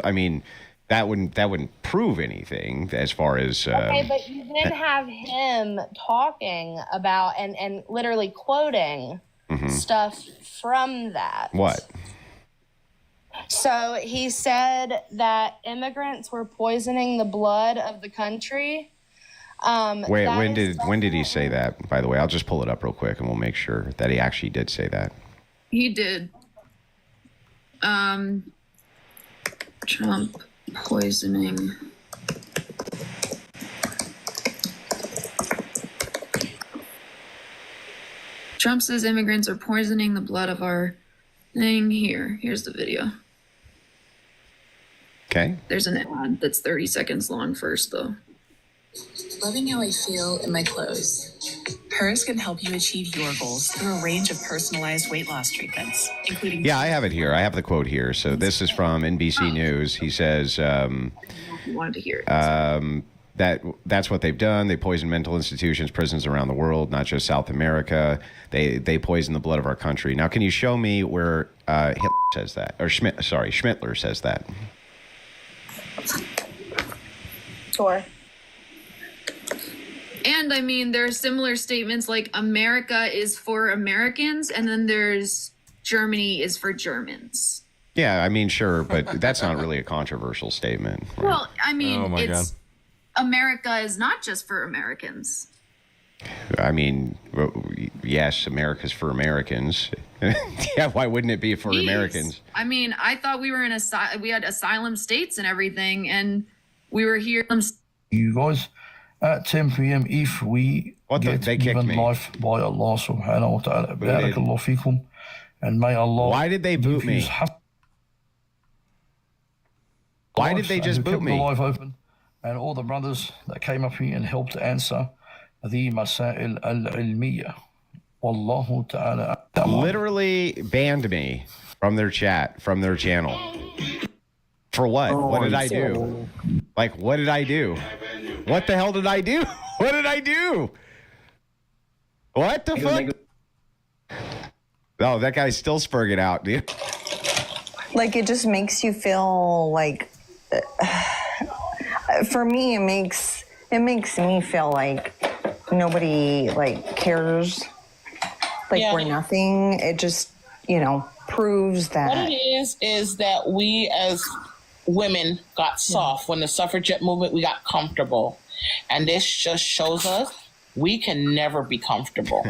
that wouldn't prove anything as far as okay, but you then have him talking about and literally quoting stuff from that. What? So he said that immigrants were poisoning the blood of the country. Wait, when did he say that? By the way, I'll just pull it up real quick and we'll make sure that he actually did say that. He did. Trump poisoning. Trump says immigrants are poisoning the blood of our thing. Here's the video. Okay. There's an ad that's 30 seconds long first, though. Loving how I feel in my clothes. Hers can help you achieve your goals through a range of personalized weight loss treatments, including... Yeah, I have it here. I have the quote here. So this is from NBC News. He says... You wanted to hear it. That's what they've done. They poison mental institutions, prisons around the world, not just South America. They poison the blood of our country. Now, can you show me where Hitler says that? Or Schmittler says that? Sure. And I mean, there are similar statements like America is for Americans, and then there's Germany is for Germans. Yeah, I mean, sure, but that's not really a controversial statement. Right? Well, I mean, God. America is not just for Americans. I mean, yes, America's for Americans. Yeah, why wouldn't it be for Americans? I mean, I thought we were we had asylum states and everything, and we were here. You guys, at 10 p.m. if we get given life by Allah subhanahu wa ta'ala. Barakallahu fikum. And may Allah... Why did they boot me? Why did they just boot me? The life open. And all the brothers that came up here and helped answer the Masail al-Ilmiya. Wallahu ta'ala. Literally banned me from their chat, from their channel. For what? What did I do? Like, what did I do? What the hell did I do? What did I do? What the fuck? Oh, that guy's still spurging out, dude. Like, it just makes you feel like... for me, it makes me feel like nobody cares, we're nothing. It just proves that what it is that we as women got soft when the suffragette movement. We got comfortable, and this just shows us we can never be comfortable.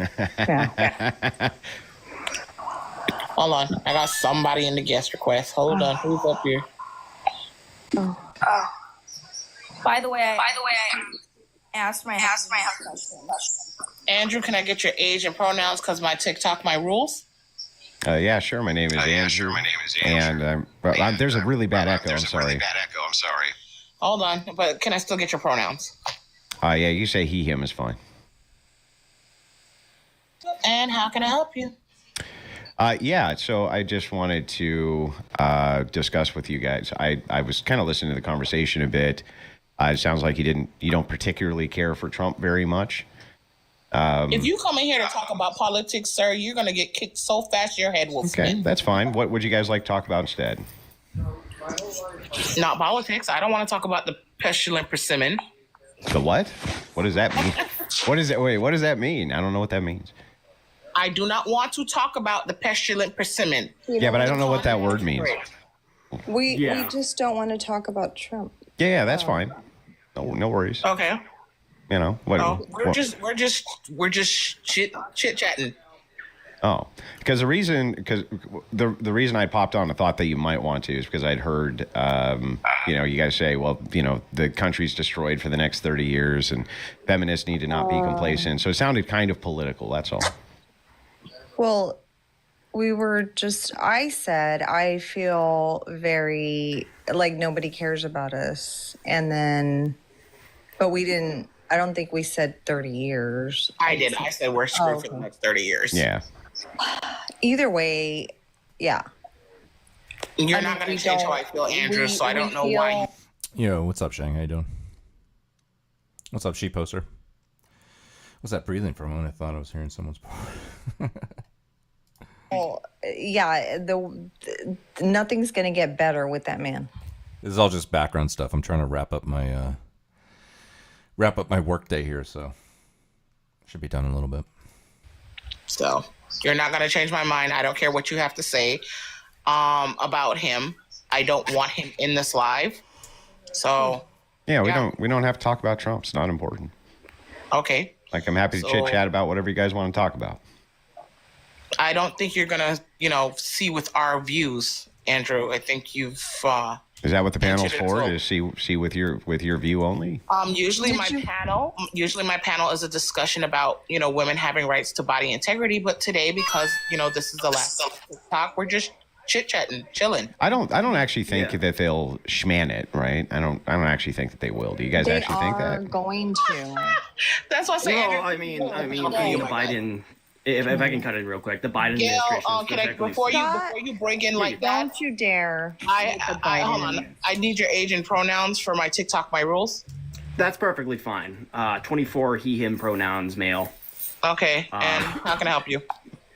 Hold on, I got somebody in the guest request. Hold on, who's up here? By the way, I asked my husband. Andrew, can I get your age and pronouns? Because my TikTok, my rules. Yeah, sure. My name is Andrew. And there's a really bad echo. I'm sorry. Hold on, but can I still get your pronouns? Yeah, you say he, him is fine. And how can I help you? Yeah, so I just wanted to discuss with you guys. I was kind of listening to the conversation a bit. It sounds like you don't particularly care for Trump very much. If you come in here to talk about politics, sir, you're going to get kicked so fast your head will spin. Okay, that's fine. What would you guys like to talk about instead? Not politics. I don't want to talk about the pestilent persimmon. The what? What does that mean? What is it? Wait, what does that mean? I don't know what that means. I do not want to talk about the pestilent persimmon. Yeah, but I don't know what that word means. We just don't want to talk about Trump. Yeah, that's fine. No worries. Okay. You know what? No, we're just chit chatting. Oh, because the reason I popped on, I thought that you might want to, is because I'd heard, you guys say, well, the country's destroyed for the next 30 years, and feminists need to not be complacent. So it sounded kind of political. That's all. Well, I said I feel very like nobody cares about us, but we didn't. I don't think we said 30 years. I did. I said we're screwed for the next 30 years. Yeah. Either way, yeah. You're not going to change how I feel, Andrew, so I don't know why. Yo, what's up, Shang? How you doing? What's up, Sheep Poster? What's that breathing for a moment? I thought I was hearing someone's... Well, yeah, nothing's going to get better with that man. This is all just background stuff. I'm trying to wrap up my work day here, so should be done in a little bit. So you're not going to change my mind. I don't care what you have to say about him. I don't want him in this live. So we don't have to talk about Trump. It's not important. Okay. Like, I'm happy to chit chat about whatever you guys want to talk about. I don't think you're gonna, see with our views, Andrew. I think you've. Is that what the panel's for? To see with your view only? Usually my panel is a discussion about women having rights to body integrity. But today, because this is the last talk, we're just chit chatting, chilling. I don't actually think that they'll schman it, right? I don't actually think that they will. Do you guys actually think that? They are going to. That's what I'm saying. No, I mean, Biden. If I can cut in real quick, the Biden administration. Before you bring in like that, don't you dare. Hold on. I need your age and pronouns for my TikTok, my rules. That's perfectly fine. 24 he him pronouns, male. Okay, and how can I help you?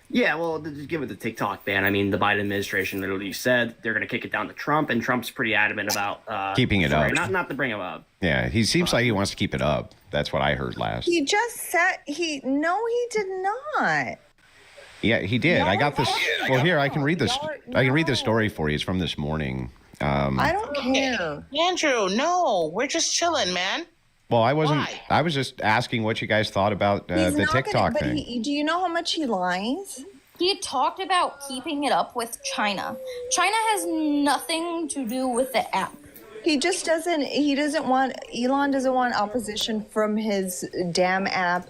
Yeah, well, just give it the TikTok ban. I mean, the Biden administration literally said they're going to kick it down to Trump, and Trump's pretty adamant about keeping it up. Not to bring him up. Yeah, he seems like he wants to keep it up. That's what I heard last. He just said he did not. Yeah, he did. I got this. Well, here I can read this. I can read this story for you. It's from this morning. I don't care, Andrew. No, we're just chilling, man. Well, I wasn't. Why? I was just asking what you guys thought about the TikTok thing. Do you know how much he lies? He had talked about keeping it up with China. China has nothing to do with the app. He just doesn't. Elon doesn't want opposition from his damn app,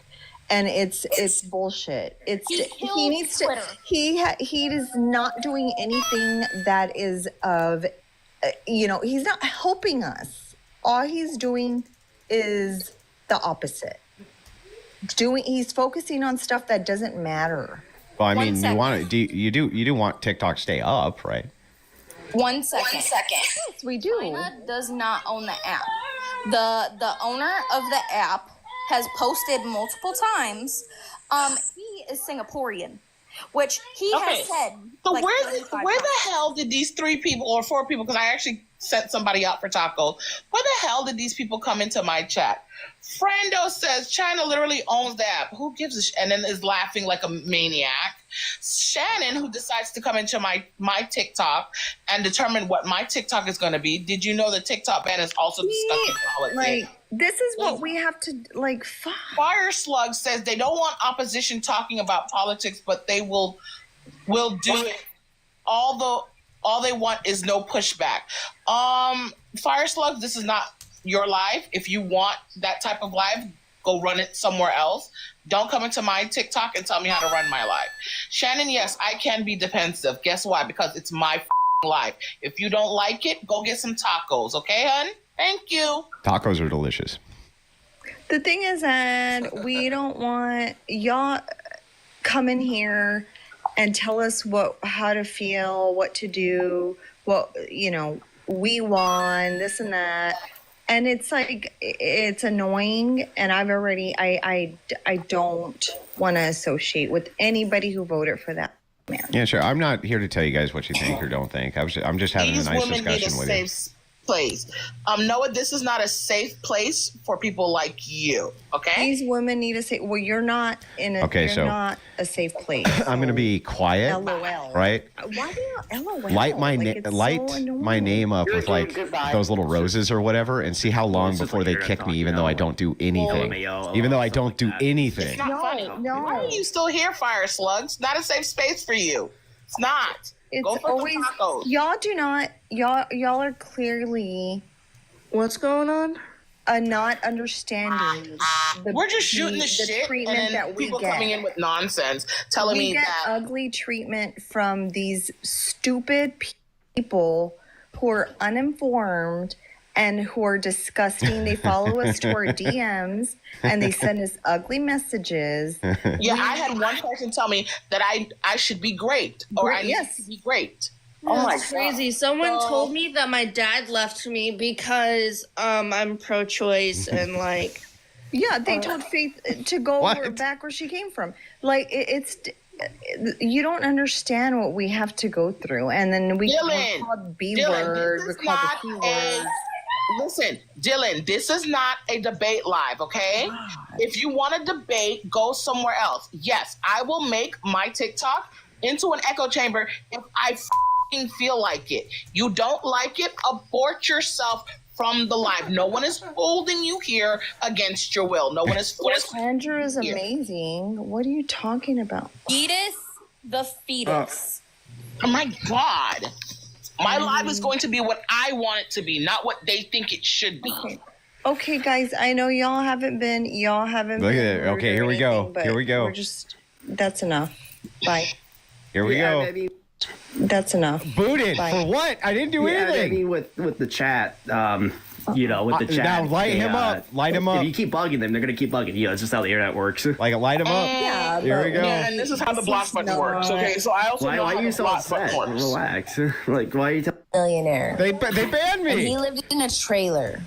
and it's bullshit. He needs to. He is not doing anything that is of, he's not helping us. All he's doing is the opposite. He's focusing on stuff that doesn't matter. Well, I mean, you do want TikTok to stay up, right? 1 second. Yes, we do. China does not own the app. The owner of the app has posted multiple times. He is Singaporean, which he has said. So where the hell did these 3 people or 4 people? Because I actually sent somebody out for tacos. Where the hell did these people come into my chat? Frando says China literally owns the app. Who gives a shit? And then is laughing like a maniac. Shannon, who decides to come into my TikTok and determine what my TikTok is going to be. Did you know the TikTok ban is also discussing politics? This is what we have to Fire Slug says they don't want opposition talking about politics, but they will do it. All they want is no pushback. Fire Slug, this is not your live. If you want that type of live, go run it somewhere else. Don't come into my TikTok and tell me how to run my live. Shannon, yes, I can be defensive. Guess why? Because it's my live. If you don't like it, go get some tacos. Okay, hun? Thank you. Tacos are delicious. The thing is that we don't want y'all come in here and tell us how to feel, what to do, we won, this and that. And it's it's annoying, and I don't want to associate with anybody who voted for that man. Yeah, sure. I'm not here to tell you guys what you think or don't think. I'm just having a nice discussion with you. place. Noah, this is not a safe place for people like you. Okay. These women need a safe. Well, you're not in a. Okay, you're so- not a safe place. I'm gonna be quiet, LOL. right? Why do you LOL? Light my Like, it's so my annoying. name up with like those little roses or whatever, and see how long before they kick me, even though I don't do anything. Even though I don't do anything. It's not funny. Why are you still here, Fire Slugs? Not a safe space for you. It's not. It's Go for always the tacos. y'all do not y'all are clearly what's going on? Not understanding. We're just shooting the shit, and treatment then that we people get. coming in with nonsense, telling we me get that ugly treatment from these stupid people who are uninformed and who are disgusting. They follow us to our DMs and they send us ugly messages. Yeah, I had one person tell me that I should be great, or I need to be great. That's crazy. Someone told me that my dad left me because I'm pro-choice and like. Yeah, they told Faith to go back where she came from. Like it's you don't understand what we have to go through, and then we're called B word, we're called the P word. Listen, Dylan, this is not a debate live, okay? If you want to debate, go somewhere else. Yes, I will make my TikTok into an echo chamber if I f***ing feel like it. You don't like it, abort yourself from the live. No one is holding you here against your will. No one is forcing Andrew is you here. amazing. What are you talking about? Fetus, the fetus. Oh my God. My live is going to be what I want it to be, not what they think it should be. Okay, guys, I know y'all haven't been. Look at it. Okay, here we go. Here we go. We're just. That's enough. Bye. Here we go. Maybe, That's enough. Booted Bye. for what? I didn't do anything. Maybe with the chat, you know, with the chat. Now light him up. Light him up. If you keep bugging them, they're gonna keep bugging you. It's just how the internet works. Like light him up. Yeah, Here we go. Yeah, and this is how the block button works. Okay, so I also know Why how are you the so block button upset? works. Relax. Like, why are you telling? Millionaire. They banned me. And he lived in a trailer.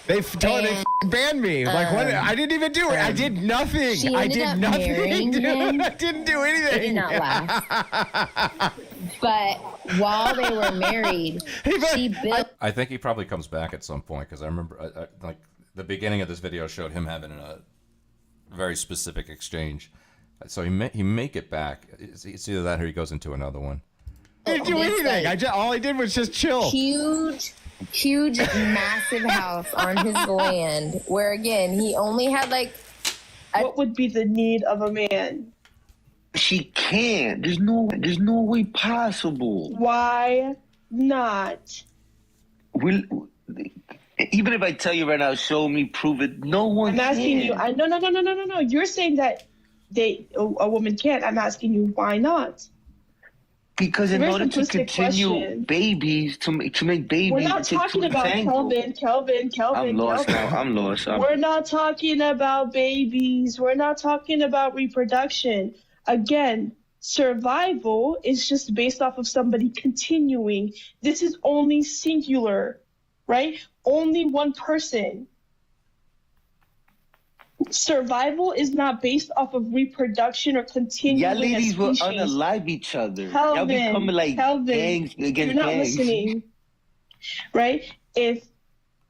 They banned me. Like what? I didn't even do it. I did nothing. She I ended did up nothing. marrying Dude. him. I didn't do anything. They did not laugh. But while they were married, she built. I think he probably comes back at some point because I remember like the beginning of this video showed him having a very specific exchange. So he may get back. It's either that or he goes into another one. I didn't do anything. All I did was just chill. Huge, massive house on his land where, again, he only had like. What would be the need of a man? She can't. There's no way possible. Why not? Will even if I tell you right now, show me, prove it. No one. I'm asking you. No. You're saying that a woman can't. I'm asking you why not? Because in order to continue babies, to make babies, we're not talking about Kelvin. I'm lost now. I'm lost. We're not talking about babies. We're not talking about reproduction. Again, survival is just based off of somebody continuing. This is only singular, right? Only one person. Survival is not based off of reproduction or continuing. Y'all ladies will species. unalive each other. Kelvin, Y'all becoming like gangs against you're not gangs. listening, right? If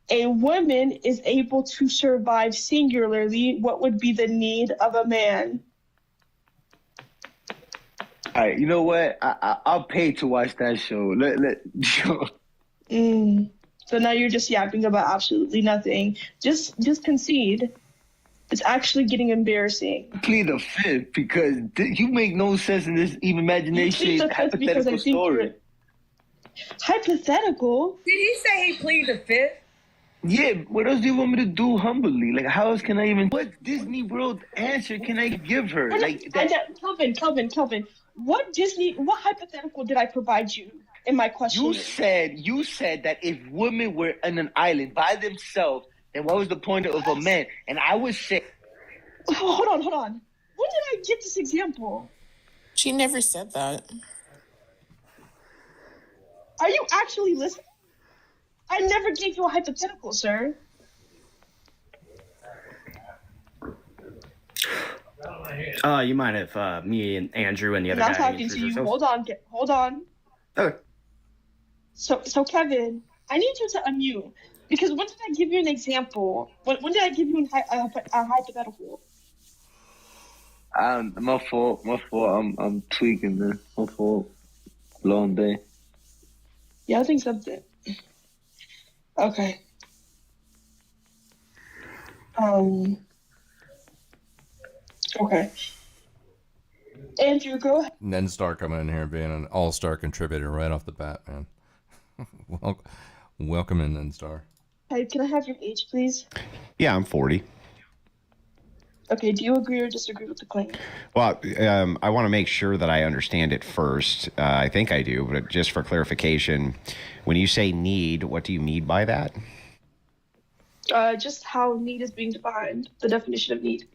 a woman is able to survive singularly, what would be the need of a man? All right, you know what? I'll pay to watch that show. So now you're just yapping about absolutely nothing. Just concede. It's actually getting embarrassing. Plead the fifth because you make no sense in this even imagination hypothetical story. Hypothetical? Did he say he pleaded the fifth? Yeah, what else do you want me to do humbly? Like, how else can I even... What Disney World answer can I give her? Kelvin, what hypothetical did I provide you in my question? You said that if women were on an island by themselves, then what was the point of a man? And I would say... Hold on. When did I get this example? She never said that. Are you actually listening? I never gave you a hypothetical, sir. You mind if me and Andrew and the other I'm guy... not talking to you. Hold on. Okay. So Kevin, I need you to unmute. Because when did I give you an example? When did I give you a hypothetical? My fault. I'm tweaking, man. My fault. Long day. Yeah, I think something. Okay. Okay. Andrew, go ahead. Nenstar coming in here being an all-star contributor right off the bat, man. Welcome in, Nenstar. Hi, can I have your age, please? Yeah, I'm 40. Okay, do you agree or disagree with the claim? Well, I want to make sure that I understand it first. I think I do, but just for clarification, when you say need, what do you mean by that? Just how need is being defined, the definition of need.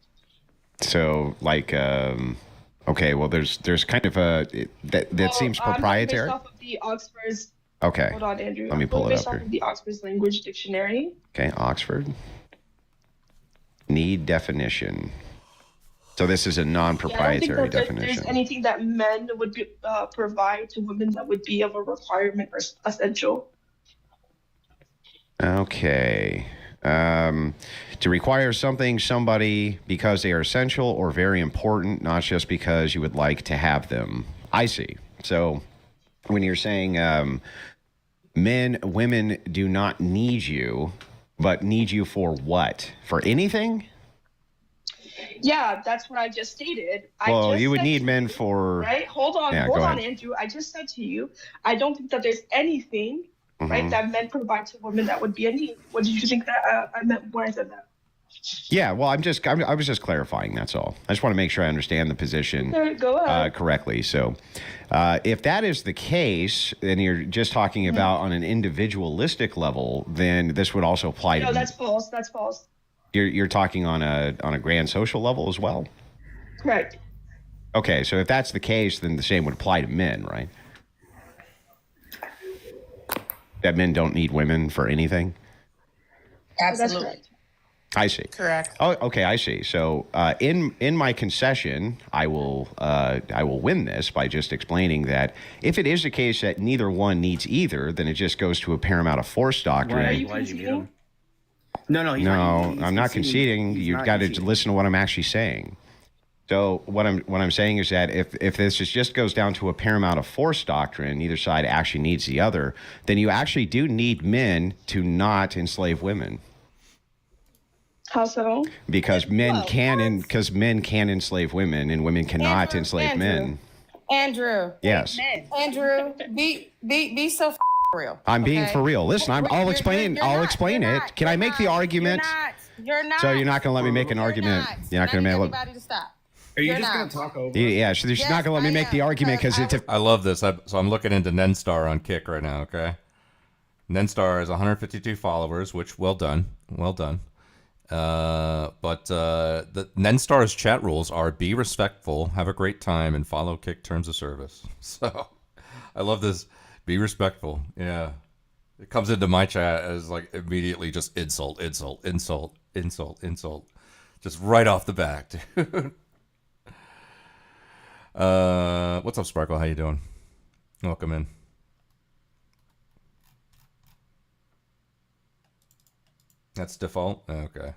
So, like, okay, well, there's kind of a that seems proprietary. Based off of the Oxford's. Okay. Hold on, Andrew. Let me pull it based up off here. of the Oxford's Language Dictionary. Okay, Oxford. Need definition. So this is a non-proprietary definition. There's anything that men would be, provide to women that would be of a requirement or essential. Okay. To require somebody because they are essential or very important, not just because you would like to have them. I see. So when you're saying women do not need you, but need you for what? For anything? Yeah, that's what I just stated. Well, you would need men for... Right? Hold on, Andrew. I just said to you, I don't think that there's anything, right, that men provide to women that would be a need. What did you think that I meant when I said that? Yeah, well, I was just clarifying, that's all. I just want to make sure I understand the position Go ahead. correctly. So if that is the case, and you're just talking about on an individualistic level, then this would also apply to... No, that's false. That's false. You're talking on a grand social level as well? Correct. Okay, so if that's the case, then the same would apply to men, right? That men don't need women for anything? Absolutely. I see. Correct. Oh, okay, I see. So in my concession, I will win this by just explaining that if it is the case that neither one needs either, then it just goes to a paramount of force doctrine. Why did you mute him? No, I'm not conceding. You've got to listen to what I'm actually saying. So what I'm saying is that if this just goes down to a paramount of force doctrine, neither side actually needs the other, then you actually do need men to not enslave women. How so? Because men can enslave women and women cannot enslave men. Andrew. Yes. Andrew, be so real. I'm being for real. Listen, I'll explain it. Can I make the argument? You're not. So you're not going to let me make an argument. You're not going to let anybody to stop. Are you just going to talk over? Yeah, she's not going to let me make the argument because it's. I love this. So I'm looking into Nenstar on Kick right now. Okay, Nenstar has 152 followers, which well done. But the Nenstar's chat rules are: be respectful, have a great time, and follow Kick terms of service. So I love this. Be respectful. Yeah. It comes into my chat as like immediately just insult. Just right off the bat, dude. What's up, Sparkle? How you doing? Welcome in. That's default? Okay.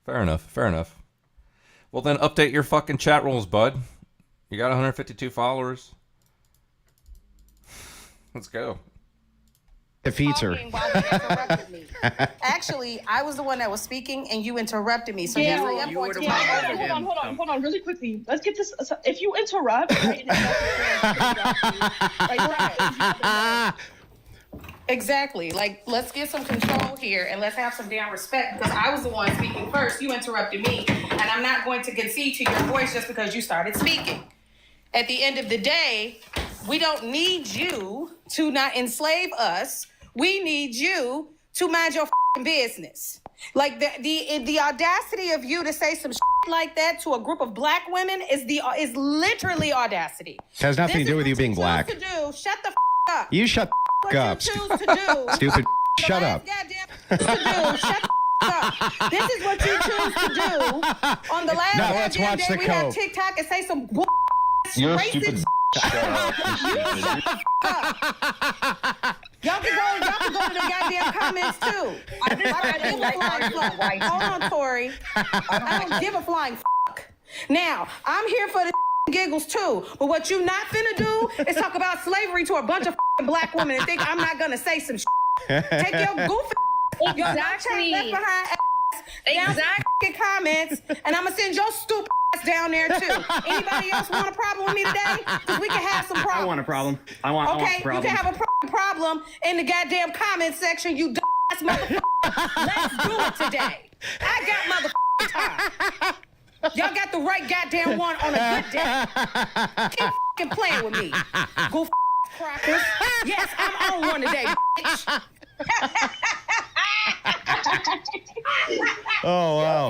Fair enough. Well, then update your fucking chat rules, bud. You got 152 followers. Let's go. Defeats her. Actually, I was the one that was speaking, and you interrupted me. So hold on, really quickly. Let's get this. If you interrupt, right? Exactly. Like, let's get some control here, and let's have some damn respect. Because I was the one speaking first. You interrupted me, and I'm not going to concede to your voice just because you started speaking. At the end of the day, we don't need you to not enslave us. We need you to mind your business. Like the audacity of you to say some like that to a group of black women is literally audacity. It has nothing to do with you being black. Shut the up. You shut the up. Stupid. Shut up. Shut up. This is what you choose to do on the last let's watch day the we code. have TikTok and say some You're racist stupid. Y'all can go to the goddamn comments too. I don't give a flying fuck. Hold on, Tori. I don't give a flying fuck. Now, I'm here for the giggles too, but what you not finna do is talk about slavery to a bunch of black women and think I'm not gonna say some Take your goofy Exactly. left behind down the comments, and I'm gonna send your stupid ass down there too. Anybody else want a problem with me today? Because we can have some problems. I want a problem. I want Okay, a problem. you can have a problem in the goddamn comment section, you dumbass motherfucker. Let's do it today. I got motherfucking time. Y'all got the right goddamn one on a good day. Keep fucking playing with me. Goof crackers. Yes, I'm on one today, bitch. Oh wow.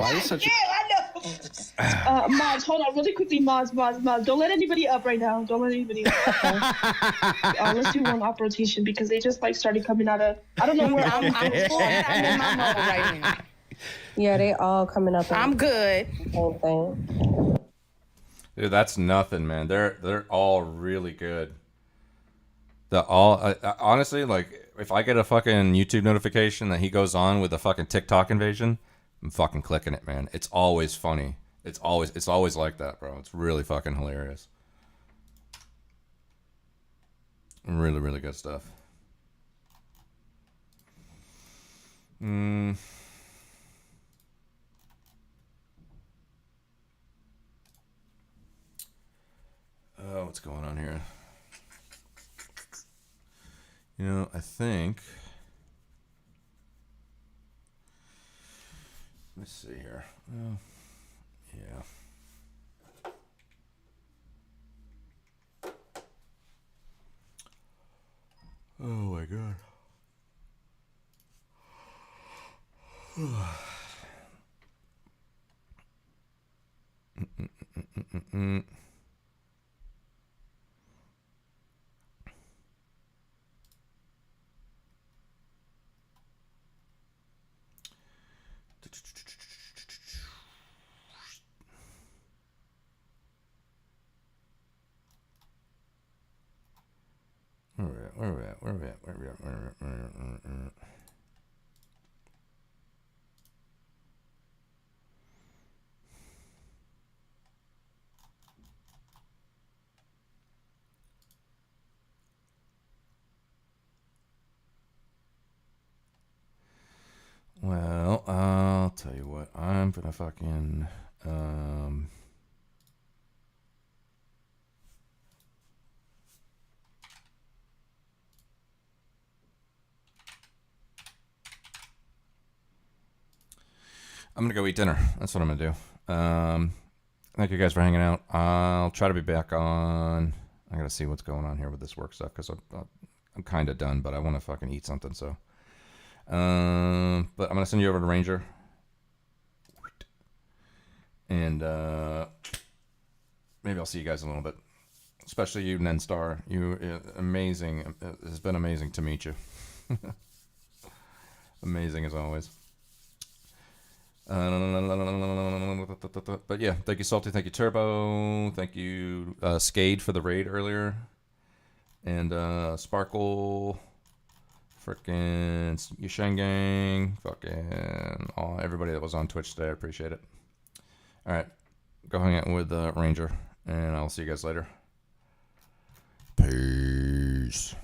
Mods, hold on really quickly. Mods. Don't let anybody up right now. Don't let anybody up. Let's do one op rotation because they just like started coming out of. I don't know where I'm in my mode right now. Yeah, they all coming up. I'm good. Whole thing. Dude, that's nothing, man. They're all really good. Honestly, like, if I get a fucking YouTube notification that he goes on with the fucking TikTok invasion, I'm fucking clicking it, man. It's always funny. It's always like that, bro. It's really fucking hilarious. Really, really good stuff. Oh, what's going on here? You know, I think... Let's see here. Oh, yeah. Oh my god. Where are we at? Well, I'll tell you what. I'm gonna fucking I'm gonna go eat dinner. That's what I'm gonna do. Thank you guys for hanging out. I'll try to be back on. I gotta see what's going on here with this work stuff because I'm kind of done, but I want to fucking eat something. So, but I'm gonna send you over to Ranger, and maybe I'll see you guys in a little bit. Especially you, Nenstar. You amazing. It's been amazing to meet you. Amazing as always. But yeah, thank you Salty, thank you Turbo, thank you Skade for the raid earlier, and Sparkle, frickin' Yushengang, fucking everybody that was on Twitch today, I appreciate it. Alright, go hang out with Ranger, and I'll see you guys later. Peace.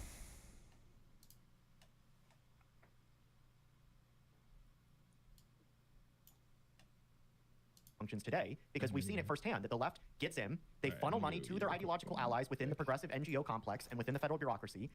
Today, because we've seen it firsthand that the left gets in, they funnel money to their ideological allies within the progressive NGO complex and within the federal bureaucracy.